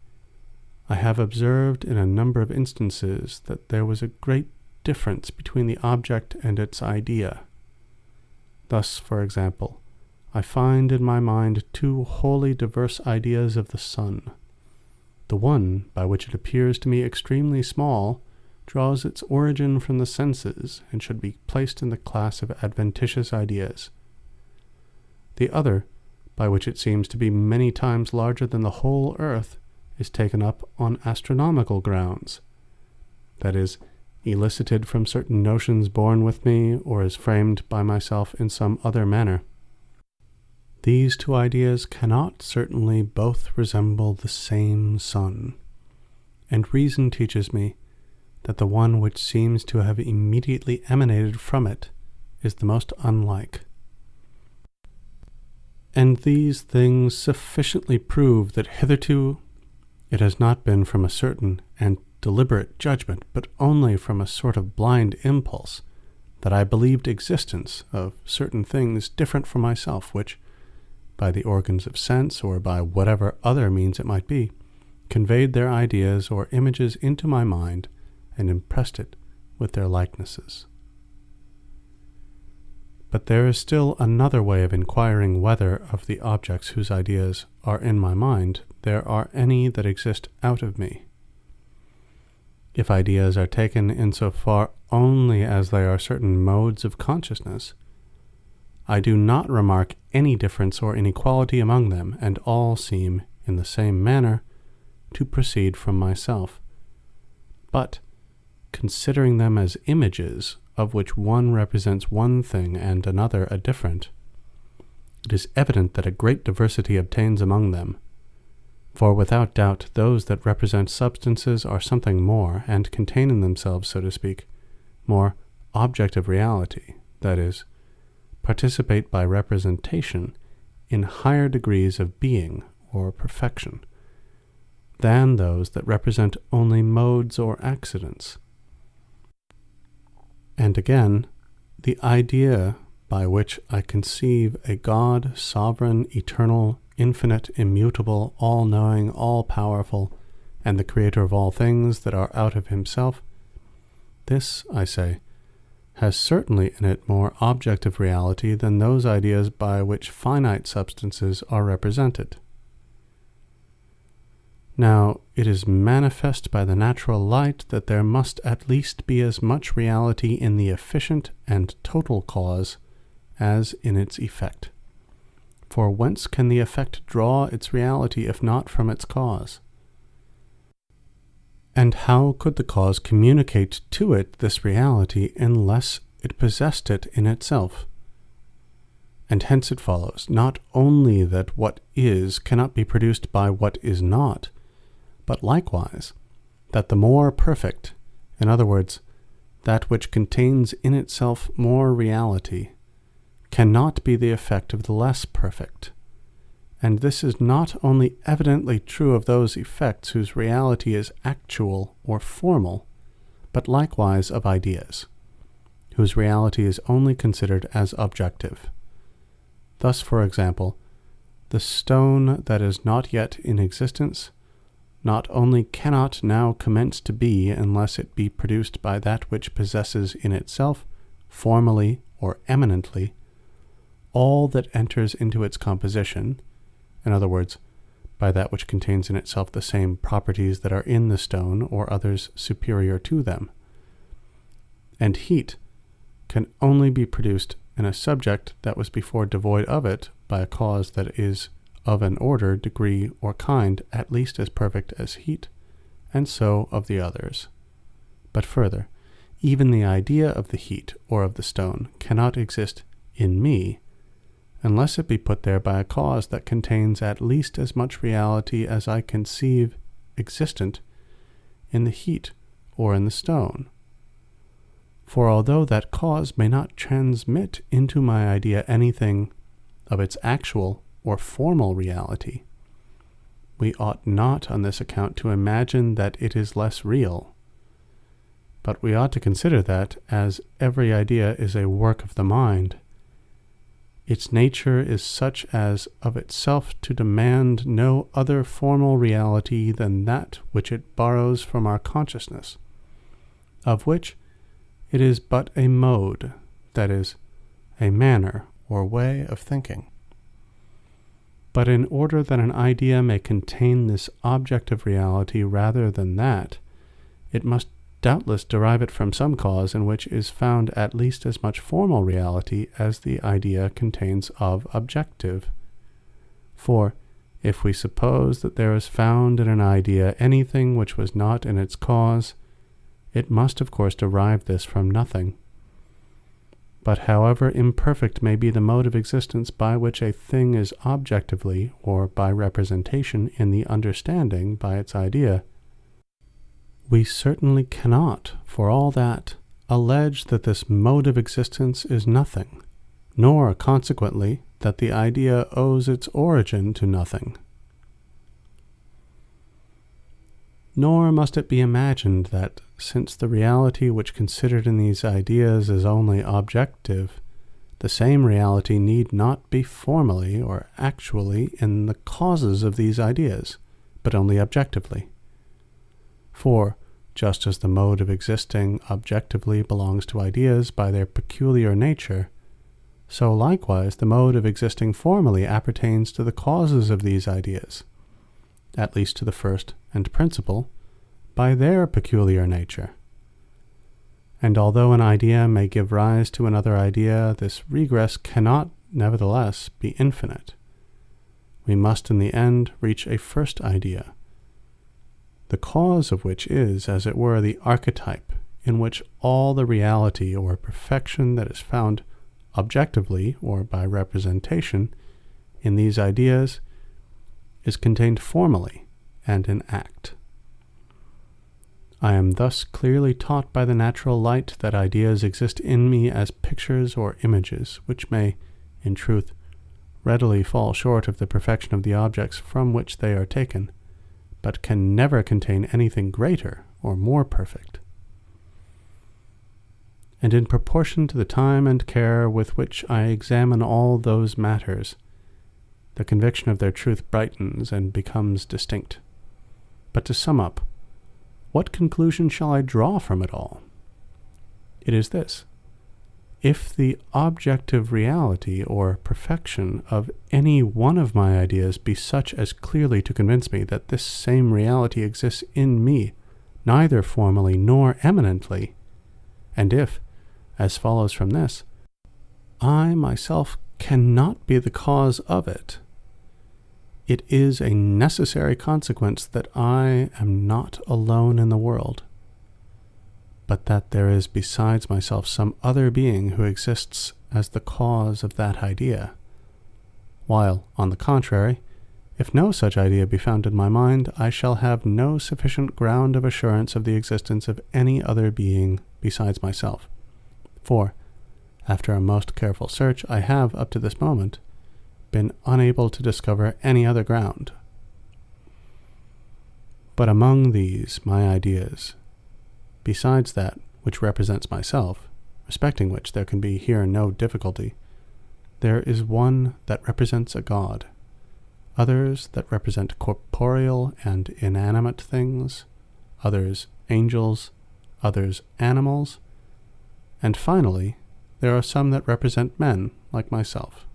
I have observed in a number of instances that there was a great difference between the object and its idea. Thus, for example, I find in my mind two wholly diverse ideas of the sun. The one, by which it appears to me extremely small, draws its origin from the senses, and should be placed in the class of adventitious ideas. The other, by which it seems to be many times larger than the whole earth, is taken up on astronomical grounds, that is, elicited from certain notions born with me, or is framed by myself in some other manner. These two ideas cannot certainly both resemble the same sun, and reason teaches me that the one which seems to have immediately emanated from it is the most unlike. And these things sufficiently prove that hitherto it has not been from a certain and deliberate judgment, but only from a sort of blind impulse, that I believed existence of certain things different from myself, which, by the organs of sense, or by whatever other means it might be, conveyed their ideas or images into my mind, and impressed it with their likenesses. But there is still another way of inquiring whether, of the objects whose ideas are in my mind, there are any that exist out of me. If ideas are taken in so far only as they are certain modes of consciousness, I do not remark any difference or inequality among them, and all seem, in the same manner, to proceed from myself. But, considering them as images, of which one represents one thing and another a different, it is evident that a great diversity obtains among them. For without doubt those that represent substances are something more, and contain in themselves, so to speak, more objective reality, that is, participate by representation in higher degrees of being or perfection, than those that represent only modes or accidents. And again, the idea by which I conceive a God, sovereign, eternal, infinite, immutable, all-knowing, all-powerful, and the creator of all things that are out of himself, this, I say, has certainly in it more objective reality than those ideas by which finite substances are represented. Now, it is manifest by the natural light that there must at least be as much reality in the efficient and total cause as in its effect. For whence can the effect draw its reality if not from its cause? And how could the cause communicate to it this reality unless it possessed it in itself? And hence it follows, not only that what is cannot be produced by what is not, but likewise that the more perfect, in other words, that which contains in itself more reality, cannot be the effect of the less perfect. And this is not only evidently true of those effects whose reality is actual or formal, but likewise of ideas, whose reality is only considered as objective. Thus, for example, the stone that is not yet in existence not only cannot now commence to be unless it be produced by that which possesses in itself, formally or eminently, all that enters into its composition, in other words, by that which contains in itself the same properties that are in the stone or others superior to them. And heat can only be produced in a subject that was before devoid of it by a cause that is of an order, degree, or kind at least as perfect as heat, and so of the others. But further, even the idea of the heat or of the stone cannot exist in me, unless it be put there by a cause that contains at least as much reality as I conceive existent in the heat or in the stone. For although that cause may not transmit into my idea anything of its actual or formal reality, we ought not on this account to imagine that it is less real, but we ought to consider that, as every idea is a work of the mind, its nature is such as of itself to demand no other formal reality than that which it borrows from our consciousness, of which it is but a mode, that is, a manner or way of thinking. But in order that an idea may contain this objective reality rather than that, it must doubtless derive it from some cause in which is found at least as much formal reality as the idea contains of objective. For if we suppose that there is found in an idea anything which was not in its cause, it must of course derive this from nothing. But however imperfect may be the mode of existence by which a thing is objectively, or by representation in the understanding by its idea, we certainly cannot, for all that, allege that this mode of existence is nothing, nor, consequently, that the idea owes its origin to nothing. Nor must it be imagined that, since the reality which considered in these ideas is only objective, the same reality need not be formally or actually in the causes of these ideas, but only objectively. For, just as the mode of existing objectively belongs to ideas by their peculiar nature, so likewise the mode of existing formally appertains to the causes of these ideas, at least to the first and principal, by their peculiar nature. And although an idea may give rise to another idea, this regress cannot, nevertheless, be infinite. We must in the end reach a first idea, the cause of which is, as it were, the archetype in which all the reality or perfection that is found objectively or by representation in these ideas is contained formally and in act. I am thus clearly taught by the natural light that ideas exist in me as pictures or images, which may, in truth, readily fall short of the perfection of the objects from which they are taken, but can never contain anything greater or more perfect. And in proportion to the time and care with which I examine all those matters, the conviction of their truth brightens and becomes distinct. But to sum up, what conclusion shall I draw from it all? It is this: if the objective reality or perfection of any one of my ideas be such as clearly to convince me that this same reality exists in me, neither formally nor eminently, and if, as follows from this, I myself cannot be the cause of it, it is a necessary consequence that I am not alone in the world, but that there is besides myself some other being who exists as the cause of that idea, while, on the contrary, if no such idea be found in my mind, I shall have no sufficient ground of assurance of the existence of any other being besides myself. For, after a most careful search, I have, up to this moment, been unable to discover any other ground. But among these my ideas, besides that which represents myself, respecting which there can be here no difficulty, there is one that represents a god, others that represent corporeal and inanimate things, others angels, others animals, and finally there are some that represent men like myself.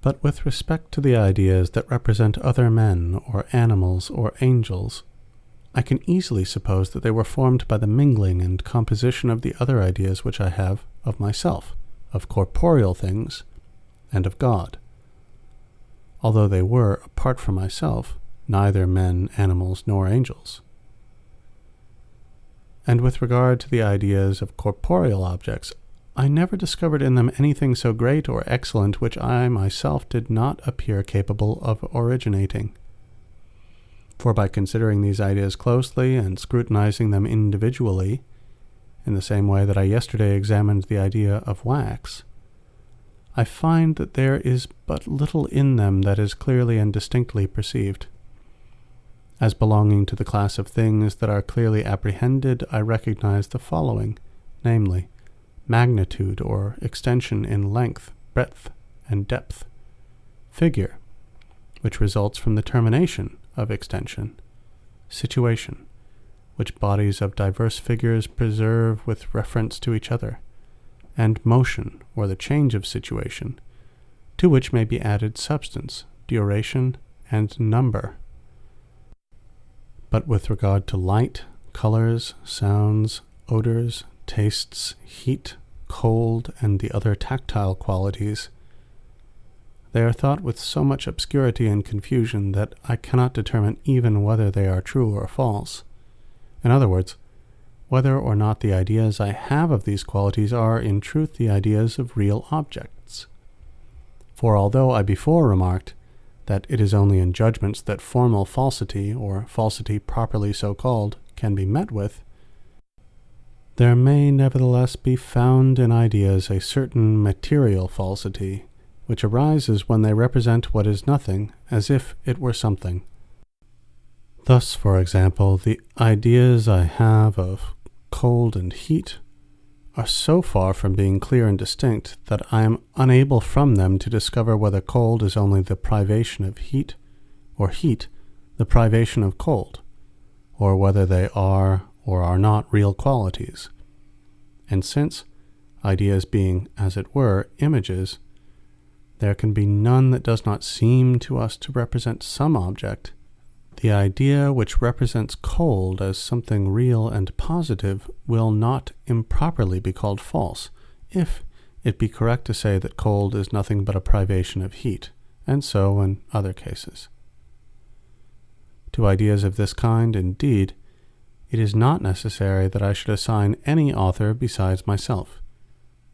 But with respect to the ideas that represent other men or animals or angels, I can easily suppose that they were formed by the mingling and composition of the other ideas which I have of myself, of corporeal things, and of God, although they were, apart from myself, neither men, animals, nor angels. And with regard to the ideas of corporeal objects, I never discovered in them anything so great or excellent which I myself did not appear capable of originating. For by considering these ideas closely and scrutinizing them individually, in the same way that I yesterday examined the idea of wax, I find that there is but little in them that is clearly and distinctly perceived. As belonging to the class of things that are clearly apprehended, I recognize the following, namely, magnitude or extension in length, breadth, and depth, figure, which results from the termination of extension, situation, which bodies of diverse figures preserve with reference to each other, and motion, or the change of situation, to which may be added substance, duration, and number. But with regard to light, colors, sounds, odors, tastes, heat, cold, and the other tactile qualities, they are thought with so much obscurity and confusion that I cannot determine even whether they are true or false. In other words, whether or not the ideas I have of these qualities are in truth the ideas of real objects. For although I before remarked that it is only in judgments that formal falsity, or falsity properly so called, can be met with, there may nevertheless be found in ideas a certain material falsity, which arises when they represent what is nothing as if it were something. Thus, for example, the ideas I have of cold and heat are so far from being clear and distinct that I am unable from them to discover whether cold is only the privation of heat, or heat the privation of cold, or whether they are or are not real qualities. And since, ideas being, as it were, images, there can be none that does not seem to us to represent some object, the idea which represents cold as something real and positive will not improperly be called false, if it be correct to say that cold is nothing but a privation of heat, and so in other cases. To ideas of this kind, indeed, it is not necessary that I should assign any author besides myself.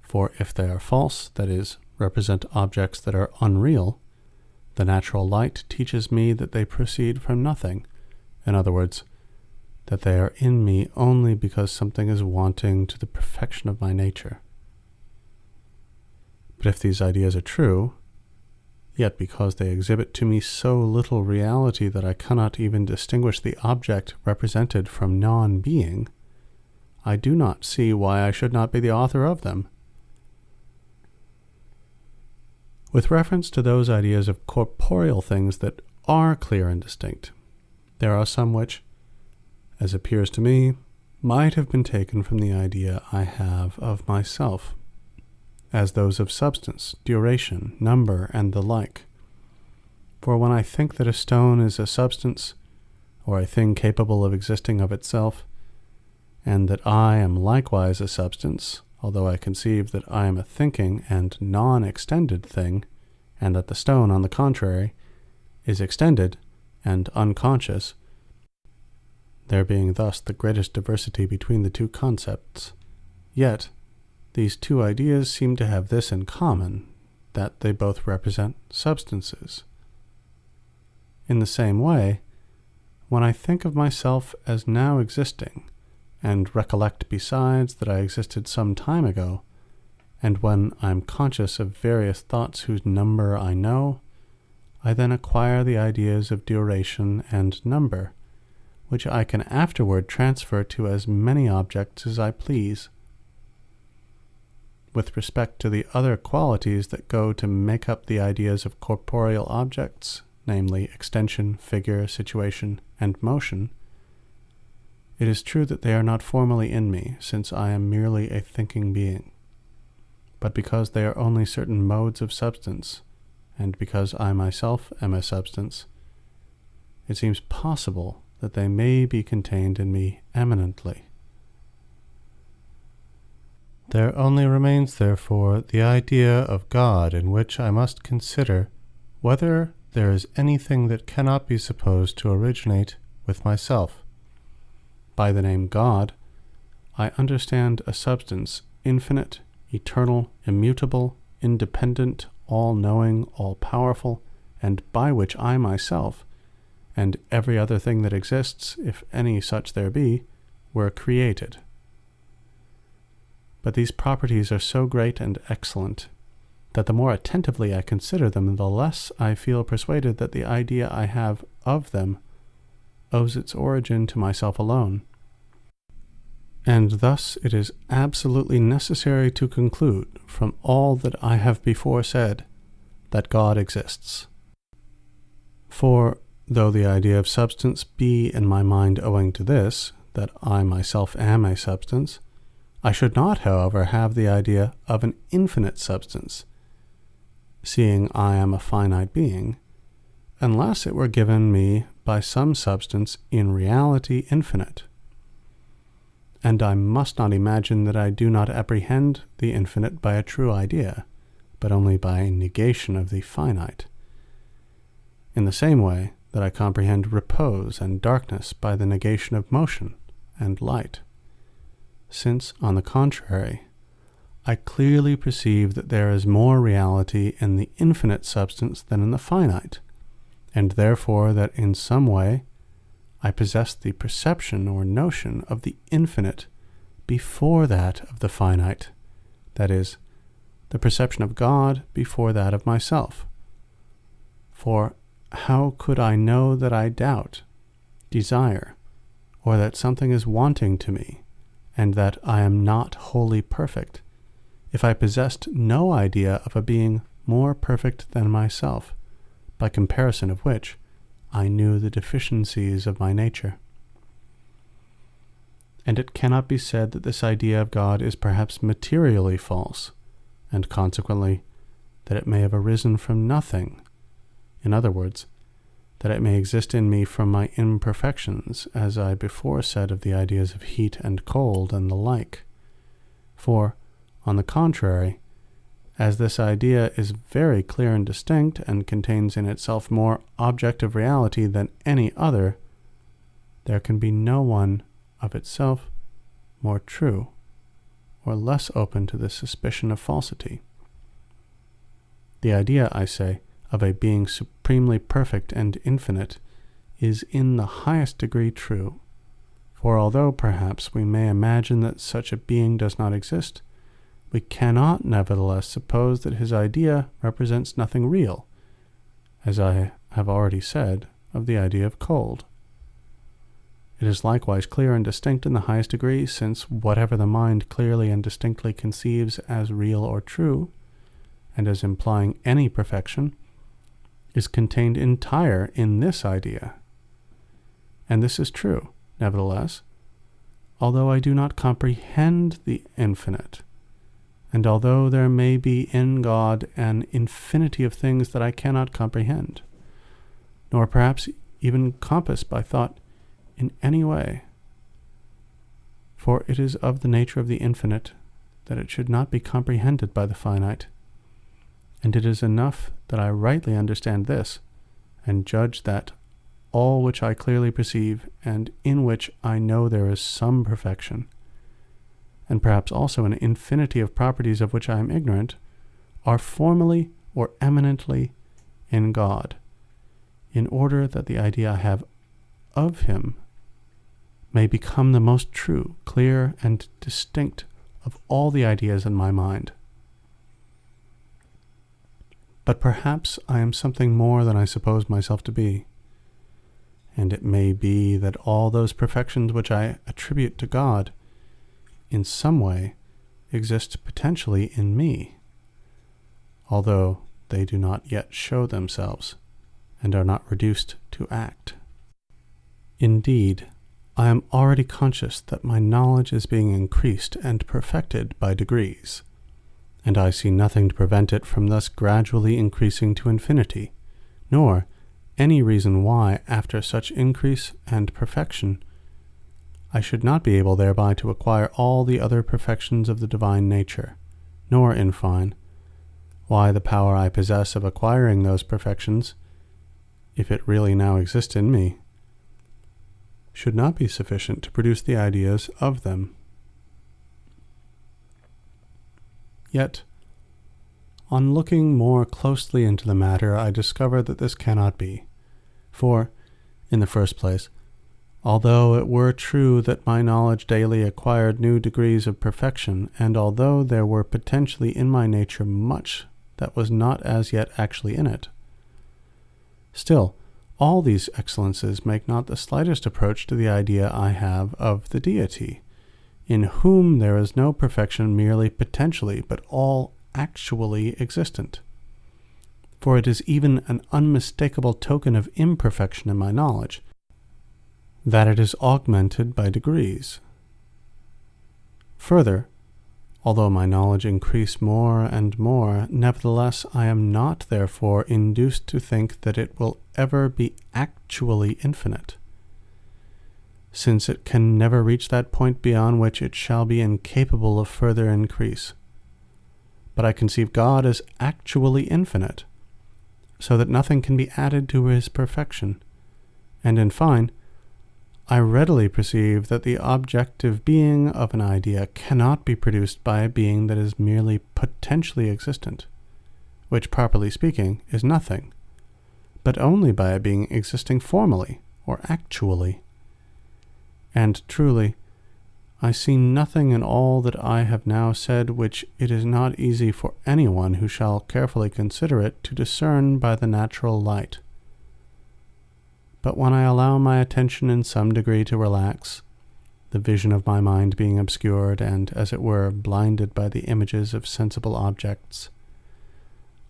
For if they are false, that is, represent objects that are unreal, the natural light teaches me that they proceed from nothing. In other words, that they are in me only because something is wanting to the perfection of my nature. But if these ideas are true, yet because they exhibit to me so little reality that I cannot even distinguish the object represented from non-being, I do not see why I should not be the author of them. With reference to those ideas of corporeal things that are clear and distinct, there are some which, as appears to me, might have been taken from the idea I have of myself, as those of substance, duration, number, and the like. For when I think that a stone is a substance, or a thing capable of existing of itself, and that I am likewise a substance, although I conceive that I am a thinking and non-extended thing, and that the stone, on the contrary, is extended and unconscious, there being thus the greatest diversity between the two concepts, yet these two ideas seem to have this in common, that they both represent substances. In the same way, when I think of myself as now existing, and recollect besides that I existed some time ago, and when I am conscious of various thoughts whose number I know, I then acquire the ideas of duration and number, which I can afterward transfer to as many objects as I please. With respect to the other qualities that go to make up the ideas of corporeal objects, namely extension, figure, situation, and motion, it is true that they are not formally in me, since I am merely a thinking being. But because they are only certain modes of substance, and because I myself am a substance, it seems possible that they may be contained in me eminently. There only remains, therefore, the idea of God, in which I must consider whether there is anything that cannot be supposed to originate with myself. By the name God, I understand a substance infinite, eternal, immutable, independent, all-knowing, all-powerful, and by which I myself, and every other thing that exists, if any such there be, were created. But these properties are so great and excellent, that the more attentively I consider them, the less I feel persuaded that the idea I have of them owes its origin to myself alone. And thus it is absolutely necessary to conclude from all that I have before said that God exists. For, though the idea of substance be in my mind owing to this, that I myself am a substance, I should not, however, have the idea of an infinite substance, seeing I am a finite being, unless it were given me by some substance in reality infinite. And I must not imagine that I do not apprehend the infinite by a true idea, but only by a negation of the finite. In the same way that I comprehend repose and darkness by the negation of motion and light, since, on the contrary, I clearly perceive that there is more reality in the infinite substance than in the finite, and therefore that in some way I possess the perception or notion of the infinite before that of the finite, that is, the perception of God before that of myself. For how could I know that I doubt, desire, or that something is wanting to me, and that I am not wholly perfect, if I possessed no idea of a being more perfect than myself, by comparison of which I knew the deficiencies of my nature? And it cannot be said that this idea of God is perhaps materially false, and consequently that it may have arisen from nothing. In other words, that it may exist in me from my imperfections, as I before said of the ideas of heat and cold and the like. For, on the contrary, as this idea is very clear and distinct, and contains in itself more objective reality than any other, there can be no one of itself more true, or less open to the suspicion of falsity. The idea, I say, of a being supremely perfect and infinite is in the highest degree true, for although perhaps we may imagine that such a being does not exist, we cannot nevertheless suppose that his idea represents nothing real, as I have already said of the idea of cold. It is likewise clear and distinct in the highest degree, since whatever the mind clearly and distinctly conceives as real or true, and as implying any perfection, is contained entire in this idea. And this is true, nevertheless, although I do not comprehend the infinite, and although there may be in God an infinity of things that I cannot comprehend, nor perhaps even compass by thought in any way. For it is of the nature of the infinite that it should not be comprehended by the finite, and it is enough that I rightly understand this, and judge that all which I clearly perceive, and in which I know there is some perfection, and perhaps also an infinity of properties of which I am ignorant, are formally or eminently in God, in order that the idea I have of him may become the most true, clear, and distinct of all the ideas in my mind. But perhaps I am something more than I suppose myself to be, and it may be that all those perfections which I attribute to God in some way exist potentially in me, although they do not yet show themselves and are not reduced to act. Indeed, I am already conscious that my knowledge is being increased and perfected by degrees, and I see nothing to prevent it from thus gradually increasing to infinity, nor any reason why, after such increase and perfection, I should not be able thereby to acquire all the other perfections of the divine nature, nor, in fine, why the power I possess of acquiring those perfections, if it really now exists in me, should not be sufficient to produce the ideas of them. Yet, on looking more closely into the matter, I discover that this cannot be. For, in the first place, although it were true that my knowledge daily acquired new degrees of perfection, and although there were potentially in my nature much that was not as yet actually in it, still, all these excellences make not the slightest approach to the idea I have of the deity, in whom there is no perfection merely potentially, but all actually existent. For it is even an unmistakable token of imperfection in my knowledge, that it is augmented by degrees. Further, although my knowledge increase more and more, nevertheless I am not therefore induced to think that it will ever be actually infinite, since it can never reach that point beyond which it shall be incapable of further increase. But I conceive God as actually infinite, so that nothing can be added to his perfection, and in fine, I readily perceive that the objective being of an idea cannot be produced by a being that is merely potentially existent, which, properly speaking, is nothing, but only by a being existing formally or actually. And truly, I see nothing in all that I have now said which it is not easy for anyone who shall carefully consider it to discern by the natural light. But when I allow my attention in some degree to relax, the vision of my mind being obscured and, as it were, blinded by the images of sensible objects,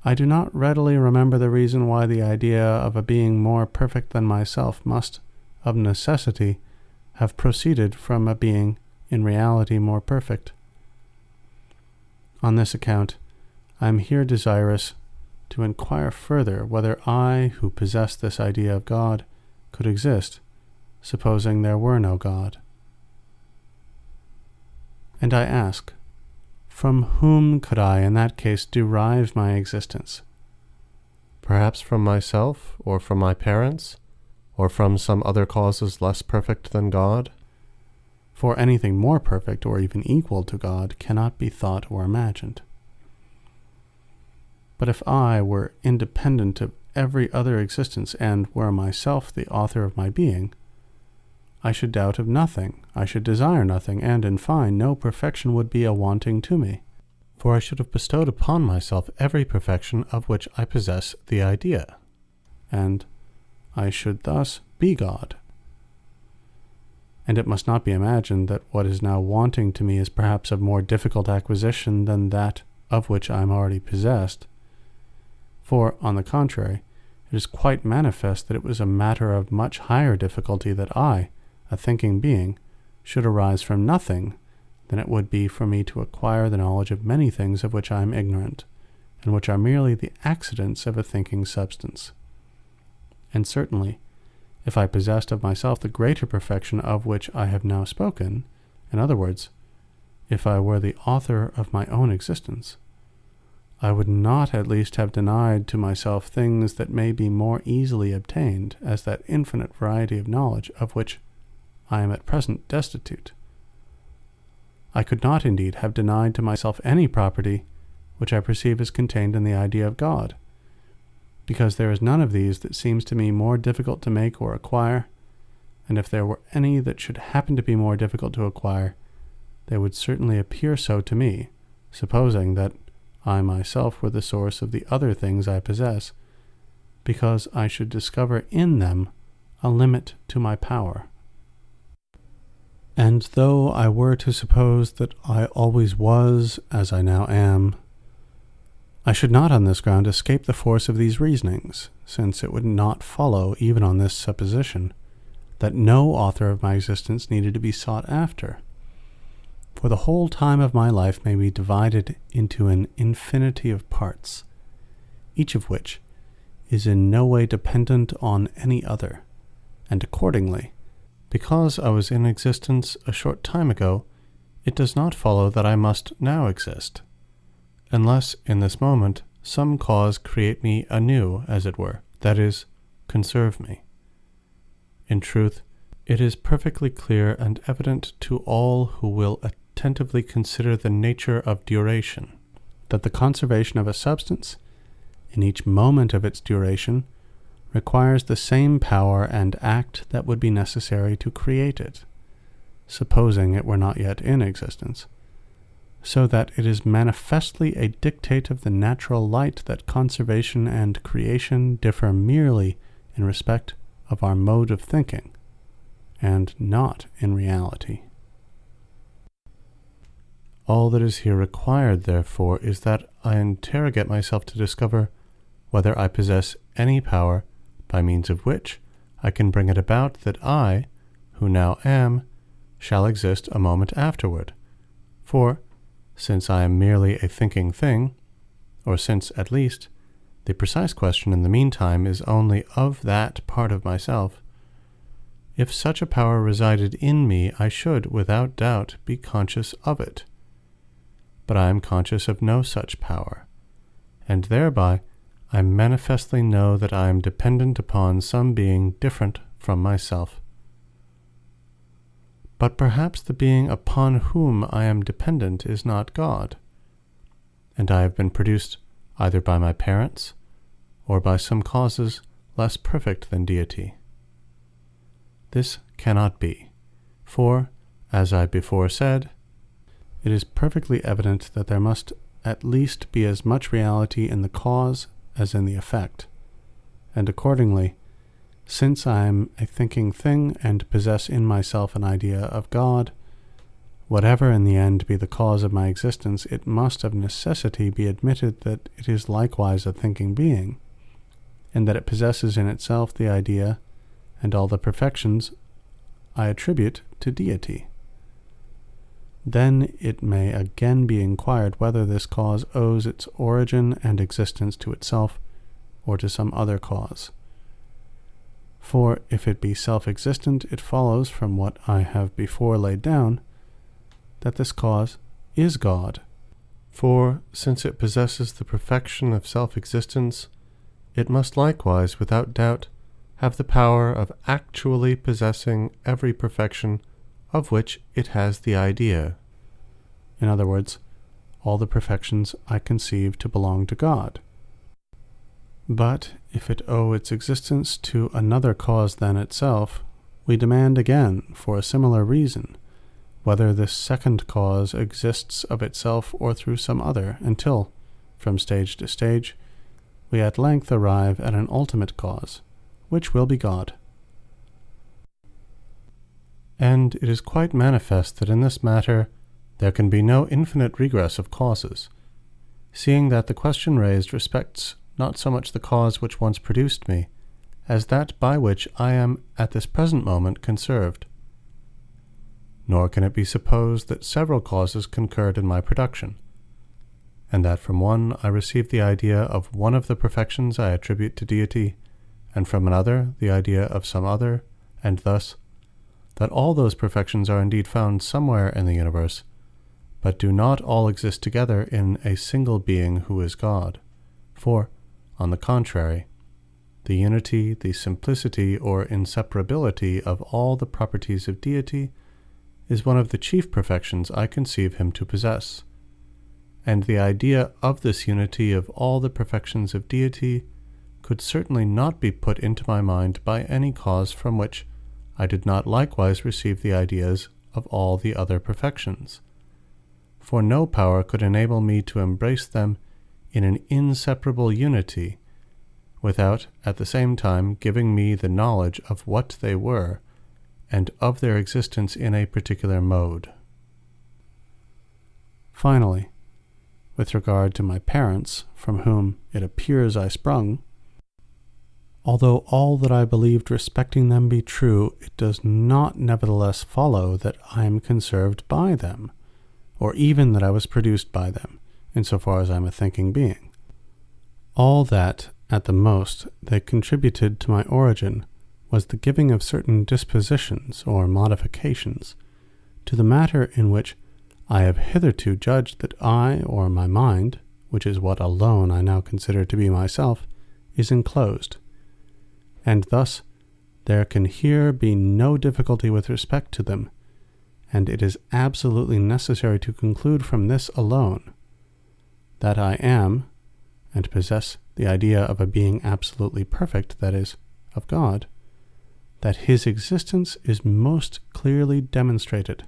I do not readily remember the reason why the idea of a being more perfect than myself must, of necessity, have proceeded from a being in reality more perfect. On this account, I am here desirous to inquire further whether I, who possess this idea of God, could exist, supposing there were no God. And I ask, from whom could I in that case derive my existence? Perhaps from myself, or from my parents, or from some other causes less perfect than God? for anything more perfect or even equal to God cannot be thought or imagined. But if I were independent of every other existence and were myself the author of my being, I should doubt of nothing, I should desire nothing, and in fine, no perfection would be a wanting to me, for I should have bestowed upon myself every perfection of which I possess the idea, and I should thus be God. And it must not be imagined that what is now wanting to me is perhaps of more difficult acquisition than that of which I am already possessed. For, on the contrary, it is quite manifest that it was a matter of much higher difficulty that I, a thinking being, should arise from nothing than it would be for me to acquire the knowledge of many things of which I am ignorant, and which are merely the accidents of a thinking substance. And certainly, if I possessed of myself the greater perfection of which I have now spoken, in other words, if I were the author of my own existence, I would not at least have denied to myself things that may be more easily obtained, as that infinite variety of knowledge of which I am at present destitute. I could not indeed have denied to myself any property which I perceive is contained in the idea of God, because there is none of these that seems to me more difficult to make or acquire, and if there were any that should happen to be more difficult to acquire, they would certainly appear so to me, supposing that I myself were the source of the other things I possess, because I should discover in them a limit to my power. And though I were to suppose that I always was as I now am, I should not on this ground escape the force of these reasonings, since it would not follow, even on this supposition, that no author of my existence needed to be sought after. For the whole time of my life may be divided into an infinity of parts, each of which is in no way dependent on any other, and accordingly, because I was in existence a short time ago, it does not follow that I must now exist, unless in this moment some cause create me anew, as it were, that is, conserve me. In truth, it is perfectly clear and evident to all who will attentively consider the nature of duration, that the conservation of a substance, in each moment of its duration, requires the same power and act that would be necessary to create it, supposing it were not yet in existence, so that it is manifestly a dictate of the natural light that conservation and creation differ merely in respect of our mode of thinking, and not in reality. All that is here required, therefore, is that I interrogate myself to discover whether I possess any power by means of which I can bring it about that I, who now am, shall exist a moment afterward. For, since I am merely a thinking thing, or since, at least, the precise question in the meantime is only of that part of myself, if such a power resided in me, I should, without doubt, be conscious of it. But I am conscious of no such power, and thereby I manifestly know that I am dependent upon some being different from myself. But perhaps the being upon whom I am dependent is not God, and I have been produced either by my parents or by some causes less perfect than deity. This cannot be, for, as I before said, it is perfectly evident that there must at least be as much reality in the cause as in the effect, and accordingly, since I am a thinking thing and possess in myself an idea of God, whatever in the end be the cause of my existence, it must of necessity be admitted that it is likewise a thinking being, and that it possesses in itself the idea and all the perfections I attribute to deity. Then it may again be inquired whether this cause owes its origin and existence to itself or to some other cause. For if it be self-existent, it follows from what I have before laid down that this cause is God. For since it possesses the perfection of self-existence, it must likewise, without doubt, have the power of actually possessing every perfection of which it has the idea. In other words, all the perfections I conceive to belong to God. But if it owe its existence to another cause than itself, we demand again, for a similar reason, whether this second cause exists of itself or through some other, until, from stage to stage, we at length arrive at an ultimate cause, which will be God. And it is quite manifest that in this matter there can be no infinite regress of causes, seeing that the question raised respects not so much the cause which once produced me, as that by which I am at this present moment conserved. Nor can it be supposed that several causes concurred in my production, and that from one I receive the idea of one of the perfections I attribute to deity, and from another the idea of some other, and thus that all those perfections are indeed found somewhere in the universe, but do not all exist together in a single being who is God. For, on the contrary, the unity, the simplicity, or inseparability of all the properties of deity is one of the chief perfections I conceive him to possess, and the idea of this unity of all the perfections of deity could certainly not be put into my mind by any cause from which I did not likewise receive the ideas of all the other perfections, for no power could enable me to embrace them in an inseparable unity, without at the same time giving me the knowledge of what they were, and of their existence in a particular mode. Finally, with regard to my parents, from whom it appears I sprung, although all that I believed respecting them be true, it does not nevertheless follow that I am conserved by them, or even that I was produced by them, insofar as I am a thinking being. All that, at the most, they contributed to my origin was the giving of certain dispositions or modifications to the matter in which I have hitherto judged that I, or my mind, which is what alone I now consider to be myself, is enclosed. And thus there can here be no difficulty with respect to them, and it is absolutely necessary to conclude from this alone that I am, and possess the idea of a being absolutely perfect, that is, of God, that his existence is most clearly demonstrated.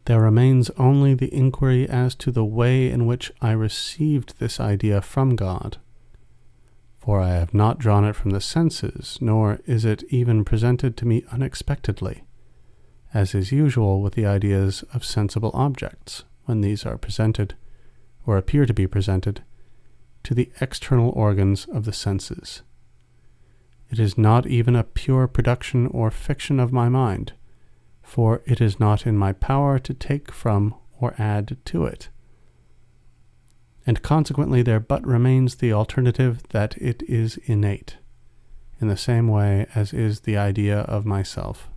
There remains only the inquiry as to the way in which I received this idea from God, for I have not drawn it from the senses, nor is it even presented to me unexpectedly, as is usual with the ideas of sensible objects, when these are presented, or appear to be presented, to the external organs of the senses. It is not even a pure production or fiction of my mind, for it is not in my power to take from or add to it. And consequently there but remains the alternative that it is innate, in the same way as is the idea of myself.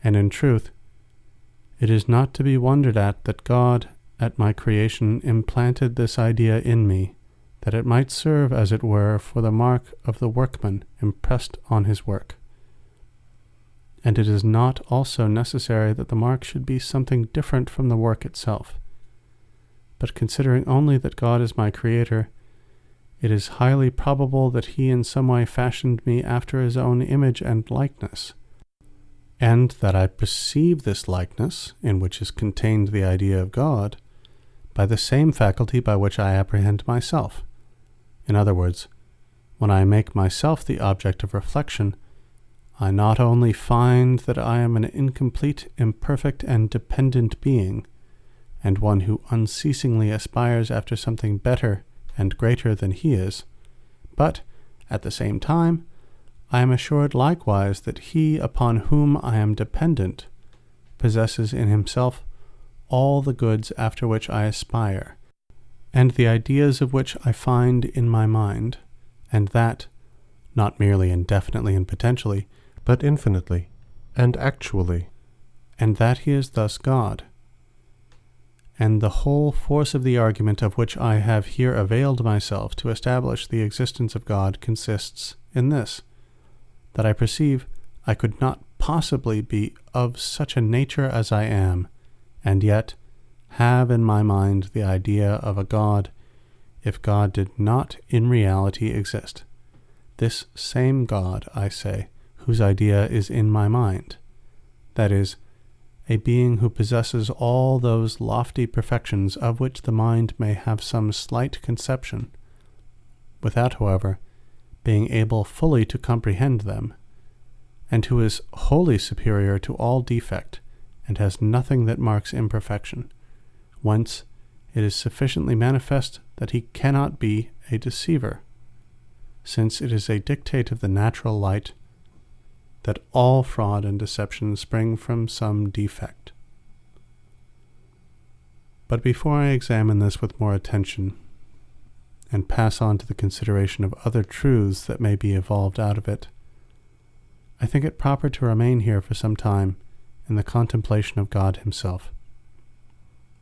And in truth, it is not to be wondered at that God, at my creation, implanted this idea in me, that it might serve, as it were, for the mark of the workman impressed on his work. And it is not also necessary that the mark should be something different from the work itself. But considering only that God is my creator, it is highly probable that he in some way fashioned me after his own image and likeness, and that I perceive this likeness, in which is contained the idea of God, by the same faculty by which I apprehend myself. In other words, when I make myself the object of reflection, I not only find that I am an incomplete, imperfect, and dependent being, and one who unceasingly aspires after something better and greater than he is, but, at the same time, I am assured likewise that he upon whom I am dependent possesses in himself all the goods after which I aspire, and the ideas of which I find in my mind, and that, not merely indefinitely and potentially, but infinitely and actually, and that he is thus God. And the whole force of the argument of which I have here availed myself to establish the existence of God consists in this, that I perceive I could not possibly be of such a nature as I am, and yet have in my mind the idea of a God, if God did not in reality exist? This same God, I say, whose idea is in my mind, that is, a being who possesses all those lofty perfections of which the mind may have some slight conception, without, however, being able fully to comprehend them, and who is wholly superior to all defect, and has nothing that marks imperfection, whence it is sufficiently manifest that he cannot be a deceiver, since it is a dictate of the natural light that all fraud and deception spring from some defect. But before I examine this with more attention, and pass on to the consideration of other truths that may be evolved out of it, I think it proper to remain here for some time in the contemplation of God himself,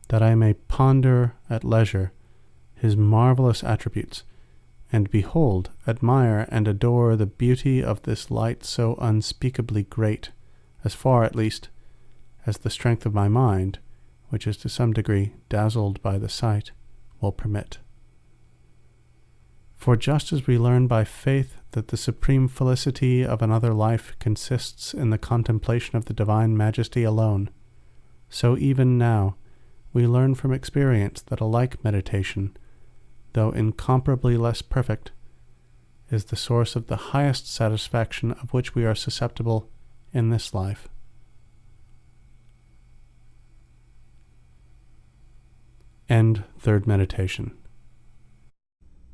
that I may ponder at leisure his marvelous attributes, and behold, admire, and adore the beauty of this light so unspeakably great, as far, at least, as the strength of my mind, which is to some degree dazzled by the sight, will permit. For just as we learn by faith that the supreme felicity of another life consists in the contemplation of the divine majesty alone, so even now we learn from experience that a like meditation, though incomparably less perfect, is the source of the highest satisfaction of which we are susceptible in this life. End third meditation.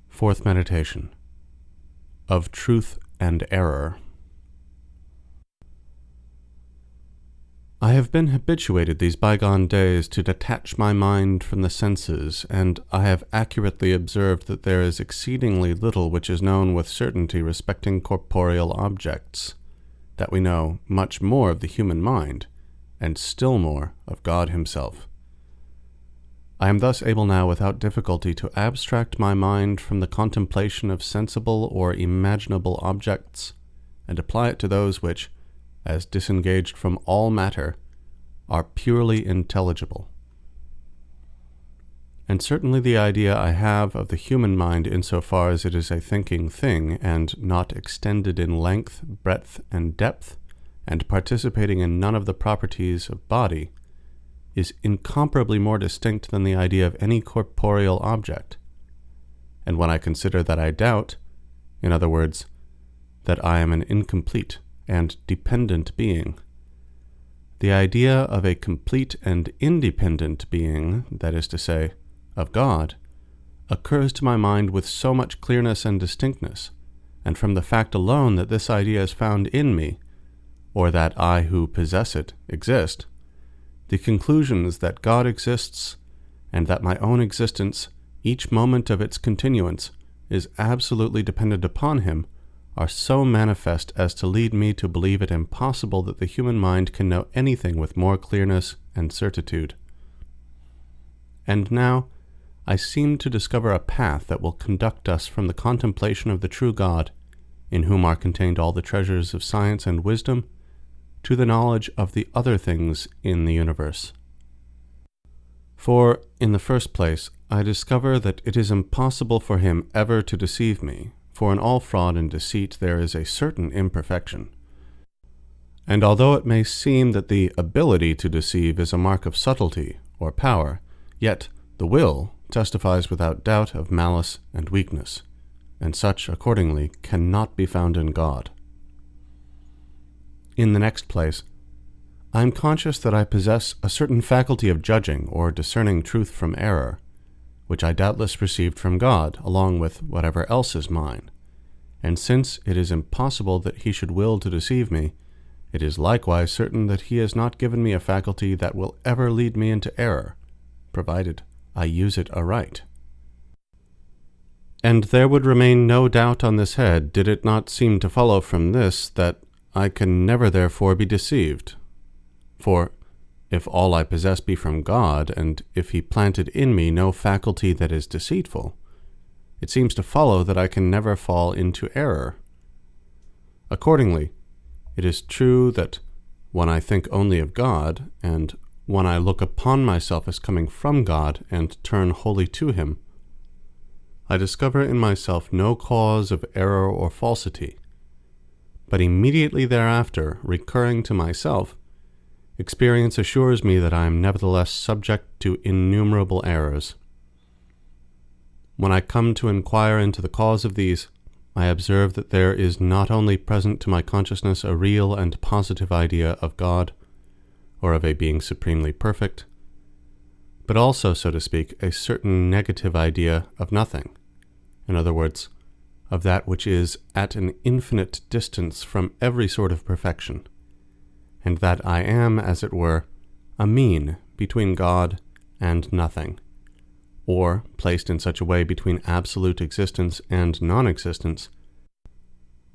Fourth meditation. Of truth and error. I have been habituated these bygone days to detach my mind from the senses, and I have accurately observed that there is exceedingly little which is known with certainty respecting corporeal objects, that we know much more of the human mind, and still more of God himself. I am thus able now without difficulty to abstract my mind from the contemplation of sensible or imaginable objects, and apply it to those which, as disengaged from all matter, are purely intelligible. And certainly the idea I have of the human mind insofar as it is a thinking thing, and not extended in length, breadth, and depth, and participating in none of the properties of body, is incomparably more distinct than the idea of any corporeal object. And when I consider that I doubt, in other words, that I am an incomplete and dependent being, the idea of a complete and independent being, that is to say, of God, occurs to my mind with so much clearness and distinctness, and from the fact alone that this idea is found in me, or that I who possess it exist, the conclusions that God exists, and that my own existence, each moment of its continuance, is absolutely dependent upon him, are so manifest as to lead me to believe it impossible that the human mind can know anything with more clearness and certitude. And now I seem to discover a path that will conduct us from the contemplation of the true God, in whom are contained all the treasures of science and wisdom, to the knowledge of the other things in the universe. For, in the first place, I discover that it is impossible for him ever to deceive me, for in all fraud and deceit there is a certain imperfection. And although it may seem that the ability to deceive is a mark of subtlety or power, yet the will testifies without doubt of malice and weakness, and such, accordingly, cannot be found in God. In the next place, I am conscious that I possess a certain faculty of judging or discerning truth from error, which I doubtless received from God, along with whatever else is mine. And since it is impossible that he should will to deceive me, it is likewise certain that he has not given me a faculty that will ever lead me into error, provided I use it aright. And there would remain no doubt on this head, did it not seem to follow from this that I can never therefore be deceived. For if all I possess be from God, and if he planted in me no faculty that is deceitful, it seems to follow that I can never fall into error. Accordingly, it is true that when I think only of God, and when I look upon myself as coming from God and turn wholly to Him, I discover in myself no cause of error or falsity, but immediately thereafter, recurring to myself, experience assures me that I am nevertheless subject to innumerable errors. When I come to inquire into the cause of these, I observe that there is not only present to my consciousness a real and positive idea of God, or of a being supremely perfect, but also, so to speak, a certain negative idea of nothing, in other words, of that which is at an infinite distance from every sort of perfection, and that I am, as it were, a mean between God and nothing, or placed in such a way between absolute existence and non-existence,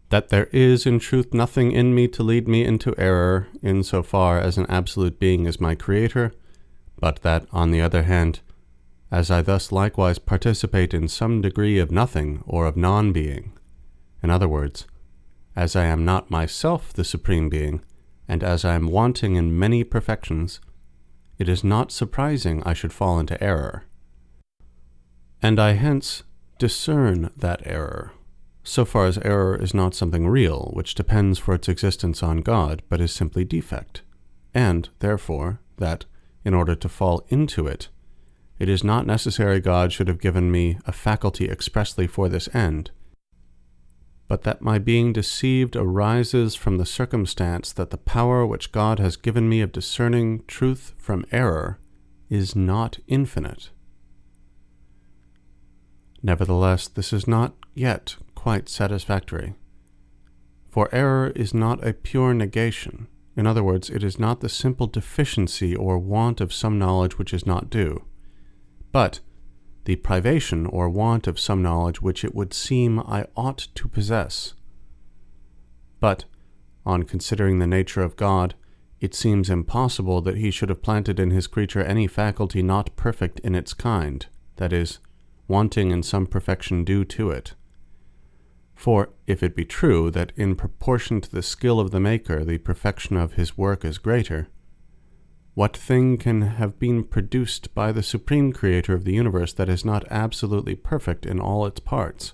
that there is in truth nothing in me to lead me into error in so far as an absolute being is my creator, but that, on the other hand, as I thus likewise participate in some degree of nothing or of non-being, in other words, as I am not myself the supreme being, and as I am wanting in many perfections, it is not surprising I should fall into error. And I hence discern that error, so far as error is not something real, which depends for its existence on God, but is simply defect, and, therefore, that, in order to fall into it, it is not necessary God should have given me a faculty expressly for this end, but that my being deceived arises from the circumstance that the power which God has given me of discerning truth from error is not infinite. Nevertheless, this is not yet quite satisfactory, for error is not a pure negation. In other words, it is not the simple deficiency or want of some knowledge which is not due, but the privation or want of some knowledge which it would seem I ought to possess. But, on considering the nature of God, it seems impossible that He should have planted in His creature any faculty not perfect in its kind, that is, wanting in some perfection due to it. For if it be true that in proportion to the skill of the Maker the perfection of His work is greater, what thing can have been produced by the Supreme Creator of the universe that is not absolutely perfect in all its parts?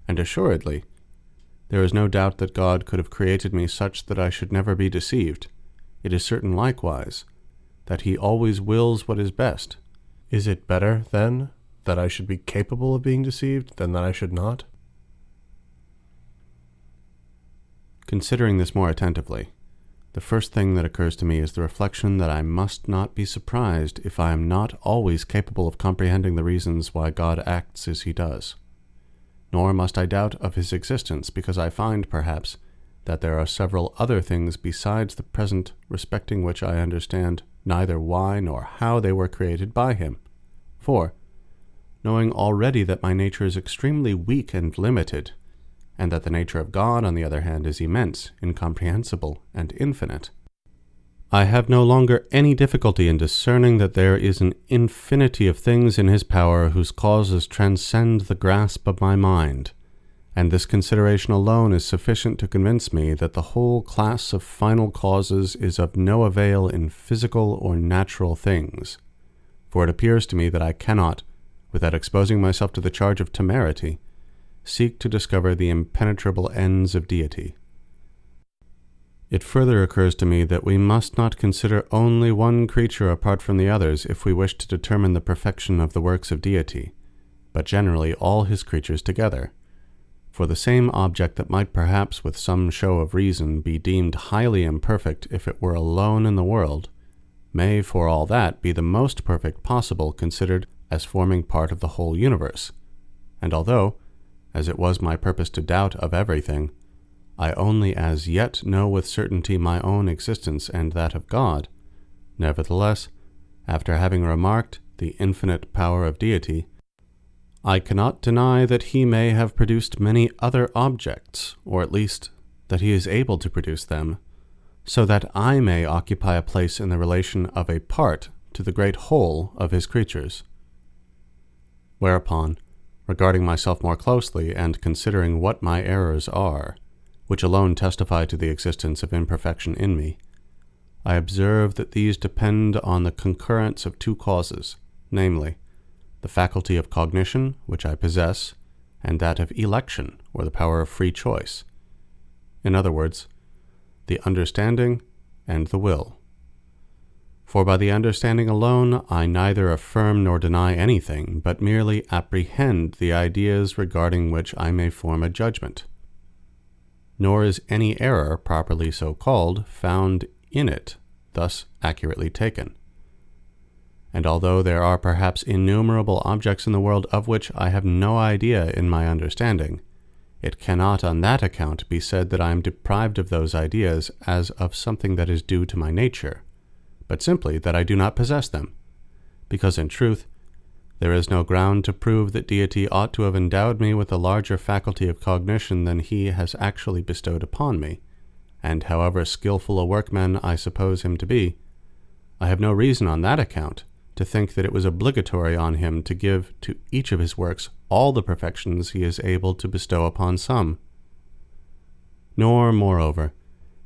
And assuredly, there is no doubt that God could have created me such that I should never be deceived. It is certain likewise that He always wills what is best. Is it better, then, that I should be capable of being deceived than that I should not? Considering this more attentively, the first thing that occurs to me is the reflection that I must not be surprised if I am not always capable of comprehending the reasons why God acts as He does. Nor must I doubt of His existence, because I find, perhaps, that there are several other things besides the present respecting which I understand neither why nor how they were created by Him. For, knowing already that my nature is extremely weak and limited, and that the nature of God, on the other hand, is immense, incomprehensible, and infinite, I have no longer any difficulty in discerning that there is an infinity of things in His power whose causes transcend the grasp of my mind, and this consideration alone is sufficient to convince me that the whole class of final causes is of no avail in physical or natural things, for it appears to me that I cannot, without exposing myself to the charge of temerity, seek to discover the impenetrable ends of deity. It further occurs to me that we must not consider only one creature apart from the others if we wish to determine the perfection of the works of deity, but generally all His creatures together. For the same object that might perhaps with some show of reason be deemed highly imperfect if it were alone in the world, may for all that be the most perfect possible considered as forming part of the whole universe. And although, as it was my purpose to doubt of everything, I only as yet know with certainty my own existence and that of God, nevertheless, after having remarked the infinite power of deity, I cannot deny that He may have produced many other objects, or at least that He is able to produce them, so that I may occupy a place in the relation of a part to the great whole of His creatures. Whereupon, regarding myself more closely and considering what my errors are, which alone testify to the existence of imperfection in me, I observe that these depend on the concurrence of two causes, namely, the faculty of cognition, which I possess, and that of election, or the power of free choice. In other words, the understanding and the will. For by the understanding alone I neither affirm nor deny anything, but merely apprehend the ideas regarding which I may form a judgment. Nor is any error, properly so called, found in it, thus accurately taken. And although there are perhaps innumerable objects in the world of which I have no idea in my understanding, it cannot on that account be said that I am deprived of those ideas as of something that is due to my nature, but simply that I do not possess them, because in truth there is no ground to prove that deity ought to have endowed me with a larger faculty of cognition than he has actually bestowed upon me, and however skillful a workman I suppose him to be, I have no reason on that account to think that it was obligatory on him to give to each of his works all the perfections he is able to bestow upon some. Nor, moreover,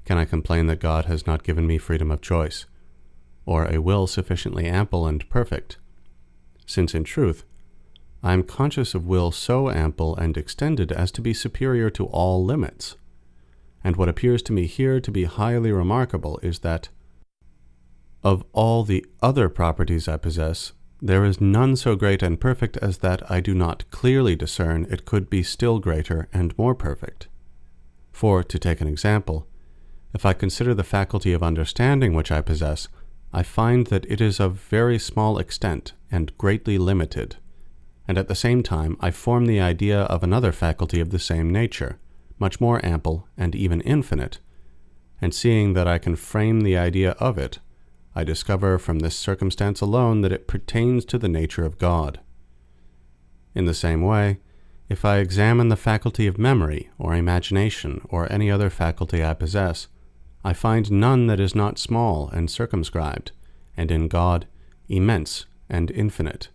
can I complain that God has not given me freedom of choice, or a will sufficiently ample and perfect, since in truth I am conscious of will so ample and extended as to be superior to all limits. And what appears to me here to be highly remarkable is that, of all the other properties I possess, there is none so great and perfect as that I do not clearly discern it could be still greater and more perfect. For, to take an example, if I consider the faculty of understanding which I possess, I find that it is of very small extent and greatly limited, and at the same time I form the idea of another faculty of the same nature, much more ample and even infinite, and seeing that I can frame the idea of it, I discover from this circumstance alone that it pertains to the nature of God. In the same way, if I examine the faculty of memory or imagination or any other faculty I possess, I find none that is not small and circumscribed, and in God immense and infinite.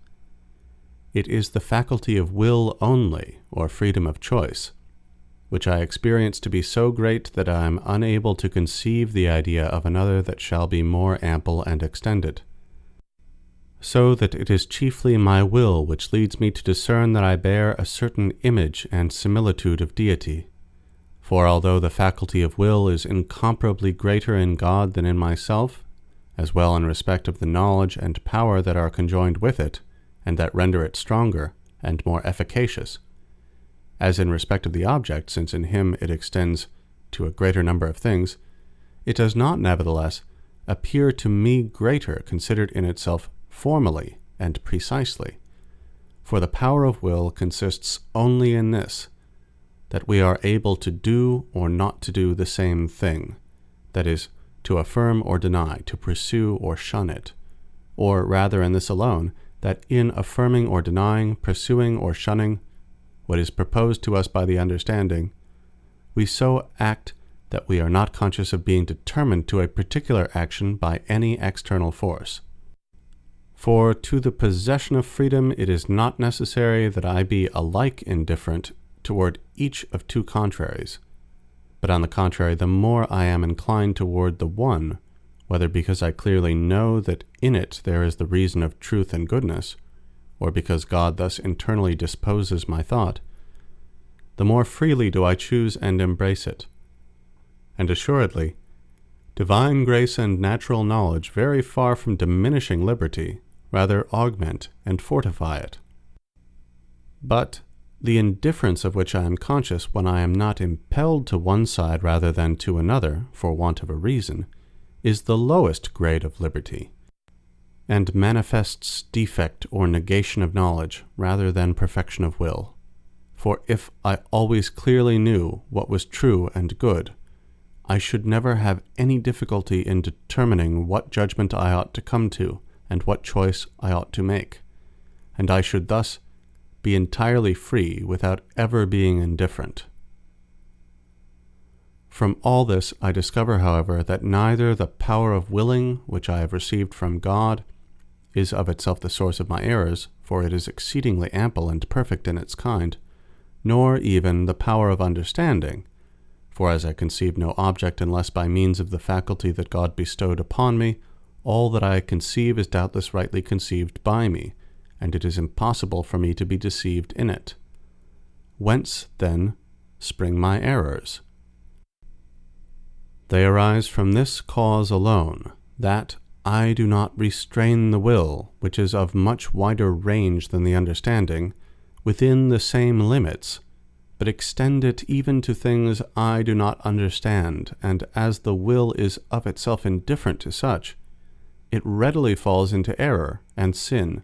It is the faculty of will only, or freedom of choice, which I experience to be so great that I am unable to conceive the idea of another that shall be more ample and extended. So that it is chiefly my will which leads me to discern that I bear a certain image and similitude of deity. For although the faculty of will is incomparably greater in God than in myself, as well in respect of the knowledge and power that are conjoined with it, and that render it stronger and more efficacious, as in respect of the object, since in him it extends to a greater number of things, it does not nevertheless appear to me greater considered in itself formally and precisely. For the power of will consists only in this, that we are able to do or not to do the same thing, that is, to affirm or deny, to pursue or shun it, or rather in this alone, that in affirming or denying, pursuing or shunning what is proposed to us by the understanding, we so act that we are not conscious of being determined to a particular action by any external force. For to the possession of freedom it is not necessary that I be alike indifferent toward each of two contraries, but on the contrary, the more I am inclined toward the one, whether because I clearly know that in it there is the reason of truth and goodness, or because God thus internally disposes my thought, the more freely do I choose and embrace it. And assuredly, divine grace and natural knowledge, very far from diminishing liberty, rather augment and fortify it. But the indifference of which I am conscious when I am not impelled to one side rather than to another, for want of a reason, is the lowest grade of liberty, and manifests defect or negation of knowledge rather than perfection of will. For if I always clearly knew what was true and good, I should never have any difficulty in determining what judgment I ought to come to, and what choice I ought to make, and I should thus be entirely free without ever being indifferent. From all this I discover, however, that neither the power of willing, which I have received from God, is of itself the source of my errors, for it is exceedingly ample and perfect in its kind, nor even the power of understanding, For as I conceive no object unless by means of the faculty that God bestowed upon me, all that I conceive is doubtless rightly conceived by me, and it is impossible for me to be deceived in it. Whence, then, spring my errors? They arise from this cause alone, that I do not restrain the will, which is of much wider range than the understanding, within the same limits, but extend it even to things I do not understand, and as the will is of itself indifferent to such, it readily falls into error and sin,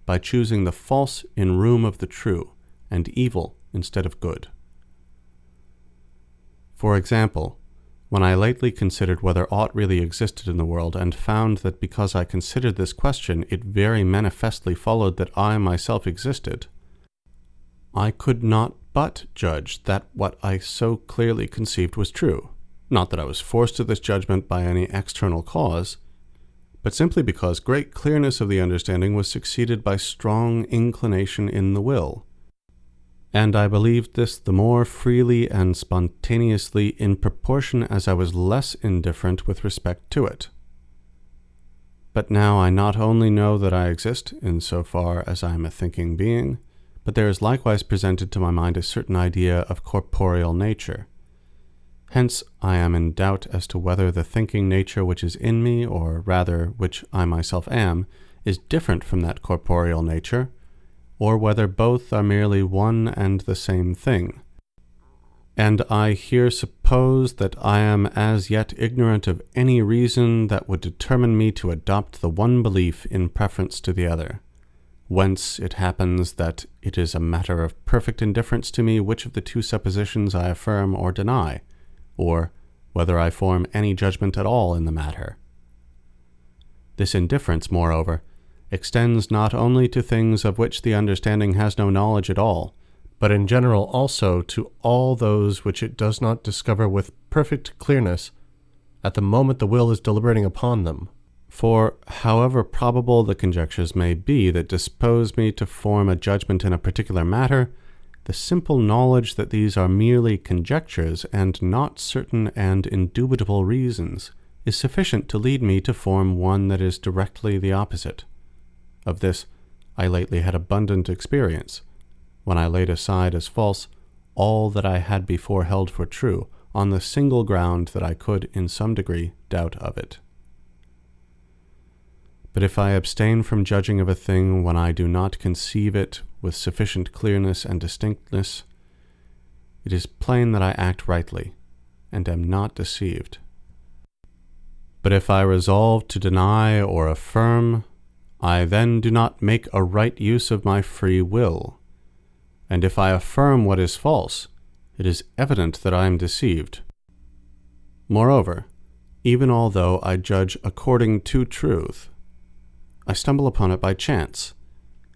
by choosing the false in room of the true, and evil instead of good. For example, when I lately considered whether aught really existed in the world, and found that because I considered this question, it very manifestly followed that I myself existed, I could not but judge that what I so clearly conceived was true. Not that I was forced to this judgment by any external cause, but simply because great clearness of the understanding was succeeded by strong inclination in the will. And I believed this the more freely and spontaneously in proportion as I was less indifferent with respect to it. But now I not only know that I exist in so far as I am a thinking being, but there is likewise presented to my mind a certain idea of corporeal nature. Hence I am in doubt as to whether the thinking nature which is in me, or rather which I myself am, is different from that corporeal nature, or whether both are merely one and the same thing. And I here suppose that I am as yet ignorant of any reason that would determine me to adopt the one belief in preference to the other. Whence it happens that it is a matter of perfect indifference to me which of the two suppositions I affirm or deny, or whether I form any judgment at all in the matter. This indifference, moreover, extends not only to things of which the understanding has no knowledge at all, but in general also to all those which it does not discover with perfect clearness at the moment the will is deliberating upon them. For however probable the conjectures may be that dispose me to form a judgment in a particular matter, the simple knowledge that these are merely conjectures and not certain and indubitable reasons is sufficient to lead me to form one that is directly the opposite. Of this I lately had abundant experience, when I laid aside as false all that I had before held for true, on the single ground that I could in some degree doubt of it. But if I abstain from judging of a thing when I do not conceive it with sufficient clearness and distinctness, it is plain that I act rightly, and am not deceived. But if I resolve to deny or affirm, I then do not make a right use of my free will. And if I affirm what is false, it is evident that I am deceived. Moreover, even although I judge according to truth, I stumble upon it by chance,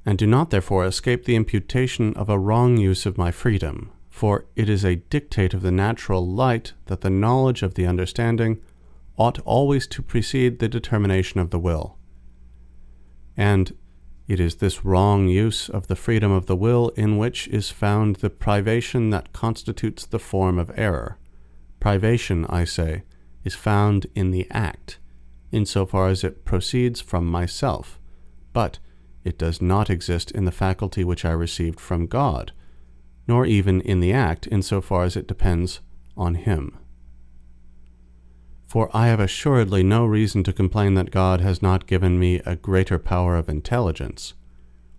and do not therefore escape the imputation of a wrong use of my freedom, for it is a dictate of the natural light that the knowledge of the understanding ought always to precede the determination of the will. And it is this wrong use of the freedom of the will in which is found the privation that constitutes the form of error. Privation, I say, is found in the act, insofar as it proceeds from myself, but it does not exist in the faculty which I received from God, nor even in the act insofar as it depends on Him. For I have assuredly no reason to complain that God has not given me a greater power of intelligence,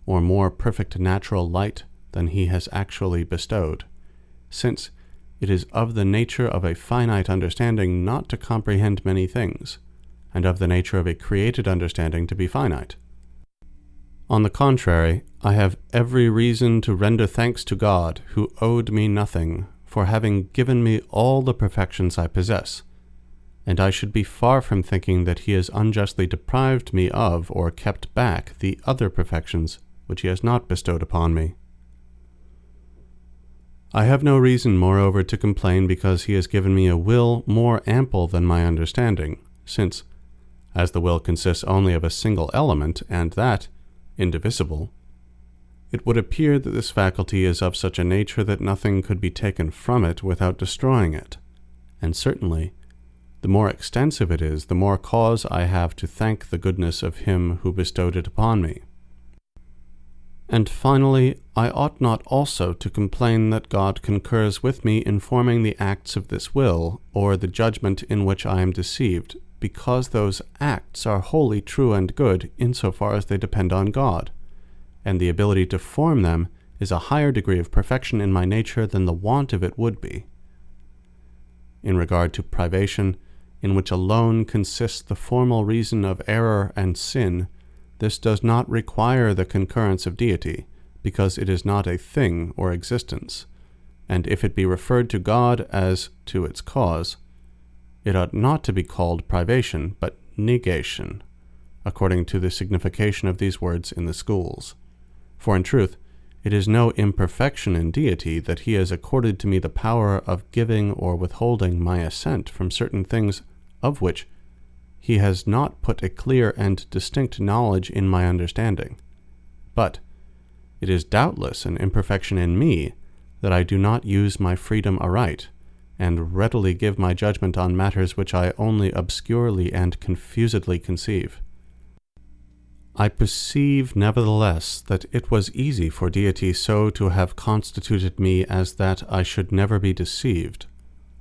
or more perfect natural light than He has actually bestowed, since it is of the nature of a finite understanding not to comprehend many things, and of the nature of a created understanding to be finite. On the contrary, I have every reason to render thanks to God, who owed me nothing, for having given me all the perfections I possess, and I should be far from thinking that He has unjustly deprived me of or kept back the other perfections which He has not bestowed upon me. I have no reason, moreover, to complain because He has given me a will more ample than my understanding, since, as the will consists only of a single element, and that indivisible, it would appear that this faculty is of such a nature that nothing could be taken from it without destroying it, and certainly, the more extensive it is, the more cause I have to thank the goodness of him who bestowed it upon me. And finally, I ought not also to complain that God concurs with me in forming the acts of this will, or the judgment in which I am deceived, because those acts are wholly true and good insofar as they depend on God, and the ability to form them is a higher degree of perfection in my nature than the want of it would be. In regard to privation, in which alone consists the formal reason of error and sin, this does not require the concurrence of deity, because it is not a thing or existence, and if it be referred to God as to its cause, it ought not to be called privation, but negation, according to the signification of these words in the schools. For in truth, it is no imperfection in deity that he has accorded to me the power of giving or withholding my assent from certain things of which he has not put a clear and distinct knowledge in my understanding. But it is doubtless an imperfection in me that I do not use my freedom aright, and readily give my judgment on matters which I only obscurely and confusedly conceive. I perceive, nevertheless, that it was easy for deity so to have constituted me as that I should never be deceived,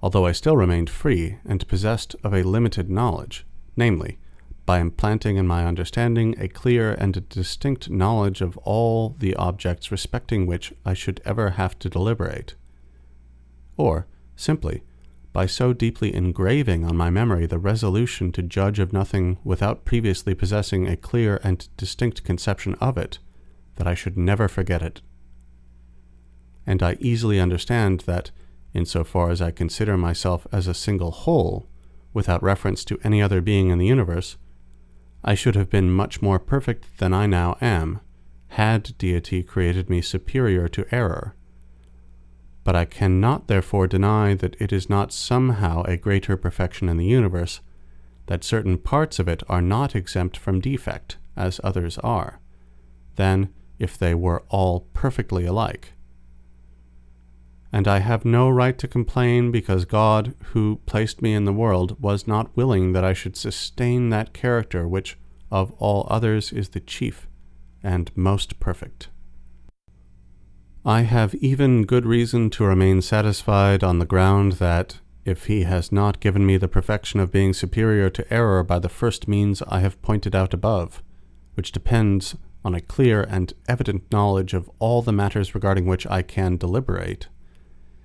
although I still remained free and possessed of a limited knowledge, namely, by implanting in my understanding a clear and distinct knowledge of all the objects respecting which I should ever have to deliberate, or simply by so deeply engraving on my memory the resolution to judge of nothing without previously possessing a clear and distinct conception of it, that I should never forget it. And I easily understand that, in so far as I consider myself as a single whole, without reference to any other being in the universe, I should have been much more perfect than I now am, had deity created me superior to error. But I cannot therefore deny that it is not somehow a greater perfection in the universe, that certain parts of it are not exempt from defect, as others are, than if they were all perfectly alike. And I have no right to complain because God, who placed me in the world, was not willing that I should sustain that character which of all others is the chief and most perfect. I have even good reason to remain satisfied on the ground that, if he has not given me the perfection of being superior to error by the first means I have pointed out above, which depends on a clear and evident knowledge of all the matters regarding which I can deliberate,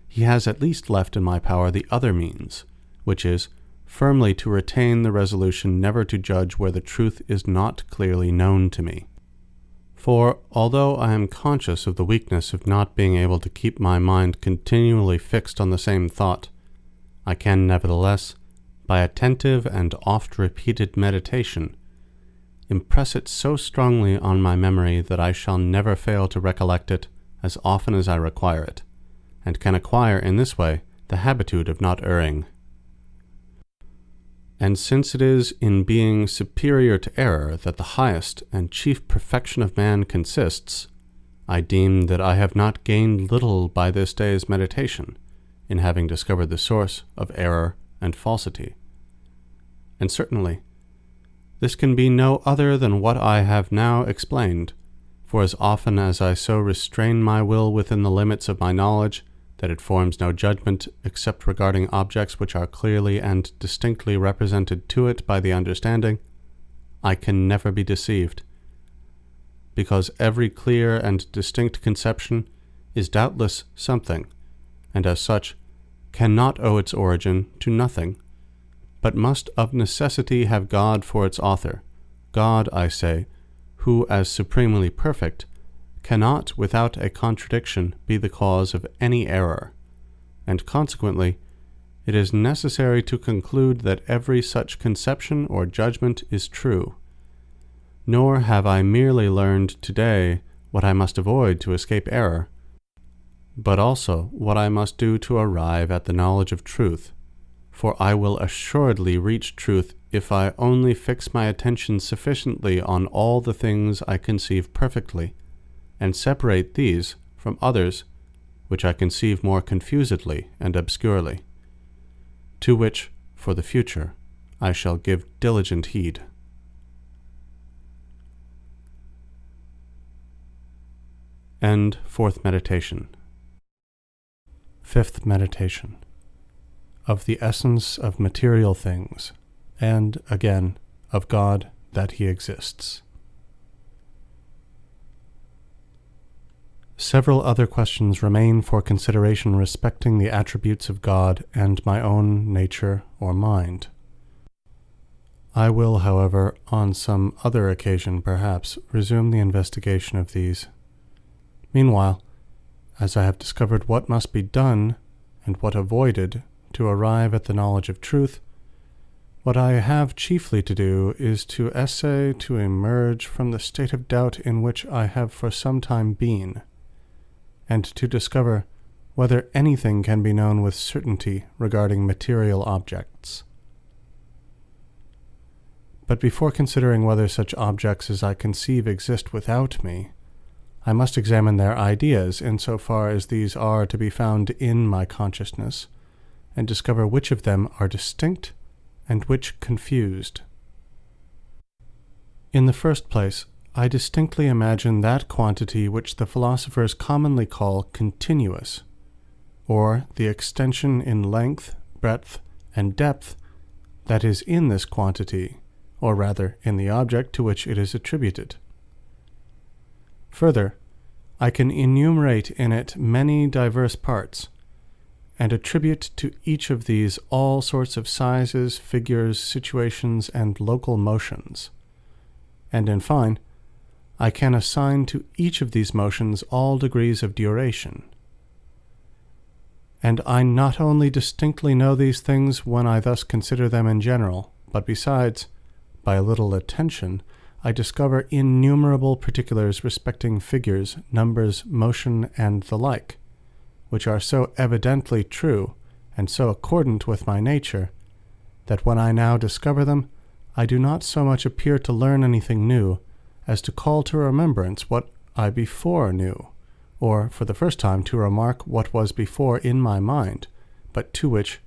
he has at least left in my power the other means, which is firmly to retain the resolution never to judge where the truth is not clearly known to me. For, although I am conscious of the weakness of not being able to keep my mind continually fixed on the same thought, I can nevertheless, by attentive and oft-repeated meditation, impress it so strongly on my memory that I shall never fail to recollect it as often as I require it, and can acquire in this way the habitude of not erring. And since it is in being superior to error that the highest and chief perfection of man consists, I deem that I have not gained little by this day's meditation, in having discovered the source of error and falsity. And certainly, this can be no other than what I have now explained, for as often as I so restrain my will within the limits of my knowledge, that it forms no judgment except regarding objects which are clearly and distinctly represented to it by the understanding, I can never be deceived, because every clear and distinct conception is doubtless something, and as such cannot owe its origin to nothing, but must of necessity have God for its author, God, I say, who, as supremely perfect, cannot without a contradiction be the cause of any error, and consequently it is necessary to conclude that every such conception or judgment is true. Nor have I merely learned today what I must avoid to escape error, but also what I must do to arrive at the knowledge of truth, for I will assuredly reach truth if I only fix my attention sufficiently on all the things I conceive perfectly, and separate these from others which I conceive more confusedly and obscurely. to which, for the future, I shall give diligent heed. End fourth meditation. Fifth meditation. Of the essence of material things, and, again, of God that He exists. Several other questions remain for consideration respecting the attributes of God and my own nature or mind. I will, however, on some other occasion perhaps, resume the investigation of these. Meanwhile, as I have discovered what must be done and what avoided to arrive at the knowledge of truth, what I have chiefly to do is to essay to emerge from the state of doubt in which I have for some time been, and to discover whether anything can be known with certainty regarding material objects. But before considering whether such objects as I conceive exist without me, I must examine their ideas insofar as these are to be found in my consciousness, and discover which of them are distinct and which confused. In the first place, I distinctly imagine that quantity which the philosophers commonly call continuous, or the extension in length, breadth, and depth that is in this quantity, or rather in the object to which it is attributed. Further, I can enumerate in it many diverse parts, and attribute to each of these all sorts of sizes, figures, situations, and local motions. And in fine, I can assign to each of these motions all degrees of duration. And I not only distinctly know these things when I thus consider them in general, but besides, by a little attention, I discover innumerable particulars respecting figures, numbers, motion, and the like, which are so evidently true, and so accordant with my nature, that when I now discover them, I do not so much appear to learn anything new, as to call to remembrance what I before knew, or for the first time to remark what was before in my mind, but to which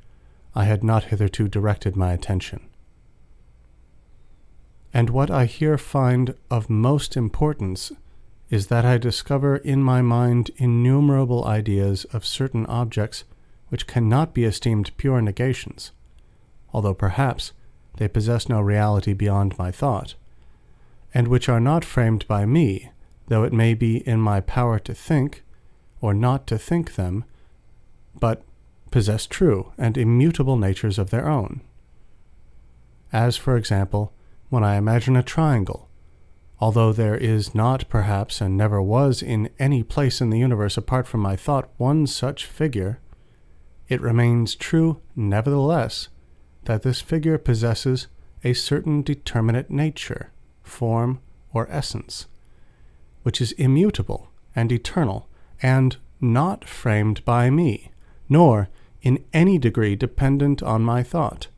I had not hitherto directed my attention. And what I here find of most importance is that I discover in my mind innumerable ideas of certain objects which cannot be esteemed pure negations, although perhaps they possess no reality beyond my thought, and which are not framed by me, though it may be in my power to think, or not to think them, but possess true and immutable natures of their own. As, for example, when I imagine a triangle, although there is not, perhaps, and never was in any place in the universe apart from my thought one such figure, it remains true, nevertheless, that this figure possesses a certain determinate nature, form, or essence, which is immutable and eternal, and not framed by me, nor in any degree dependent on my thought,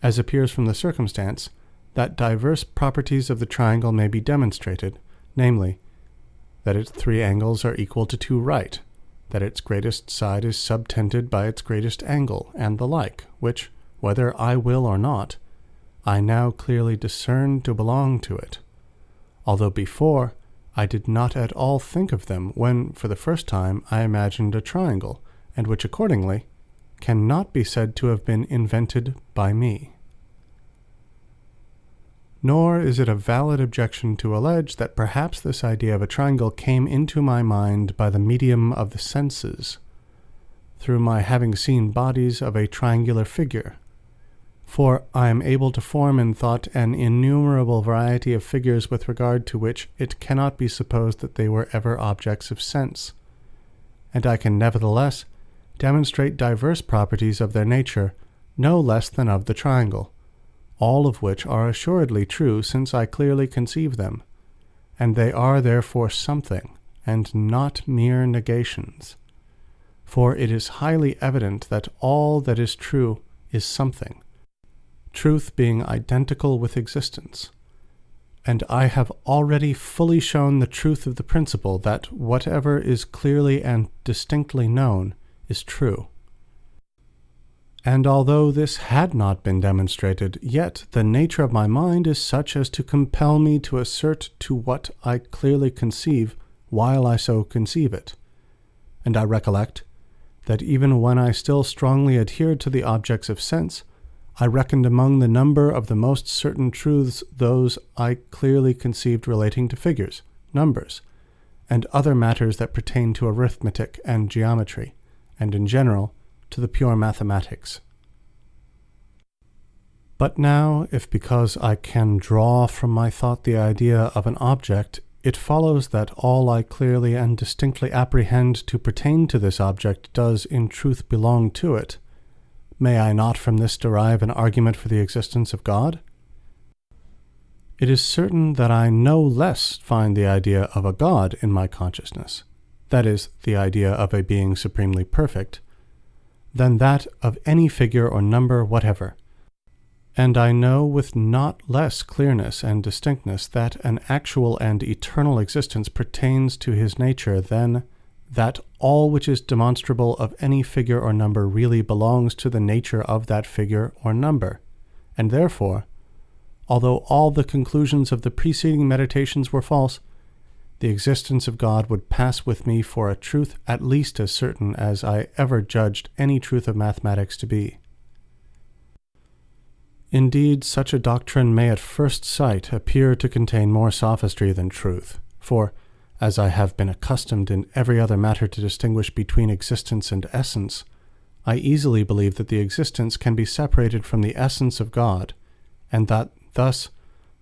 as appears from the circumstance that diverse properties of the triangle may be demonstrated, namely, that its 3 angles are equal to 2 right, that its greatest side is subtended by its greatest angle, and the like, which, whether I will or not, I now clearly discern to belong to it, although before I did not at all think of them when for the first time I imagined a triangle, and which accordingly cannot be said to have been invented by me. Nor is it a valid objection to allege that perhaps this idea of a triangle came into my mind by the medium of the senses, through my having seen bodies of a triangular figure, for I am able to form in thought an innumerable variety of figures with regard to which it cannot be supposed that they were ever objects of sense, and I can nevertheless demonstrate diverse properties of their nature no less than of the triangle, all of which are assuredly true since I clearly conceive them, and they are therefore something, and not mere negations. For it is highly evident that all that is true is something, truth being identical with existence. And I have already fully shown the truth of the principle that whatever is clearly and distinctly known is true. And although this had not been demonstrated, yet the nature of my mind is such as to compel me to assert to what I clearly conceive, while I so conceive it. And I recollect that even when I still strongly adhered to the objects of sense, I reckoned among the number of the most certain truths those I clearly conceived relating to figures, numbers, and other matters that pertain to arithmetic and geometry, and in general to the pure mathematics. But now, if because I can draw from my thought the idea of an object, it follows that all I clearly and distinctly apprehend to pertain to this object does in truth belong to it, may I not from this derive an argument for the existence of God? It is certain that I no less find the idea of a God in my consciousness, that is, the idea of a being supremely perfect, than that of any figure or number whatever. And I know with not less clearness and distinctness that an actual and eternal existence pertains to his nature than that all which is demonstrable of any figure or number really belongs to the nature of that figure or number, and therefore, although all the conclusions of the preceding meditations were false, the existence of God would pass with me for a truth at least as certain as I ever judged any truth of mathematics to be. Indeed, such a doctrine may at first sight appear to contain more sophistry than truth, for, as I have been accustomed in every other matter to distinguish between existence and essence, I easily believe that the existence can be separated from the essence of God, and that thus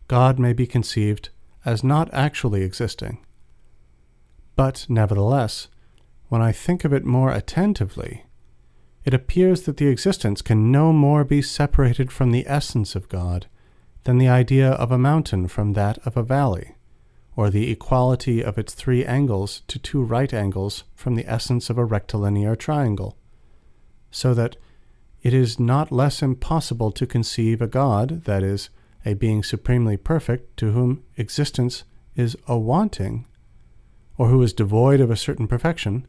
God may be conceived as not actually existing. But, nevertheless, when I think of it more attentively, it appears that the existence can no more be separated from the essence of God than the idea of a mountain from that of a valley, or the equality of its 3 angles to 2 right angles from the essence of a rectilinear triangle, so that it is not less impossible to conceive a God, that is, a being supremely perfect, to whom existence is a wanting, or who is devoid of a certain perfection,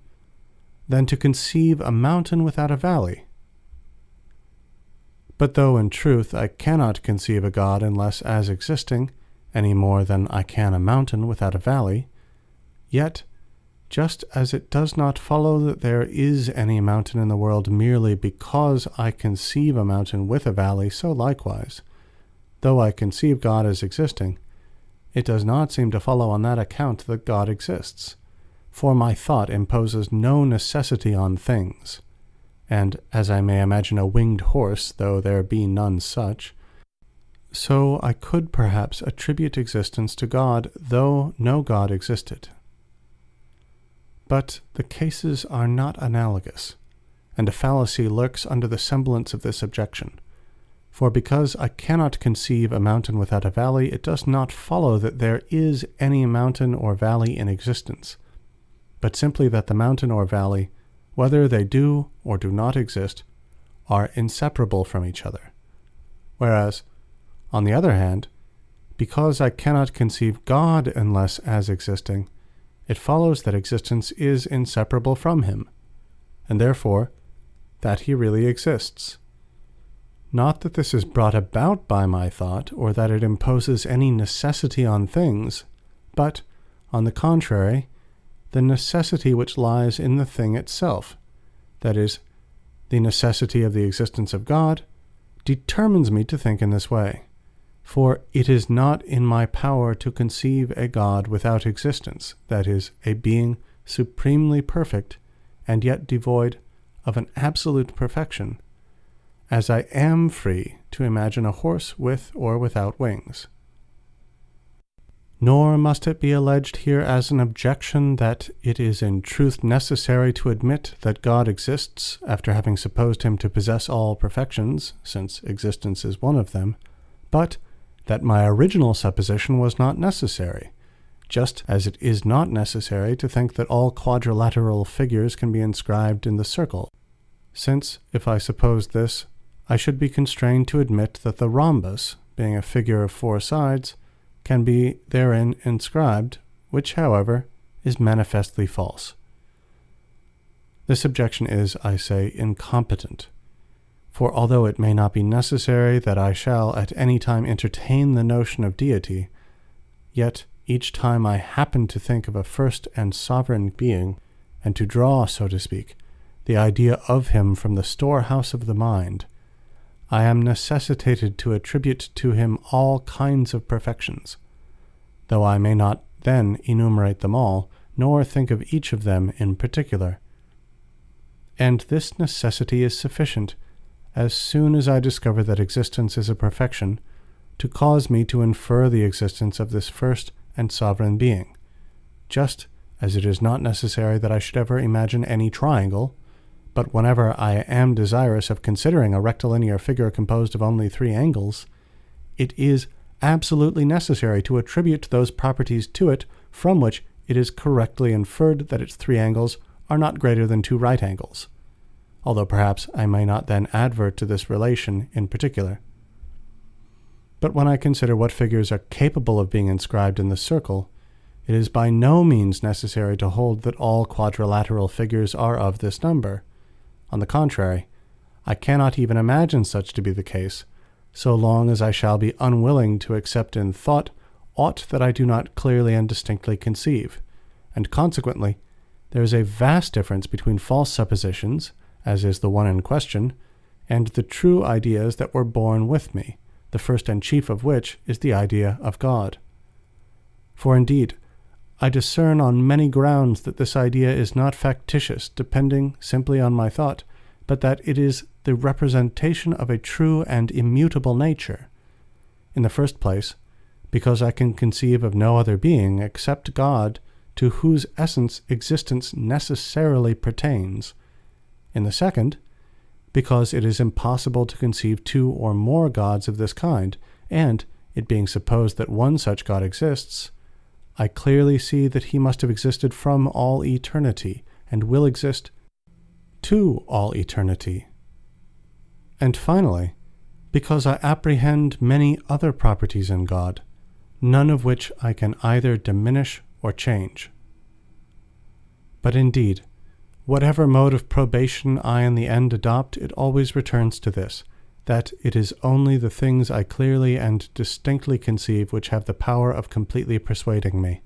than to conceive a mountain without a valley. But though in truth I cannot conceive a God unless as existing, any more than I can a mountain without a valley, yet, just as it does not follow that there is any mountain in the world merely because I conceive a mountain with a valley, so likewise, though I conceive God as existing, it does not seem to follow on that account that God exists. For my thought imposes no necessity on things, and as I may imagine a winged horse, though there be none such, so I could perhaps attribute existence to God, though no God existed. But the cases are not analogous, and a fallacy lurks under the semblance of this objection. For because I cannot conceive a mountain without a valley, it does not follow that there is any mountain or valley in existence, but simply that the mountain or valley, whether they do or do not exist, are inseparable from each other. Whereas, on the other hand, because I cannot conceive God unless as existing, it follows that existence is inseparable from him, and therefore that he really exists. Not that this is brought about by my thought, or that it imposes any necessity on things, but, on the contrary, the necessity which lies in the thing itself, that is, the necessity of the existence of God, determines me to think in this way. For it is not in my power to conceive a God without existence, that is, a being supremely perfect, and yet devoid of an absolute perfection, as I am free to imagine a horse with or without wings. Nor must it be alleged here as an objection that it is in truth necessary to admit that God exists after having supposed him to possess all perfections, since existence is one of them, but that my original supposition was not necessary, just as it is not necessary to think that all quadrilateral figures can be inscribed in the circle, since, if I supposed this, I should be constrained to admit that the rhombus, being a figure of 4 sides, can be therein inscribed, which, however, is manifestly false. This objection is, I say, incompetent, For although it may not be necessary that I shall at any time entertain the notion of deity, yet each time I happen to think of a first and sovereign being, and to draw, so to speak, the idea of him from the storehouse of the mind, I am necessitated to attribute to him all kinds of perfections, though I may not then enumerate them all, nor think of each of them in particular. And this necessity is sufficient, as soon as I discover that existence is a perfection, to cause me to infer the existence of this first and sovereign being, just as it is not necessary that I should ever imagine any triangle, but whenever I am desirous of considering a rectilinear figure composed of only 3 angles, it is absolutely necessary to attribute those properties to it from which it is correctly inferred that its 3 angles are not greater than 2 right angles, although perhaps I may not then advert to this relation in particular. But when I consider what figures are capable of being inscribed in the circle, it is by no means necessary to hold that all quadrilateral figures are of this number. On the contrary, I cannot even imagine such to be the case, so long as I shall be unwilling to accept in thought aught that I do not clearly and distinctly conceive, and consequently there is a vast difference between false suppositions, as is the one in question, and the true ideas that were born with me, the first and chief of which is the idea of God. For indeed, I discern on many grounds that this idea is not factitious, depending simply on my thought, but that it is the representation of a true and immutable nature. In the first place, because I can conceive of no other being except God, to whose essence existence necessarily pertains. In the second, because it is impossible to conceive 2 or more gods of this kind, and, it being supposed that one such God exists, I clearly see that he must have existed from all eternity, and will exist to all eternity. And finally, because I apprehend many other properties in God, none of which I can either diminish or change. But indeed, whatever mode of probation I in the end adopt, it always returns to this, that it is only the things I clearly and distinctly conceive which have the power of completely persuading me.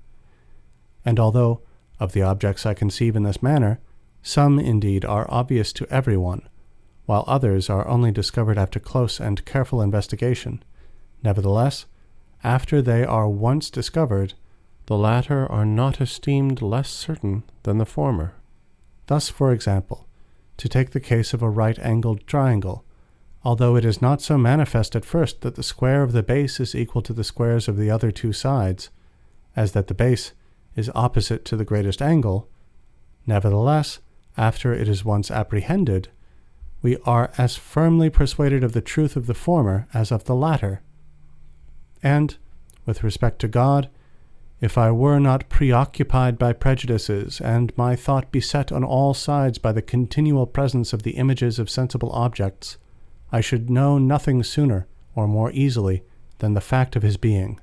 And although, of the objects I conceive in this manner, some indeed are obvious to every one, while others are only discovered after close and careful investigation, nevertheless, after they are once discovered, the latter are not esteemed less certain than the former. Thus, for example, to take the case of a right-angled triangle, although it is not so manifest at first that the square of the base is equal to the squares of the other 2 sides, as that the base is opposite to the greatest angle, nevertheless, after it is once apprehended, we are as firmly persuaded of the truth of the former as of the latter. And, with respect to God, if I were not preoccupied by prejudices, and my thought beset on all sides by the continual presence of the images of sensible objects, I should know nothing sooner or more easily than the fact of his being.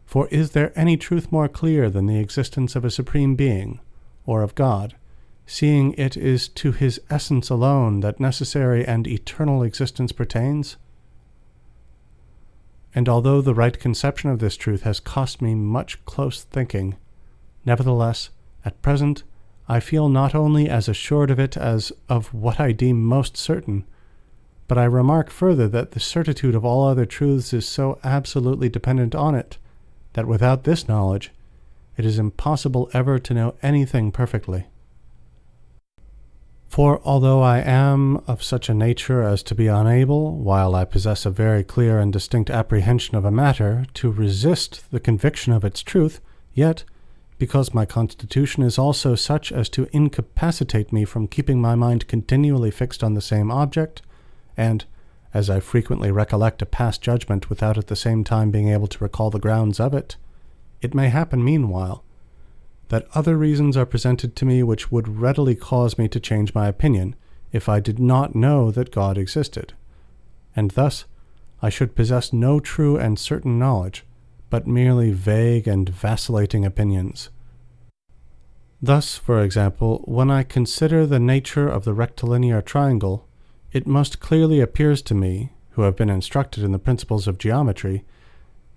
For is there any truth more clear than the existence of a supreme being, or of God, seeing it is to his essence alone that necessary and eternal existence pertains? And although the right conception of this truth has cost me much close thinking, nevertheless, at present, I feel not only as assured of it as of what I deem most certain, but I remark further that the certitude of all other truths is so absolutely dependent on it, that without this knowledge, it is impossible ever to know anything perfectly. For although I am of such a nature as to be unable, while I possess a very clear and distinct apprehension of a matter, to resist the conviction of its truth, yet, because my constitution is also such as to incapacitate me from keeping my mind continually fixed on the same object, and, as I frequently recollect a past judgment without at the same time being able to recall the grounds of it, it may happen meanwhile that other reasons are presented to me which would readily cause me to change my opinion, if I did not know that God existed, and thus I should possess no true and certain knowledge, but merely vague and vacillating opinions. Thus, for example, when I consider the nature of the rectilinear triangle, it most clearly appears to me, who have been instructed in the principles of geometry,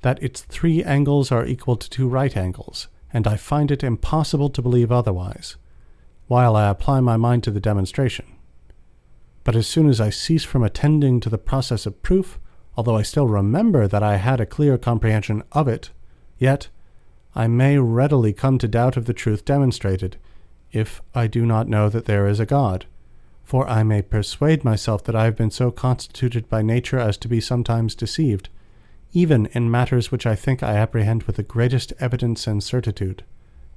that its 3 angles are equal to 2 right angles, and I find it impossible to believe otherwise, while I apply my mind to the demonstration. But as soon as I cease from attending to the process of proof, although I still remember that I had a clear comprehension of it, yet I may readily come to doubt of the truth demonstrated, if I do not know that there is a God. For I may persuade myself that I have been so constituted by nature as to be sometimes deceived, even in matters which I think I apprehend with the greatest evidence and certitude,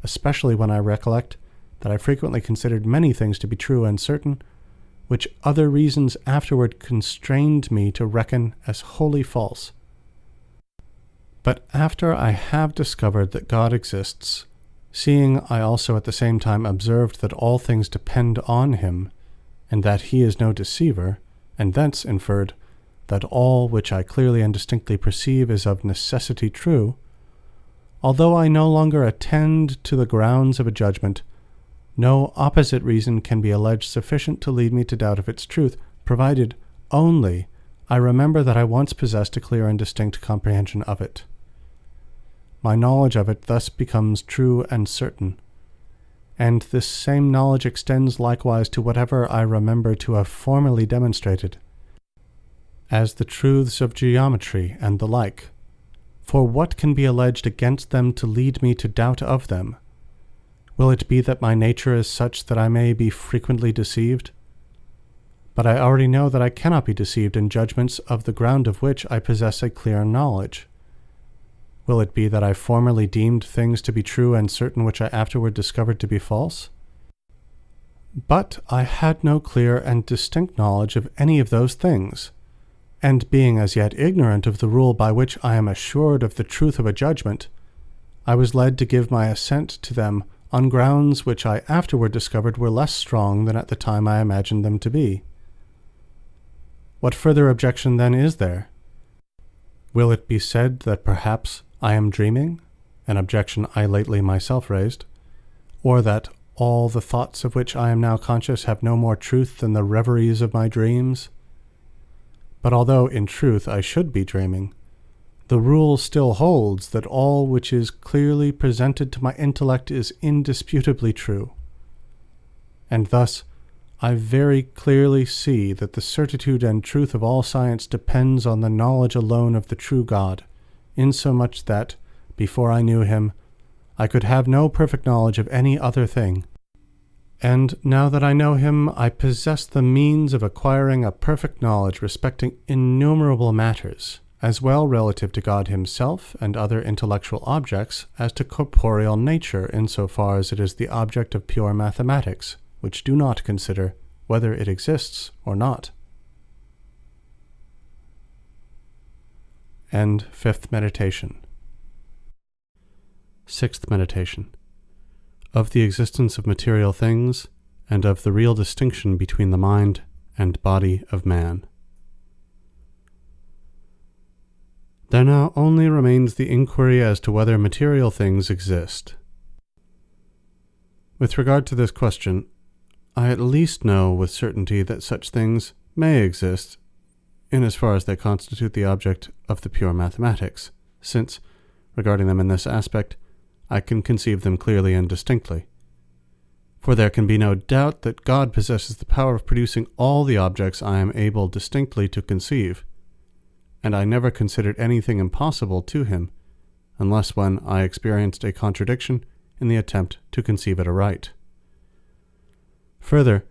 especially when I recollect that I frequently considered many things to be true and certain, which other reasons afterward constrained me to reckon as wholly false. But after I have discovered that God exists, seeing I also at the same time observed that all things depend on him, and that he is no deceiver, and thence inferred that all which I clearly and distinctly perceive is of necessity true, although I no longer attend to the grounds of a judgment, no opposite reason can be alleged sufficient to lead me to doubt of its truth, provided only I remember that I once possessed a clear and distinct comprehension of it. My knowledge of it thus becomes true and certain, and this same knowledge extends likewise to whatever I remember to have formerly demonstrated, as the truths of geometry and the like. For what can be alleged against them to lead me to doubt of them? Will it be that my nature is such that I may be frequently deceived? But I already know that I cannot be deceived in judgments of the ground of which I possess a clear knowledge. Will it be that I formerly deemed things to be true and certain which I afterward discovered to be false? But I had no clear and distinct knowledge of any of those things, and being as yet ignorant of the rule by which I am assured of the truth of a judgment, I was led to give my assent to them on grounds which I afterward discovered were less strong than at the time I imagined them to be. What further objection then is there? Will it be said that perhaps I am dreaming, an objection I lately myself raised, or that all the thoughts of which I am now conscious have no more truth than the reveries of my dreams? But although in truth I should be dreaming, the rule still holds that all which is clearly presented to my intellect is indisputably true. And thus I very clearly see that the certitude and truth of all science depends on the knowledge alone of the true God, insomuch that, before I knew him, I could have no perfect knowledge of any other thing. And now that I know him, I possess the means of acquiring a perfect knowledge respecting innumerable matters, as well relative to God himself and other intellectual objects as to corporeal nature, insofar as it is the object of pure mathematics, which do not consider whether it exists or not. And fifth meditation. Sixth meditation. Of the existence of material things, and of the real distinction between the mind and body of man. There now only remains the inquiry as to whether material things exist. With regard to this question, I at least know with certainty that such things may exist, in as far as they constitute the object of the pure mathematics, since, regarding them in this aspect, I can conceive them clearly and distinctly. For there can be no doubt that God possesses the power of producing all the objects I am able distinctly to conceive, and I never considered anything impossible to him, unless when I experienced a contradiction in the attempt to conceive it aright. Further,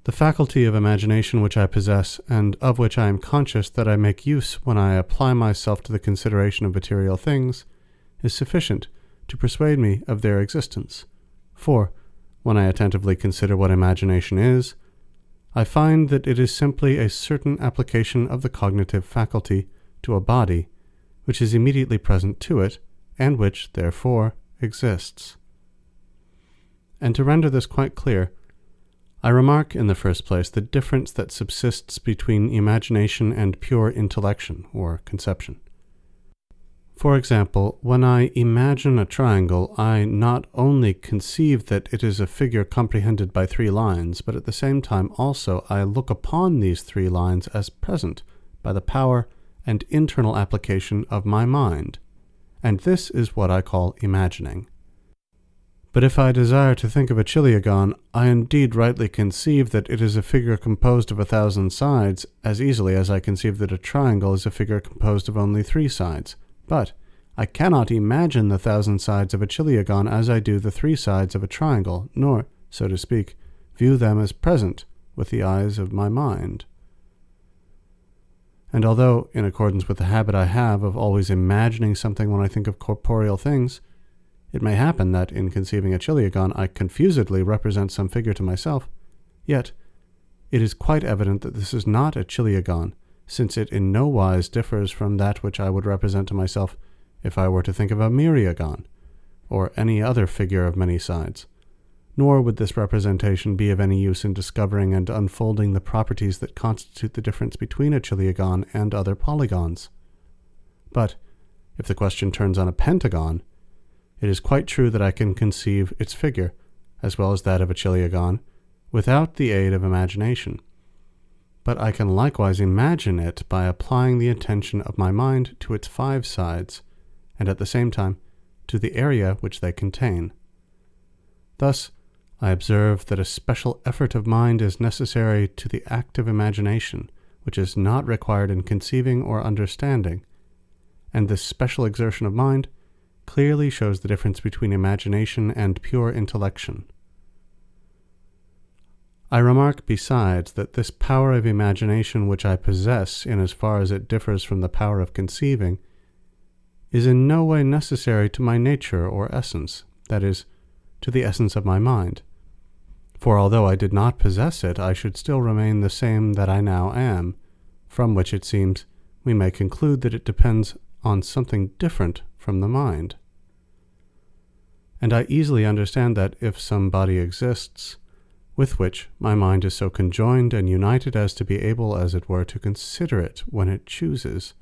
the faculty of imagination which I possess, and of which I am conscious that I make use when I apply myself to the consideration of material things, is sufficient to persuade me of their existence. For, when I attentively consider what imagination is, I find that it is simply a certain application of the cognitive faculty to a body which is immediately present to it, and which, therefore, exists. And to render this quite clear, I remark in the first place the difference that subsists between imagination and pure intellection, or conception. For example, when I imagine a triangle, I not only conceive that it is a figure comprehended by 3 lines, but at the same time also I look upon these 3 lines as present by the power and internal application of my mind, and this is what I call imagining. But if I desire to think of a chiliagon, I indeed rightly conceive that it is a figure composed of 1,000 sides, as easily as I conceive that a triangle is a figure composed of only 3 sides. But I cannot imagine the 1,000 sides of a chiliagon as I do the 3 sides of a triangle, nor, so to speak, view them as present with the eyes of my mind. And although, in accordance with the habit I have of always imagining something when I think of corporeal things, it may happen that in conceiving a chiliagon I confusedly represent some figure to myself, yet it is quite evident that this is not a chiliagon, since it in no wise differs from that which I would represent to myself if I were to think of a myriagon, or any other figure of many sides. Nor would this representation be of any use in discovering and unfolding the properties that constitute the difference between a chiliagon and other polygons. But if the question turns on a pentagon, it is quite true that I can conceive its figure, as well as that of a chiliagon, without the aid of imagination. But I can likewise imagine it by applying the attention of my mind to its 5 sides, and at the same time to the area which they contain. Thus, I observe that a special effort of mind is necessary to the act of imagination, which is not required in conceiving or understanding, and this special exertion of mind clearly shows the difference between imagination and pure intellection. I remark besides that this power of imagination which I possess, in as far as it differs from the power of conceiving, is in no way necessary to my nature or essence, that is, to the essence of my mind. For although I did not possess it, I should still remain the same that I now am, from which it seems we may conclude that it depends on something different from the mind. And I easily understand that if some body exists, with which my mind is so conjoined and united as to be able, as it were, to consider it when it chooses,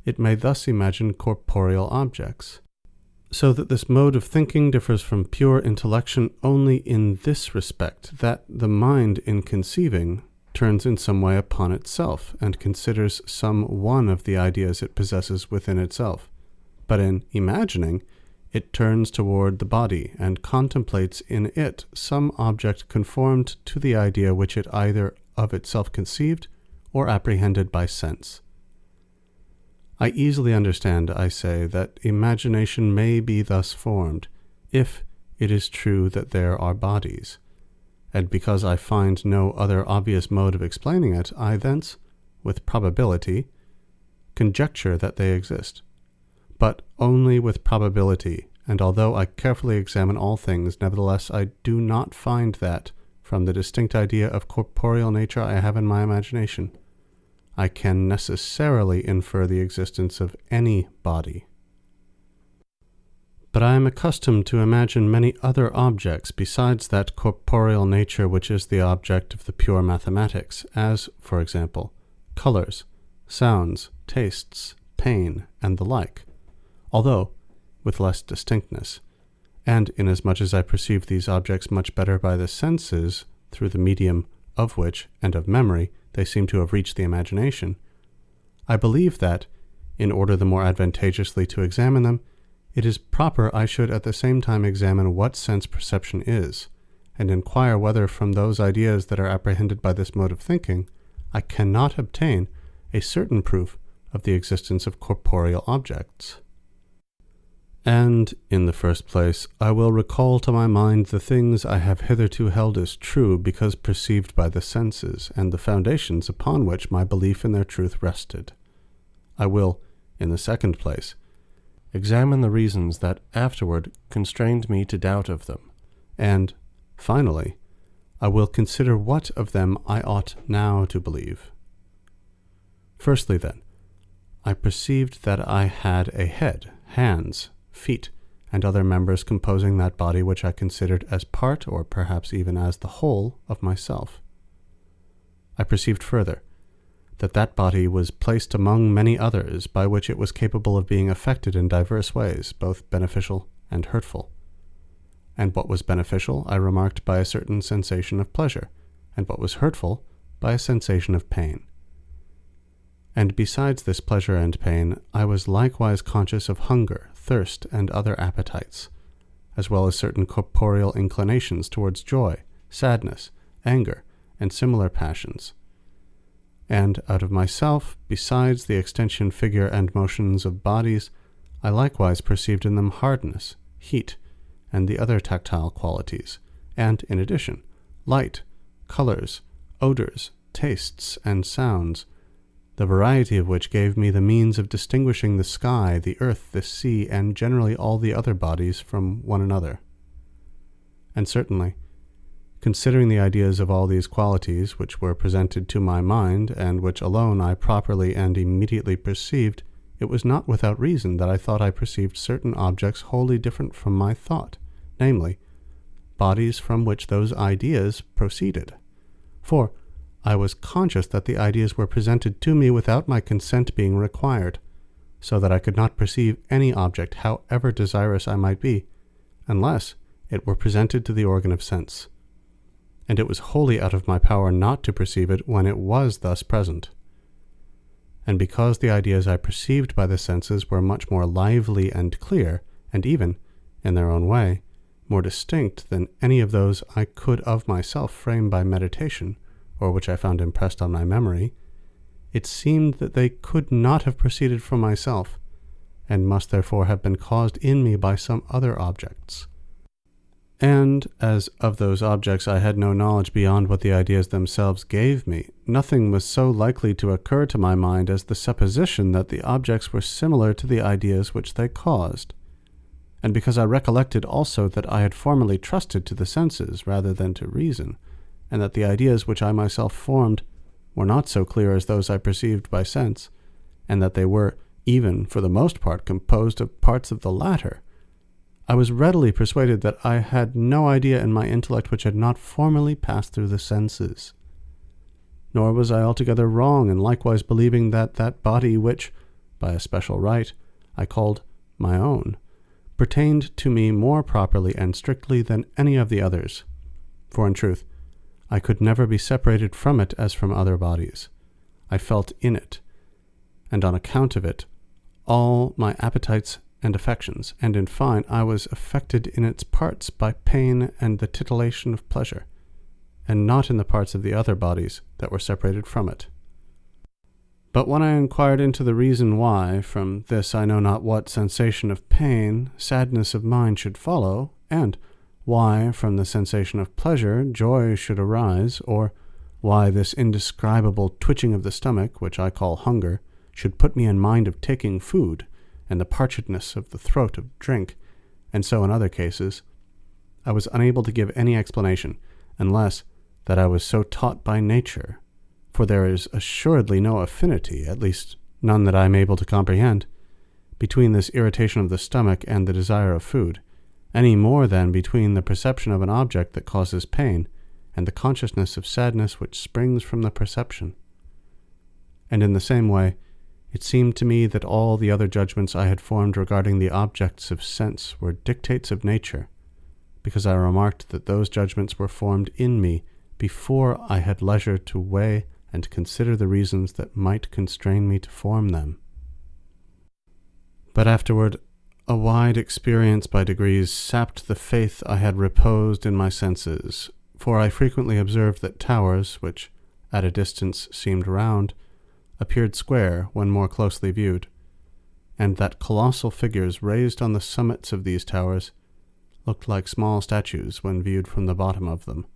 it may thus imagine corporeal objects. So that this mode of thinking differs from pure intellection only in this respect, that the mind in conceiving turns in some way upon itself, and considers some one of the ideas it possesses within itself. But in imagining, it turns toward the body, and contemplates in it some object conformed to the idea which it either of itself conceived, or apprehended by sense. I easily understand, I say, that imagination may be thus formed, if it is true that there are bodies, and because I find no other obvious mode of explaining it, I thence, with probability, conjecture that they exist, but only with probability, and although I carefully examine all things, nevertheless I do not find that, from the distinct idea of corporeal nature I have in my imagination, I can necessarily infer the existence of any body. But I am accustomed to imagine many other objects besides that corporeal nature which is the object of the pure mathematics, as, for example, colors, sounds, tastes, pain, and the like, although with less distinctness, and inasmuch as I perceive these objects much better by the senses, through the medium of which, and of memory, they seem to have reached the imagination, I believe that, in order the more advantageously to examine them, it is proper I should at the same time examine what sense perception is, and inquire whether from those ideas that are apprehended by this mode of thinking, I cannot obtain a certain proof of the existence of corporeal objects. And, in the first place, I will recall to my mind the things I have hitherto held as true because perceived by the senses, and the foundations upon which my belief in their truth rested. I will, in the second place, examine the reasons that afterward constrained me to doubt of them, and, finally, I will consider what of them I ought now to believe. Firstly, then, I perceived that I had a head, hands, feet, and other members composing that body which I considered as part, or perhaps even as the whole, of myself. I perceived further, that that body was placed among many others by which it was capable of being affected in diverse ways, both beneficial and hurtful. And what was beneficial I remarked by a certain sensation of pleasure, and what was hurtful by a sensation of pain. And besides this pleasure and pain, I was likewise conscious of hunger, thirst, and other appetites, as well as certain corporeal inclinations towards joy, sadness, anger, and similar passions. And out of myself, besides the extension, figure, and motions of bodies, I likewise perceived in them hardness, heat, and the other tactile qualities, and, in addition, light, colors, odors, tastes, and sounds, the variety of which gave me the means of distinguishing the sky, the earth, the sea, and generally all the other bodies from one another. And certainly, considering the ideas of all these qualities which were presented to my mind, and which alone I properly and immediately perceived, it was not without reason that I thought I perceived certain objects wholly different from my thought, namely, bodies from which those ideas proceeded. For I was conscious that the ideas were presented to me without my consent being required, so that I could not perceive any object, however desirous I might be, unless it were presented to the organ of sense. And it was wholly out of my power not to perceive it when it was thus present. And because the ideas I perceived by the senses were much more lively and clear, and even, in their own way, more distinct than any of those I could of myself frame by meditation, or which I found impressed on my memory, it seemed that they could not have proceeded from myself, and must therefore have been caused in me by some other objects. And as of those objects I had no knowledge beyond what the ideas themselves gave me, nothing was so likely to occur to my mind as the supposition that the objects were similar to the ideas which they caused. And because I recollected also that I had formerly trusted to the senses rather than to reason, and that the ideas which I myself formed were not so clear as those I perceived by sense, and that they were, even for the most part, composed of parts of the latter, I was readily persuaded that I had no idea in my intellect which had not formerly passed through the senses. Nor was I altogether wrong in likewise believing that that body which, by a special right, I called my own, pertained to me more properly and strictly than any of the others. For in truth, I could never be separated from it as from other bodies. I felt in it, and on account of it, all my appetites and affections, and in fine, I was affected in its parts by pain and the titillation of pleasure, and not in the parts of the other bodies that were separated from it. But when I inquired into the reason why, from this I know not what sensation of pain, sadness of mind should follow, and why from the sensation of pleasure joy should arise, or why this indescribable twitching of the stomach, which I call hunger, should put me in mind of taking food, and the parchedness of the throat of drink, and so in other cases, I was unable to give any explanation, unless that I was so taught by nature, for there is assuredly no affinity, at least none that I am able to comprehend, between this irritation of the stomach and the desire of food, any more than between the perception of an object that causes pain, and the consciousness of sadness which springs from the perception. And in the same way, it seemed to me that all the other judgments I had formed regarding the objects of sense were dictates of nature, because I remarked that those judgments were formed in me before I had leisure to weigh and consider the reasons that might constrain me to form them. But afterward, a wide experience by degrees sapped the faith I had reposed in my senses, for I frequently observed that towers, which at a distance seemed round, appeared square when more closely viewed, and that colossal figures raised on the summits of these towers looked like small statues when viewed from the bottom of them.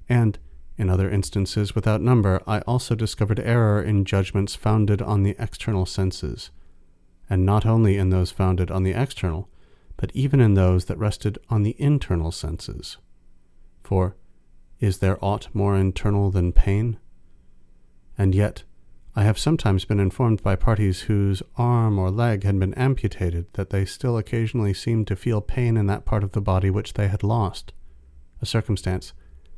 And, in other instances without number, I also discovered error in judgments founded on the external senses, and not only in those founded on the external, but even in those that rested on the internal senses. For, is there aught more internal than pain? And yet, I have sometimes been informed by parties whose arm or leg had been amputated that they still occasionally seemed to feel pain in that part of the body which they had lost, a circumstance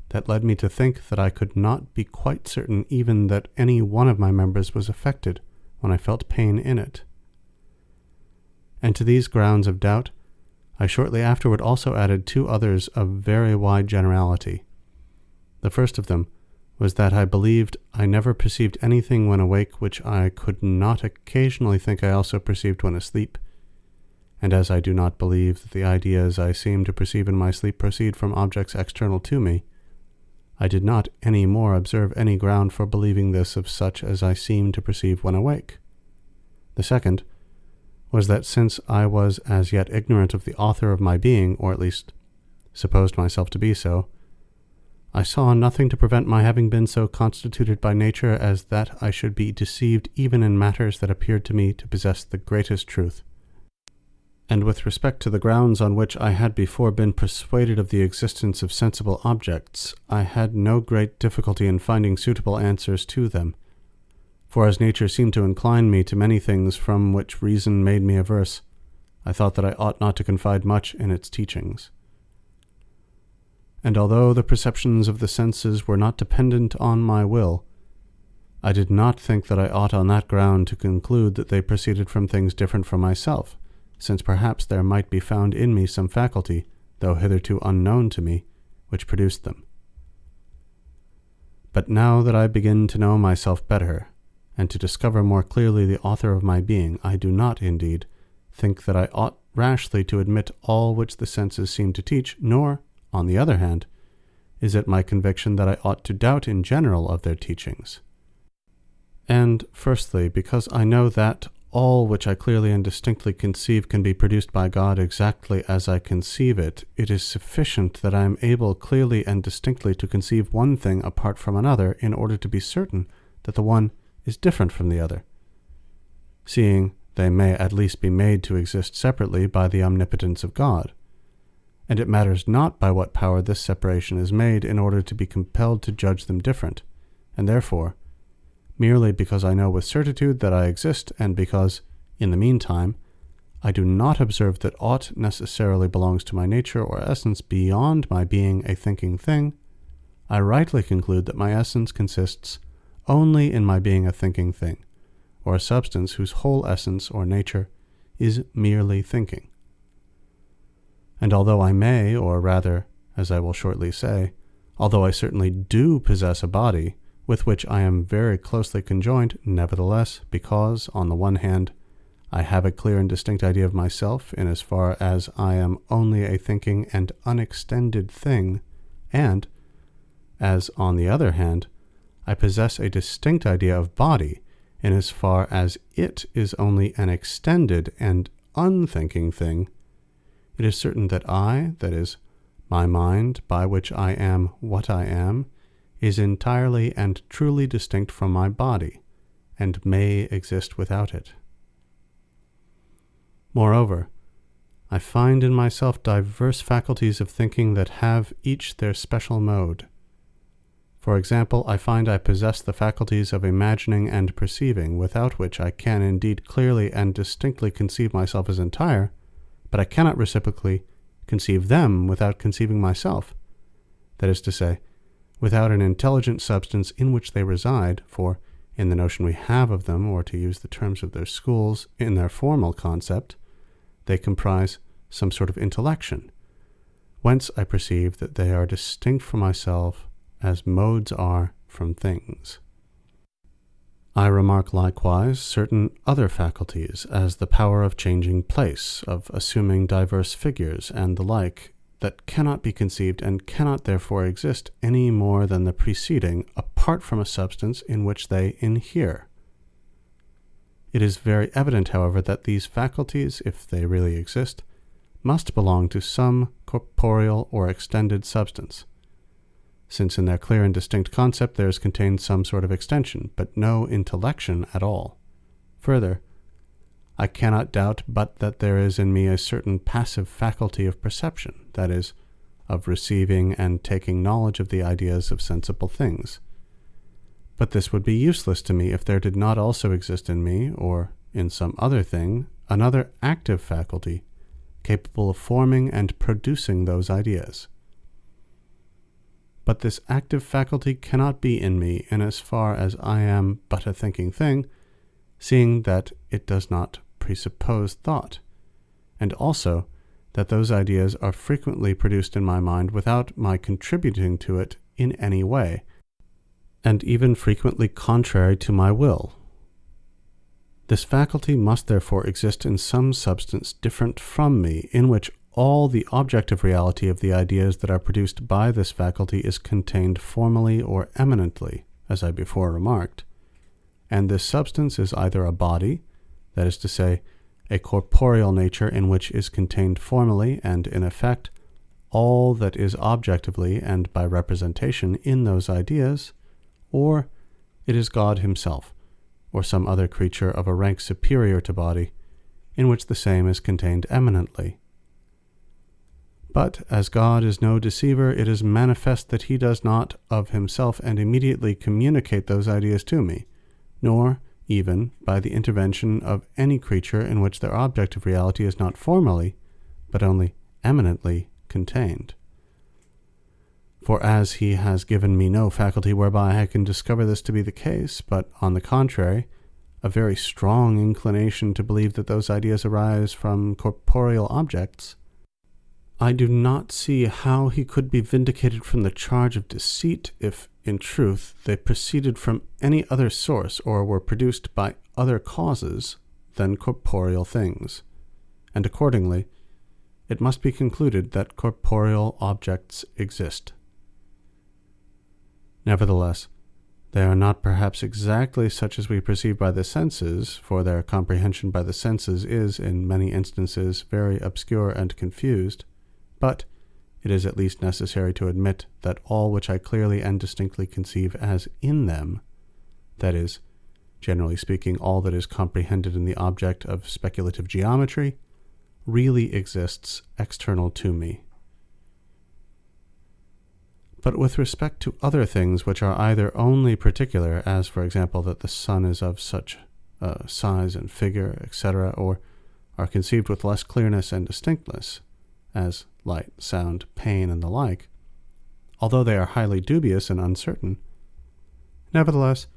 that led me to think that I could not be quite certain even that any one of my members was affected when I felt pain in it. And to these grounds of doubt, I shortly afterward also added two others of very wide generality. The first of them was that I believed I never perceived anything when awake which I could not occasionally think I also perceived when asleep, and as I do not believe that the ideas I seem to perceive in my sleep proceed from objects external to me, I did not any more observe any ground for believing this of such as I seem to perceive when awake. The second was that since I was as yet ignorant of the author of my being, or at least supposed myself to be so, I saw nothing to prevent my having been so constituted by nature as that I should be deceived even in matters that appeared to me to possess the greatest truth. And with respect to the grounds on which I had before been persuaded of the existence of sensible objects, I had no great difficulty in finding suitable answers to them. For as nature seemed to incline me to many things from which reason made me averse, I thought that I ought not to confide much in its teachings. And although the perceptions of the senses were not dependent on my will, I did not think that I ought on that ground to conclude that they proceeded from things different from myself, since perhaps there might be found in me some faculty, though hitherto unknown to me, which produced them. But now that I begin to know myself better, and to discover more clearly the author of my being, I do not, indeed, think that I ought rashly to admit all which the senses seem to teach, nor, on the other hand, is it my conviction that I ought to doubt in general of their teachings. And, firstly, because I know that all which I clearly and distinctly conceive can be produced by God exactly as I conceive it, it is sufficient that I am able clearly and distinctly to conceive one thing apart from another in order to be certain that the one is different from the other, seeing they may at least be made to exist separately by the omnipotence of God. And it matters not by what power this separation is made in order to be compelled to judge them different, and therefore, merely because I know with certitude that I exist, and because, in the meantime, I do not observe that aught necessarily belongs to my nature or essence beyond my being a thinking thing, I rightly conclude that my essence consists only in my being a thinking thing, or a substance whose whole essence or nature is merely thinking. And although I may, or rather, as I will shortly say, although I certainly do possess a body, with which I am very closely conjoined, nevertheless, because, on the one hand, I have a clear and distinct idea of myself, in as far as I am only a thinking and unextended thing, and, as, on the other hand, I possess a distinct idea of body, in as far as it is only an extended and unthinking thing, it is certain that I, that is, my mind, by which I am what I am, is entirely and truly distinct from my body, and may exist without it. Moreover, I find in myself diverse faculties of thinking that have each their special mode. For example, I find I possess the faculties of imagining and perceiving, without which I can indeed clearly and distinctly conceive myself as entire, but I cannot reciprocally conceive them without conceiving myself, that is to say, without an intelligent substance in which they reside, for in the notion we have of them, or to use the terms of their schools, in their formal concept, they comprise some sort of intellection, whence I perceive that they are distinct from myself as modes are from things. I remark likewise certain other faculties, as the power of changing place, of assuming diverse figures, and the like, that cannot be conceived and cannot therefore exist any more than the preceding, apart from a substance in which they inhere. It is very evident, however, that these faculties, if they really exist, must belong to some corporeal or extended substance, since in their clear and distinct concept there is contained some sort of extension, but no intellection at all. Further, I cannot doubt but that there is in me a certain passive faculty of perception, that is, of receiving and taking knowledge of the ideas of sensible things. But this would be useless to me if there did not also exist in me, or in some other thing, another active faculty, capable of forming and producing those ideas. But this active faculty cannot be in me in as far as I am but a thinking thing, seeing that it does not presuppose thought, and also that those ideas are frequently produced in my mind without my contributing to it in any way, and even frequently contrary to my will. This faculty must therefore exist in some substance different from me, in which all the objective reality of the ideas that are produced by this faculty is contained formally or eminently, as I before remarked, and this substance is either a body, that is to say, a corporeal nature in which is contained formally and in effect all that is objectively and by representation in those ideas, or it is God himself, or some other creature of a rank superior to body, in which the same is contained eminently. But as God is no deceiver, it is manifest that he does not of himself and immediately communicate those ideas to me, nor even by the intervention of any creature in which their objective reality is not formally, but only eminently contained. For as he has given me no faculty whereby I can discover this to be the case, but, on the contrary, a very strong inclination to believe that those ideas arise from corporeal objects, I do not see how he could be vindicated from the charge of deceit if, in truth, they proceeded from any other source or were produced by other causes than corporeal things, and accordingly it must be concluded that corporeal objects exist. Nevertheless, they are not perhaps exactly such as we perceive by the senses, for their comprehension by the senses is, in many instances, very obscure and confused, but it is at least necessary to admit that all which I clearly and distinctly conceive as in them, that is, generally speaking, all that is comprehended in the object of speculative geometry, really exists external to me. But with respect to other things which are either only particular, as for example that the sun is of such size and figure, etc., or are conceived with less clearness and distinctness, as light, sound, pain, and the like, although they are highly dubious and uncertain, nevertheless,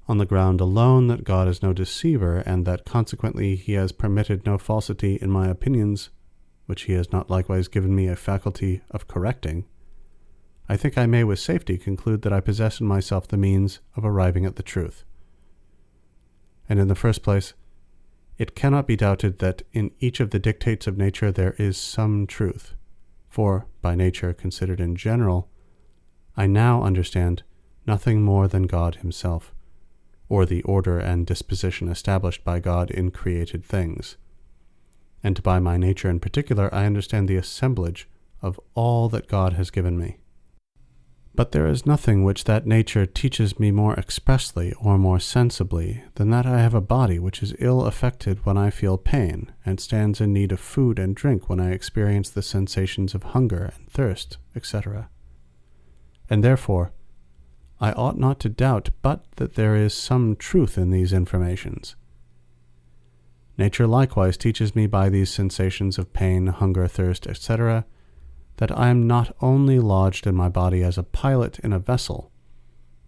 on the ground alone that God is no deceiver, and that consequently he has permitted no falsity in my opinions, which he has not likewise given me a faculty of correcting, I think I may with safety conclude that I possess in myself the means of arriving at the truth. And in the first place, it cannot be doubted that in each of the dictates of nature there is some truth, for, by nature considered in general, I now understand nothing more than God himself, or the order and disposition established by God in created things. And by my nature in particular, I understand the assemblage of all that God has given me. But there is nothing which that nature teaches me more expressly or more sensibly than that I have a body which is ill affected when I feel pain, and stands in need of food and drink when I experience the sensations of hunger and thirst, etc. And therefore I ought not to doubt but that there is some truth in these informations. Nature likewise teaches me by these sensations of pain, hunger, thirst, etc., that I am not only lodged in my body as a pilot in a vessel,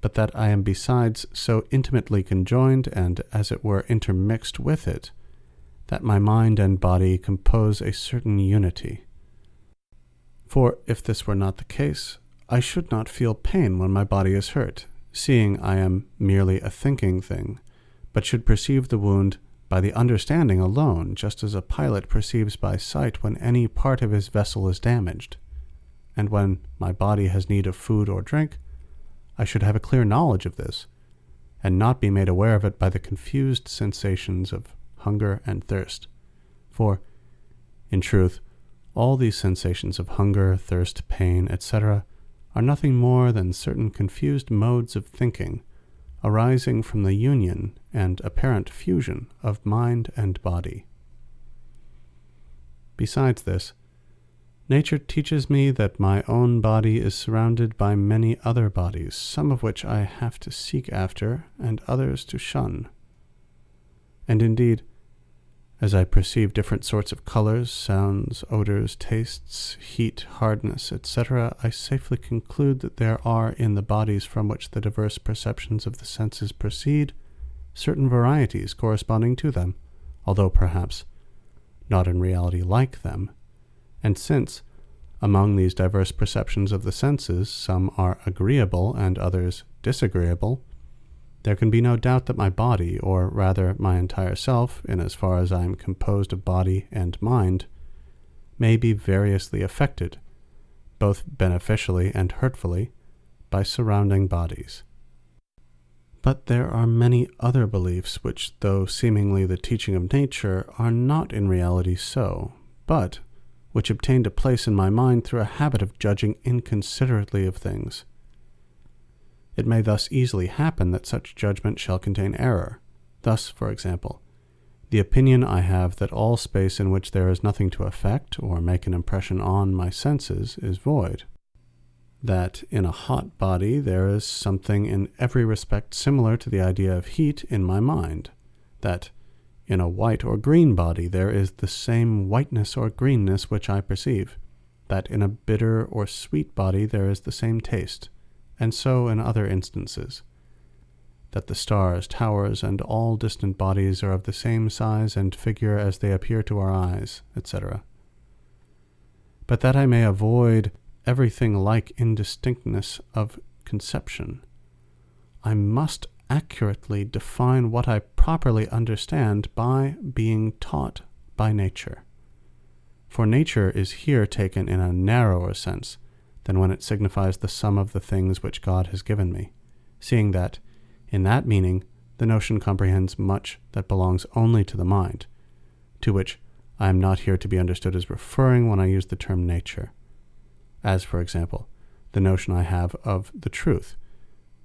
but that I am besides so intimately conjoined and, as it were, intermixed with it, that my mind and body compose a certain unity. For if this were not the case, I should not feel pain when my body is hurt, seeing I am merely a thinking thing, but should perceive the wound by the understanding alone, just as a pilot perceives by sight when any part of his vessel is damaged. And when my body has need of food or drink, I should have a clear knowledge of this, and not be made aware of it by the confused sensations of hunger and thirst. For, in truth, all these sensations of hunger, thirst, pain, etc., are nothing more than certain confused modes of thinking, arising from the union and apparent fusion of mind and body. Besides this, nature teaches me that my own body is surrounded by many other bodies, some of which I have to seek after, and others to shun. And indeed, As I perceive different sorts of colors, sounds, odors, tastes, heat, hardness, etc., I safely conclude that there are in the bodies from which the diverse perceptions of the senses proceed certain varieties corresponding to them, although perhaps not in reality like them. And since, among these diverse perceptions of the senses, some are agreeable and others disagreeable, there can be no doubt that my body, or rather my entire self, in as far as I am composed of body and mind, may be variously affected, both beneficially and hurtfully, by surrounding bodies. But there are many other beliefs which, though seemingly the teaching of nature, are not in reality so, but which obtained a place in my mind through a habit of judging inconsiderately of things. It may thus easily happen that such judgment shall contain error. Thus, for example, the opinion I have that all space in which there is nothing to affect or make an impression on my senses is void. That in a hot body there is something in every respect similar to the idea of heat in my mind. That in a white or green body there is the same whiteness or greenness which I perceive. That in a bitter or sweet body there is the same taste. And so in other instances, that the stars, towers, and all distant bodies are of the same size and figure as they appear to our eyes, etc. But that I may avoid everything like indistinctness of conception, I must accurately define what I properly understand by being taught by nature. For nature is here taken in a narrower sense than when it signifies the sum of the things which God has given me, seeing that, in that meaning, the notion comprehends much that belongs only to the mind, to which I am not here to be understood as referring when I use the term nature, as, for example, the notion I have of the truth,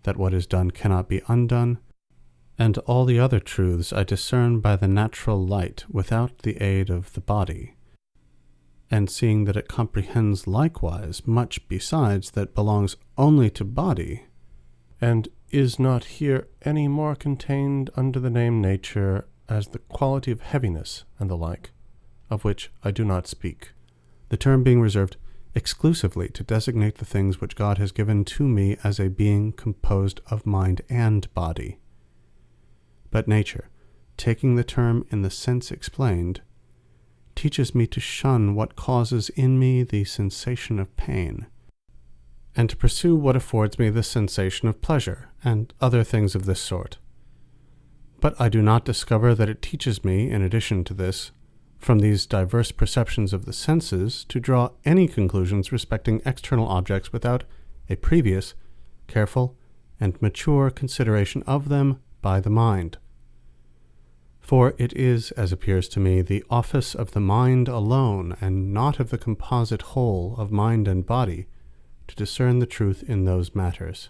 that what is done cannot be undone, and all the other truths I discern by the natural light without the aid of the body, and seeing that it comprehends likewise much besides that belongs only to body, and is not here any more contained under the name nature as the quality of heaviness and the like, of which I do not speak, the term being reserved exclusively to designate the things which God has given to me as a being composed of mind and body. But nature, taking the term in the sense explained, teaches me to shun what causes in me the sensation of pain, and to pursue what affords me the sensation of pleasure, and other things of this sort. But I do not discover that it teaches me, in addition to this, from these diverse perceptions of the senses, to draw any conclusions respecting external objects without a previous, careful, and mature consideration of them by the mind. For it is, as appears to me, the office of the mind alone, and not of the composite whole of mind and body, to discern the truth in those matters.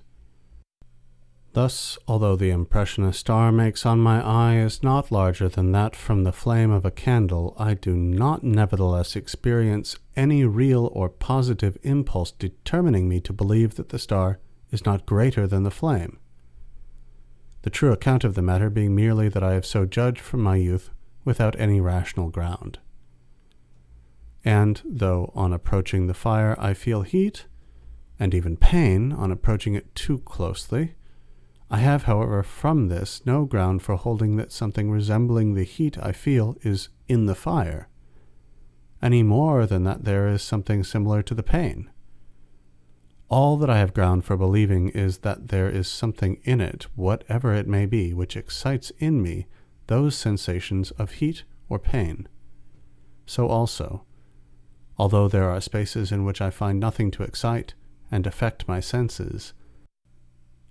Thus, although the impression a star makes on my eye is not larger than that from the flame of a candle, I do not nevertheless experience any real or positive impulse determining me to believe that the star is not greater than the flame. The true account of the matter being merely that I have so judged from my youth without any rational ground. And though on approaching the fire I feel heat, and even pain on approaching it too closely, I have, however, from this no ground for holding that something resembling the heat I feel is in the fire, any more than that there is something similar to the pain. All that I have ground for believing is that there is something in it, whatever it may be, which excites in me those sensations of heat or pain. So also, although there are spaces in which I find nothing to excite and affect my senses,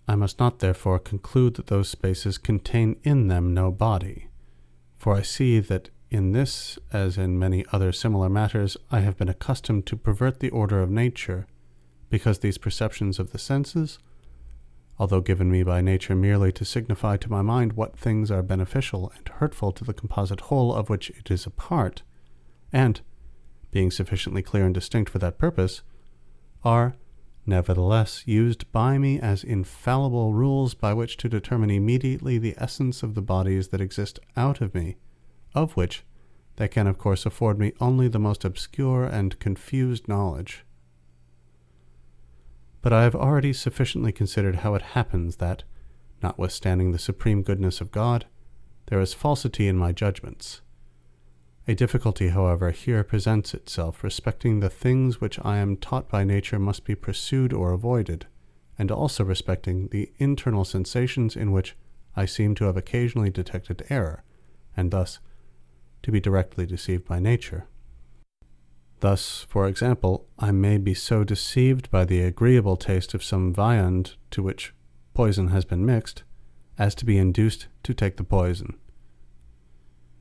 I must not therefore conclude that those spaces contain in them no body, for I see that in this, as in many other similar matters, I have been accustomed to pervert the order of nature, because these perceptions of the senses, although given me by nature merely to signify to my mind what things are beneficial and hurtful to the composite whole of which it is a part, and, being sufficiently clear and distinct for that purpose, are nevertheless used by me as infallible rules by which to determine immediately the essence of the bodies that exist out of me, of which they can of course afford me only the most obscure and confused knowledge. But I have already sufficiently considered how it happens that, notwithstanding the supreme goodness of God, there is falsity in my judgments. A difficulty, however, here presents itself respecting the things which I am taught by nature must be pursued or avoided, and also respecting the internal sensations in which I seem to have occasionally detected error, and thus to be directly deceived by nature. Thus, for example, I may be so deceived by the agreeable taste of some viand to which poison has been mixed, as to be induced to take the poison.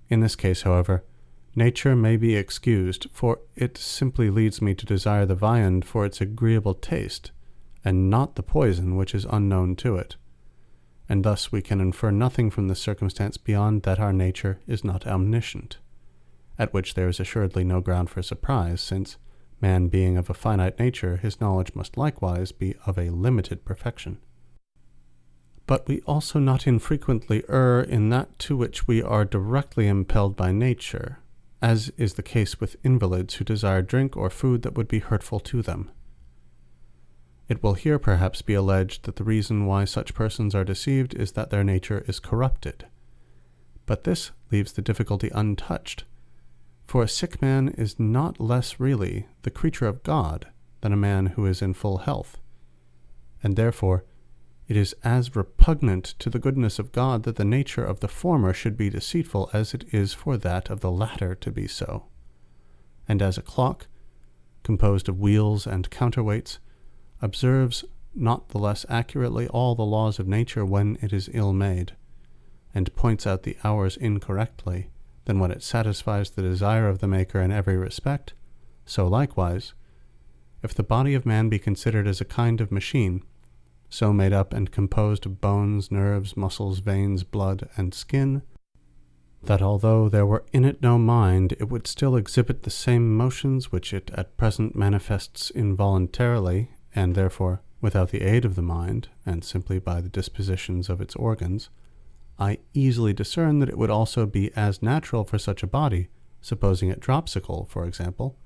In this case, however, nature may be excused, for it simply leads me to desire the viand for its agreeable taste, and not the poison which is unknown to it. And thus we can infer nothing from this circumstance beyond that our nature is not omniscient, at which there is assuredly no ground for surprise, since, man being of a finite nature, his knowledge must likewise be of a limited perfection. But we also not infrequently err in that to which we are directly impelled by nature, as is the case with invalids who desire drink or food that would be hurtful to them. It will here perhaps be alleged that the reason why such persons are deceived is that their nature is corrupted. But this leaves the difficulty untouched, for a sick man is not less really the creature of God than a man who is in full health, and therefore it is as repugnant to the goodness of God that the nature of the former should be deceitful as it is for that of the latter to be so. And as a clock, composed of wheels and counterweights, observes not the less accurately all the laws of nature when it is ill made, and points out the hours incorrectly, than when it satisfies the desire of the maker in every respect, so likewise, if the body of man be considered as a kind of machine, so made up and composed of bones, nerves, muscles, veins, blood, and skin, that although there were in it no mind, it would still exhibit the same motions which it at present manifests involuntarily, and therefore without the aid of the mind, and simply by the dispositions of its organs, I easily discern that it would also be as natural for such a body, supposing it dropsical, for example,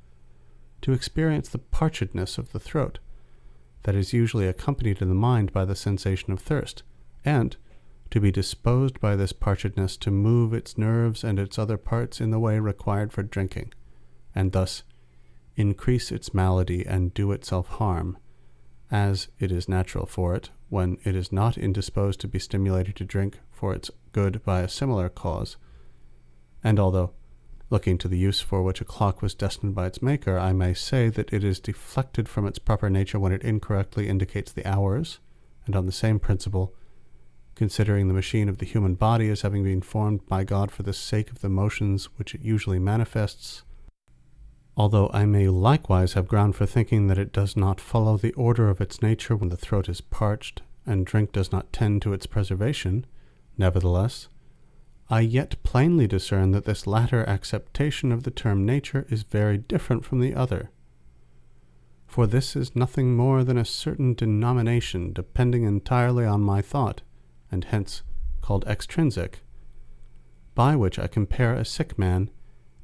to experience the parchedness of the throat, that is usually accompanied in the mind by the sensation of thirst, and to be disposed by this parchedness to move its nerves and its other parts in the way required for drinking, and thus increase its malady and do itself harm, as it is natural for it, when it is not indisposed to be stimulated to drink for its good by a similar cause. And although, looking to the use for which a clock was destined by its maker, I may say that it is deflected from its proper nature when it incorrectly indicates the hours, and on the same principle, considering the machine of the human body as having been formed by God for the sake of the motions which it usually manifests, although I may likewise have ground for thinking that it does not follow the order of its nature when the throat is parched, and drink does not tend to its preservation, nevertheless, I yet plainly discern that this latter acceptation of the term nature is very different from the other. For this is nothing more than a certain denomination depending entirely on my thought, and hence called extrinsic, by which I compare a sick man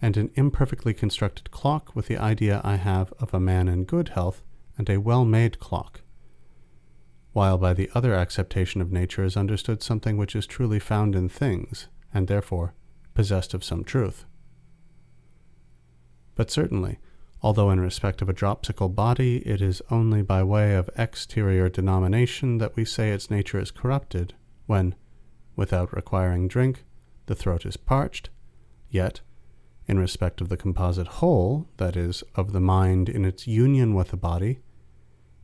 and an imperfectly constructed clock with the idea I have of a man in good health and a well-made clock, while by the other acceptation of nature is understood something which is truly found in things, and therefore possessed of some truth. But certainly, although in respect of a dropsical body it is only by way of exterior denomination that we say its nature is corrupted, when, without requiring drink, the throat is parched, yet, in respect of the composite whole, that is, of the mind in its union with the body,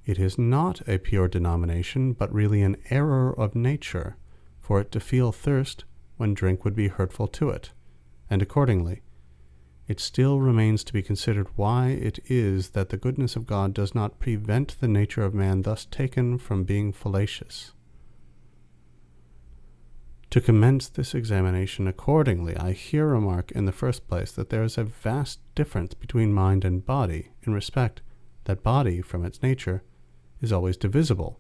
it is not a pure denomination, but really an error of nature, for it to feel thirst when drink would be hurtful to it, and accordingly, it still remains to be considered why it is that the goodness of God does not prevent the nature of man thus taken from being fallacious. To commence this examination accordingly, I here remark in the first place that there is a vast difference between mind and body, in respect that body, from its nature, is always divisible,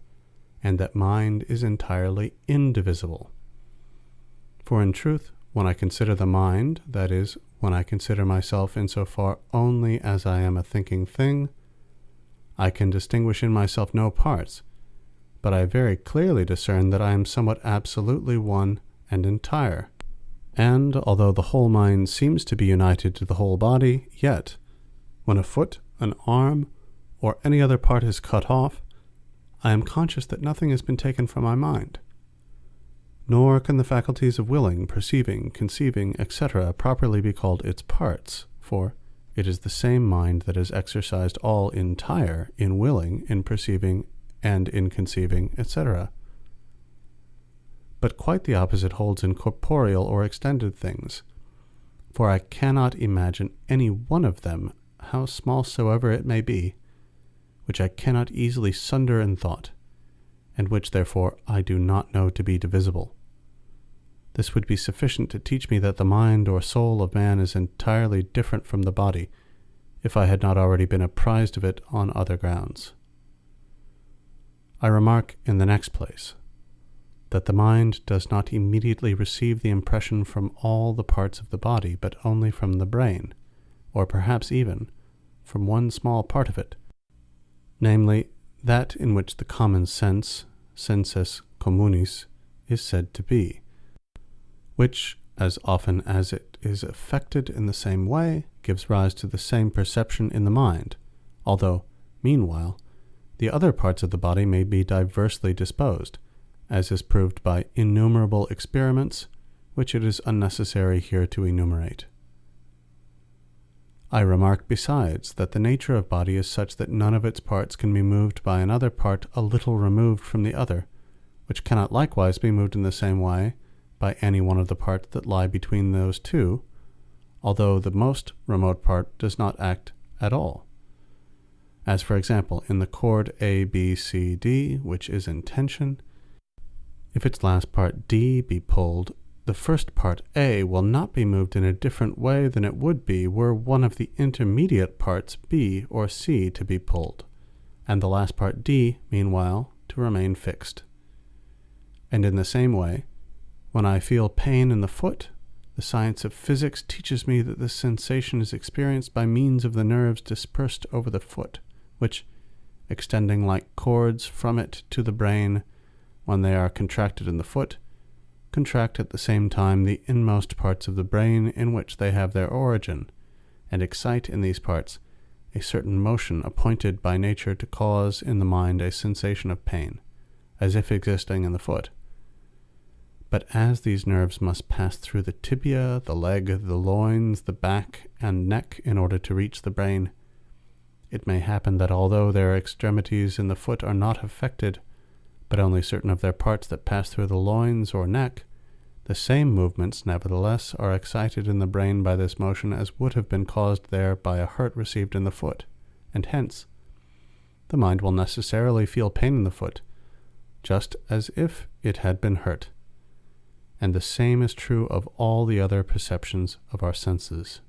and that mind is entirely indivisible. For in truth, when I consider the mind, that is, when I consider myself insofar only as I am a thinking thing, I can distinguish in myself no parts, but I very clearly discern that I am somewhat absolutely one and entire. And although the whole mind seems to be united to the whole body, yet, when a foot, an arm, or any other part is cut off, I am conscious that nothing has been taken from my mind. Nor can the faculties of willing, perceiving, conceiving, etc. properly be called its parts, for it is the same mind that is exercised all entire in willing, in perceiving, and in conceiving, etc. But quite the opposite holds in corporeal or extended things, for I cannot imagine any one of them, how small soever it may be, which I cannot easily sunder in thought, and which therefore I do not know to be divisible. This would be sufficient to teach me that the mind or soul of man is entirely different from the body, if I had not already been apprised of it on other grounds. I remark in the next place, that the mind does not immediately receive the impression from all the parts of the body, but only from the brain, or perhaps even from one small part of it, namely, that in which the common sense, sensus communis, is said to be, which, as often as it is affected in the same way, gives rise to the same perception in the mind, although, meanwhile, the other parts of the body may be diversely disposed, as is proved by innumerable experiments, which it is unnecessary here to enumerate. I remark besides that the nature of body is such that none of its parts can be moved by another part a little removed from the other, which cannot likewise be moved in the same way by any one of the parts that lie between those two, although the most remote part does not act at all. As for example, in the chord A, B, C, D, which is in tension, if its last part D be pulled, the first part A will not be moved in a different way than it would be were one of the intermediate parts B or C to be pulled, and the last part D, meanwhile, to remain fixed. And in the same way, when I feel pain in the foot, the science of physics teaches me that this sensation is experienced by means of the nerves dispersed over the foot, which, extending like cords from it to the brain, when they are contracted in the foot, contract at the same time the inmost parts of the brain in which they have their origin, and excite in these parts a certain motion appointed by nature to cause in the mind a sensation of pain, as if existing in the foot. But as these nerves must pass through the tibia, the leg, the loins, the back, and neck in order to reach the brain, it may happen that although their extremities in the foot are not affected, but only certain of their parts that pass through the loins or neck, the same movements nevertheless are excited in the brain by this motion as would have been caused there by a hurt received in the foot, and hence the mind will necessarily feel pain in the foot, just as if it had been hurt. And the same is true of all the other perceptions of our senses.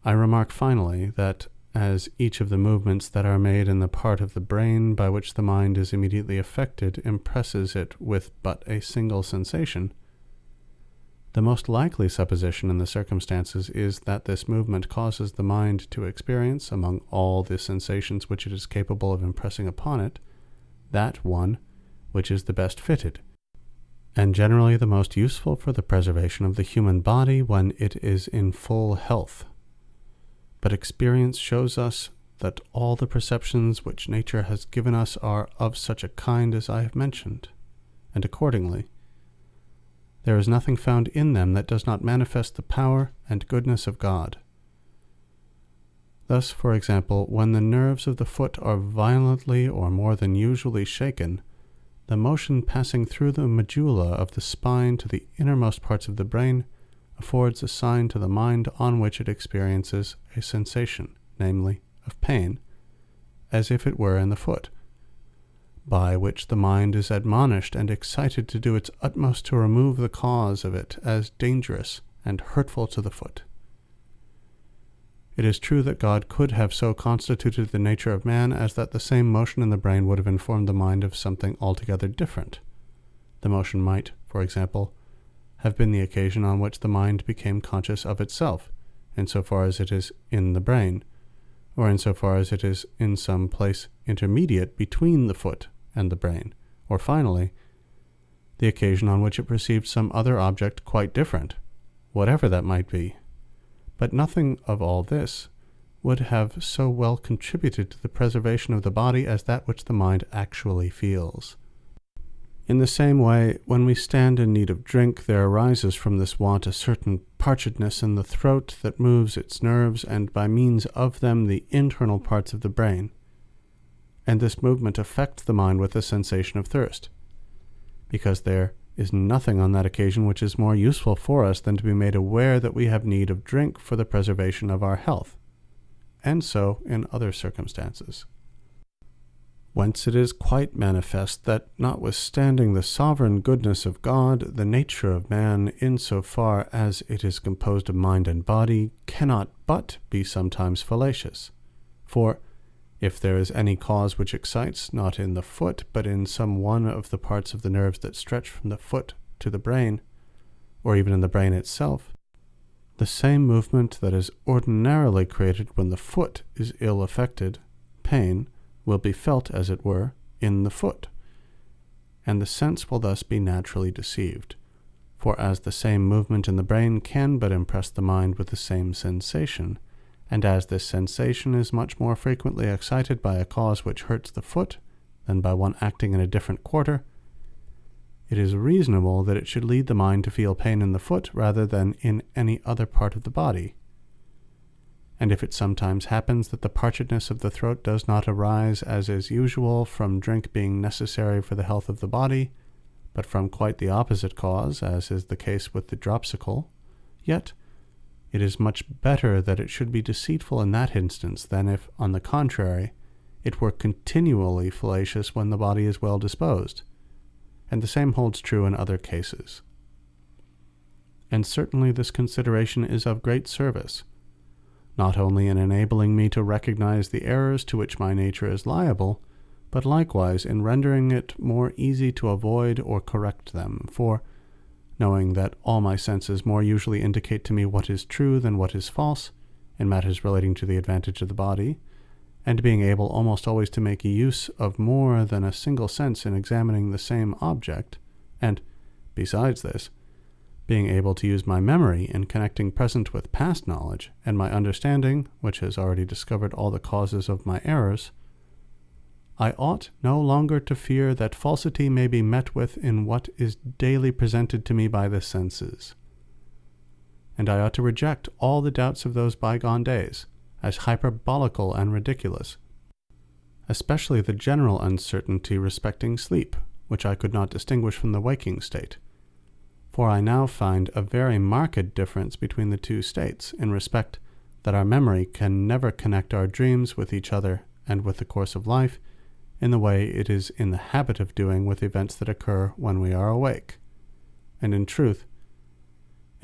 I remark finally that as each of the movements that are made in the part of the brain by which the mind is immediately affected impresses it with but a single sensation, the most likely supposition in the circumstances is that this movement causes the mind to experience, among all the sensations which it is capable of impressing upon it, that one which is the best fitted, and generally the most useful for the preservation of the human body when it is in full health. But experience shows us that all the perceptions which nature has given us are of such a kind as I have mentioned, and accordingly, there is nothing found in them that does not manifest the power and goodness of God. Thus, for example, when the nerves of the foot are violently or more than usually shaken, the motion passing through the medulla of the spine to the innermost parts of the brain affords a sign to the mind on which it experiences a sensation, namely, of pain, as if it were in the foot, by which the mind is admonished and excited to do its utmost to remove the cause of it as dangerous and hurtful to the foot. It is true that God could have so constituted the nature of man as that the same motion in the brain would have informed the mind of something altogether different. The motion might, for example, have been the occasion on which the mind became conscious of itself, insofar as it is in the brain, or insofar as it is in some place intermediate between the foot and the brain, or finally, the occasion on which it perceived some other object quite different, whatever that might be. But nothing of all this would have so well contributed to the preservation of the body as that which the mind actually feels. In the same way, when we stand in need of drink, there arises from this want a certain parchedness in the throat that moves its nerves, and by means of them the internal parts of the brain. And this movement affects the mind with a sensation of thirst, because there is nothing on that occasion which is more useful for us than to be made aware that we have need of drink for the preservation of our health, and so in other circumstances. Whence it is quite manifest that, notwithstanding the sovereign goodness of God, the nature of man, in so far as it is composed of mind and body, cannot but be sometimes fallacious. For if there is any cause which excites, not in the foot, but in some one of the parts of the nerves that stretch from the foot to the brain, or even in the brain itself, the same movement that is ordinarily created when the foot is ill affected, pain, will be felt, as it were, in the foot, and the sense will thus be naturally deceived. For as the same movement in the brain can but impress the mind with the same sensation, and as this sensation is much more frequently excited by a cause which hurts the foot than by one acting in a different quarter, it is reasonable that it should lead the mind to feel pain in the foot rather than in any other part of the body. And if it sometimes happens that the parchedness of the throat does not arise, as is usual, from drink being necessary for the health of the body, but from quite the opposite cause, as is the case with the dropsicle, yet it is much better that it should be deceitful in that instance than if, on the contrary, it were continually fallacious when the body is well disposed. And the same holds true in other cases. And certainly this consideration is of great service, not only in enabling me to recognize the errors to which my nature is liable, but likewise in rendering it more easy to avoid or correct them. For, knowing that all my senses more usually indicate to me what is true than what is false, in matters relating to the advantage of the body, and being able almost always to make use of more than a single sense in examining the same object, and, besides this, being able to use my memory in connecting present with past knowledge, and my understanding, which has already discovered all the causes of my errors, I ought no longer to fear that falsity may be met with in what is daily presented to me by the senses. And I ought to reject all the doubts of those bygone days, as hyperbolical and ridiculous, especially the general uncertainty respecting sleep, which I could not distinguish from the waking state. For I now find a very marked difference between the two states, in respect that our memory can never connect our dreams with each other and with the course of life, in the way it is in the habit of doing with events that occur when we are awake. And in truth,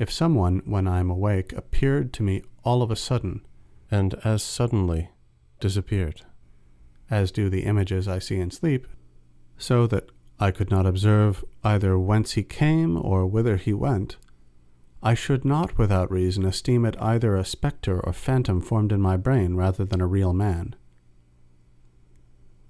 if someone, when I am awake, appeared to me all of a sudden, and as suddenly disappeared, as do the images I see in sleep, so that I could not observe either whence he came or whither he went, I should not without reason esteem it either a spectre or phantom formed in my brain rather than a real man.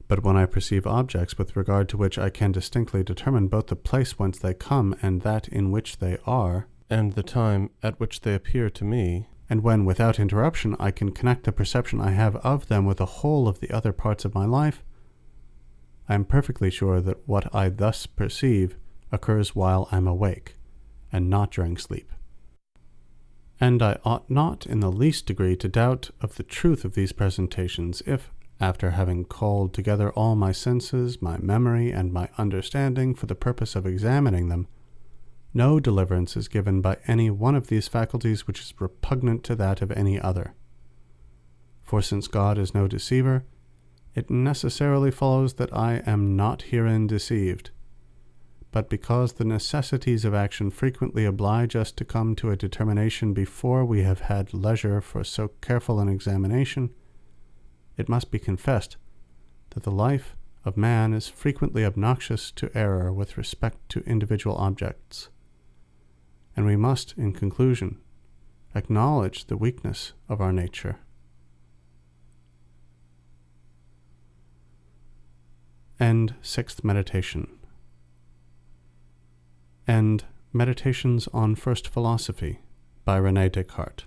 But when I perceive objects with regard to which I can distinctly determine both the place whence they come and that in which they are, and the time at which they appear to me, and when without interruption I can connect the perception I have of them with the whole of the other parts of my life, I am perfectly sure that what I thus perceive occurs while I am awake, and not during sleep. And I ought not in the least degree to doubt of the truth of these presentations, if, after having called together all my senses, my memory, and my understanding for the purpose of examining them, no deliverance is given by any one of these faculties which is repugnant to that of any other. For since God is no deceiver, it necessarily follows that I am not herein deceived. But because the necessities of action frequently oblige us to come to a determination before we have had leisure for so careful an examination, it must be confessed that the life of man is frequently obnoxious to error with respect to individual objects. and we must, in conclusion, acknowledge the weakness of our nature. End sixth meditation. End Meditations on First Philosophy by René Descartes.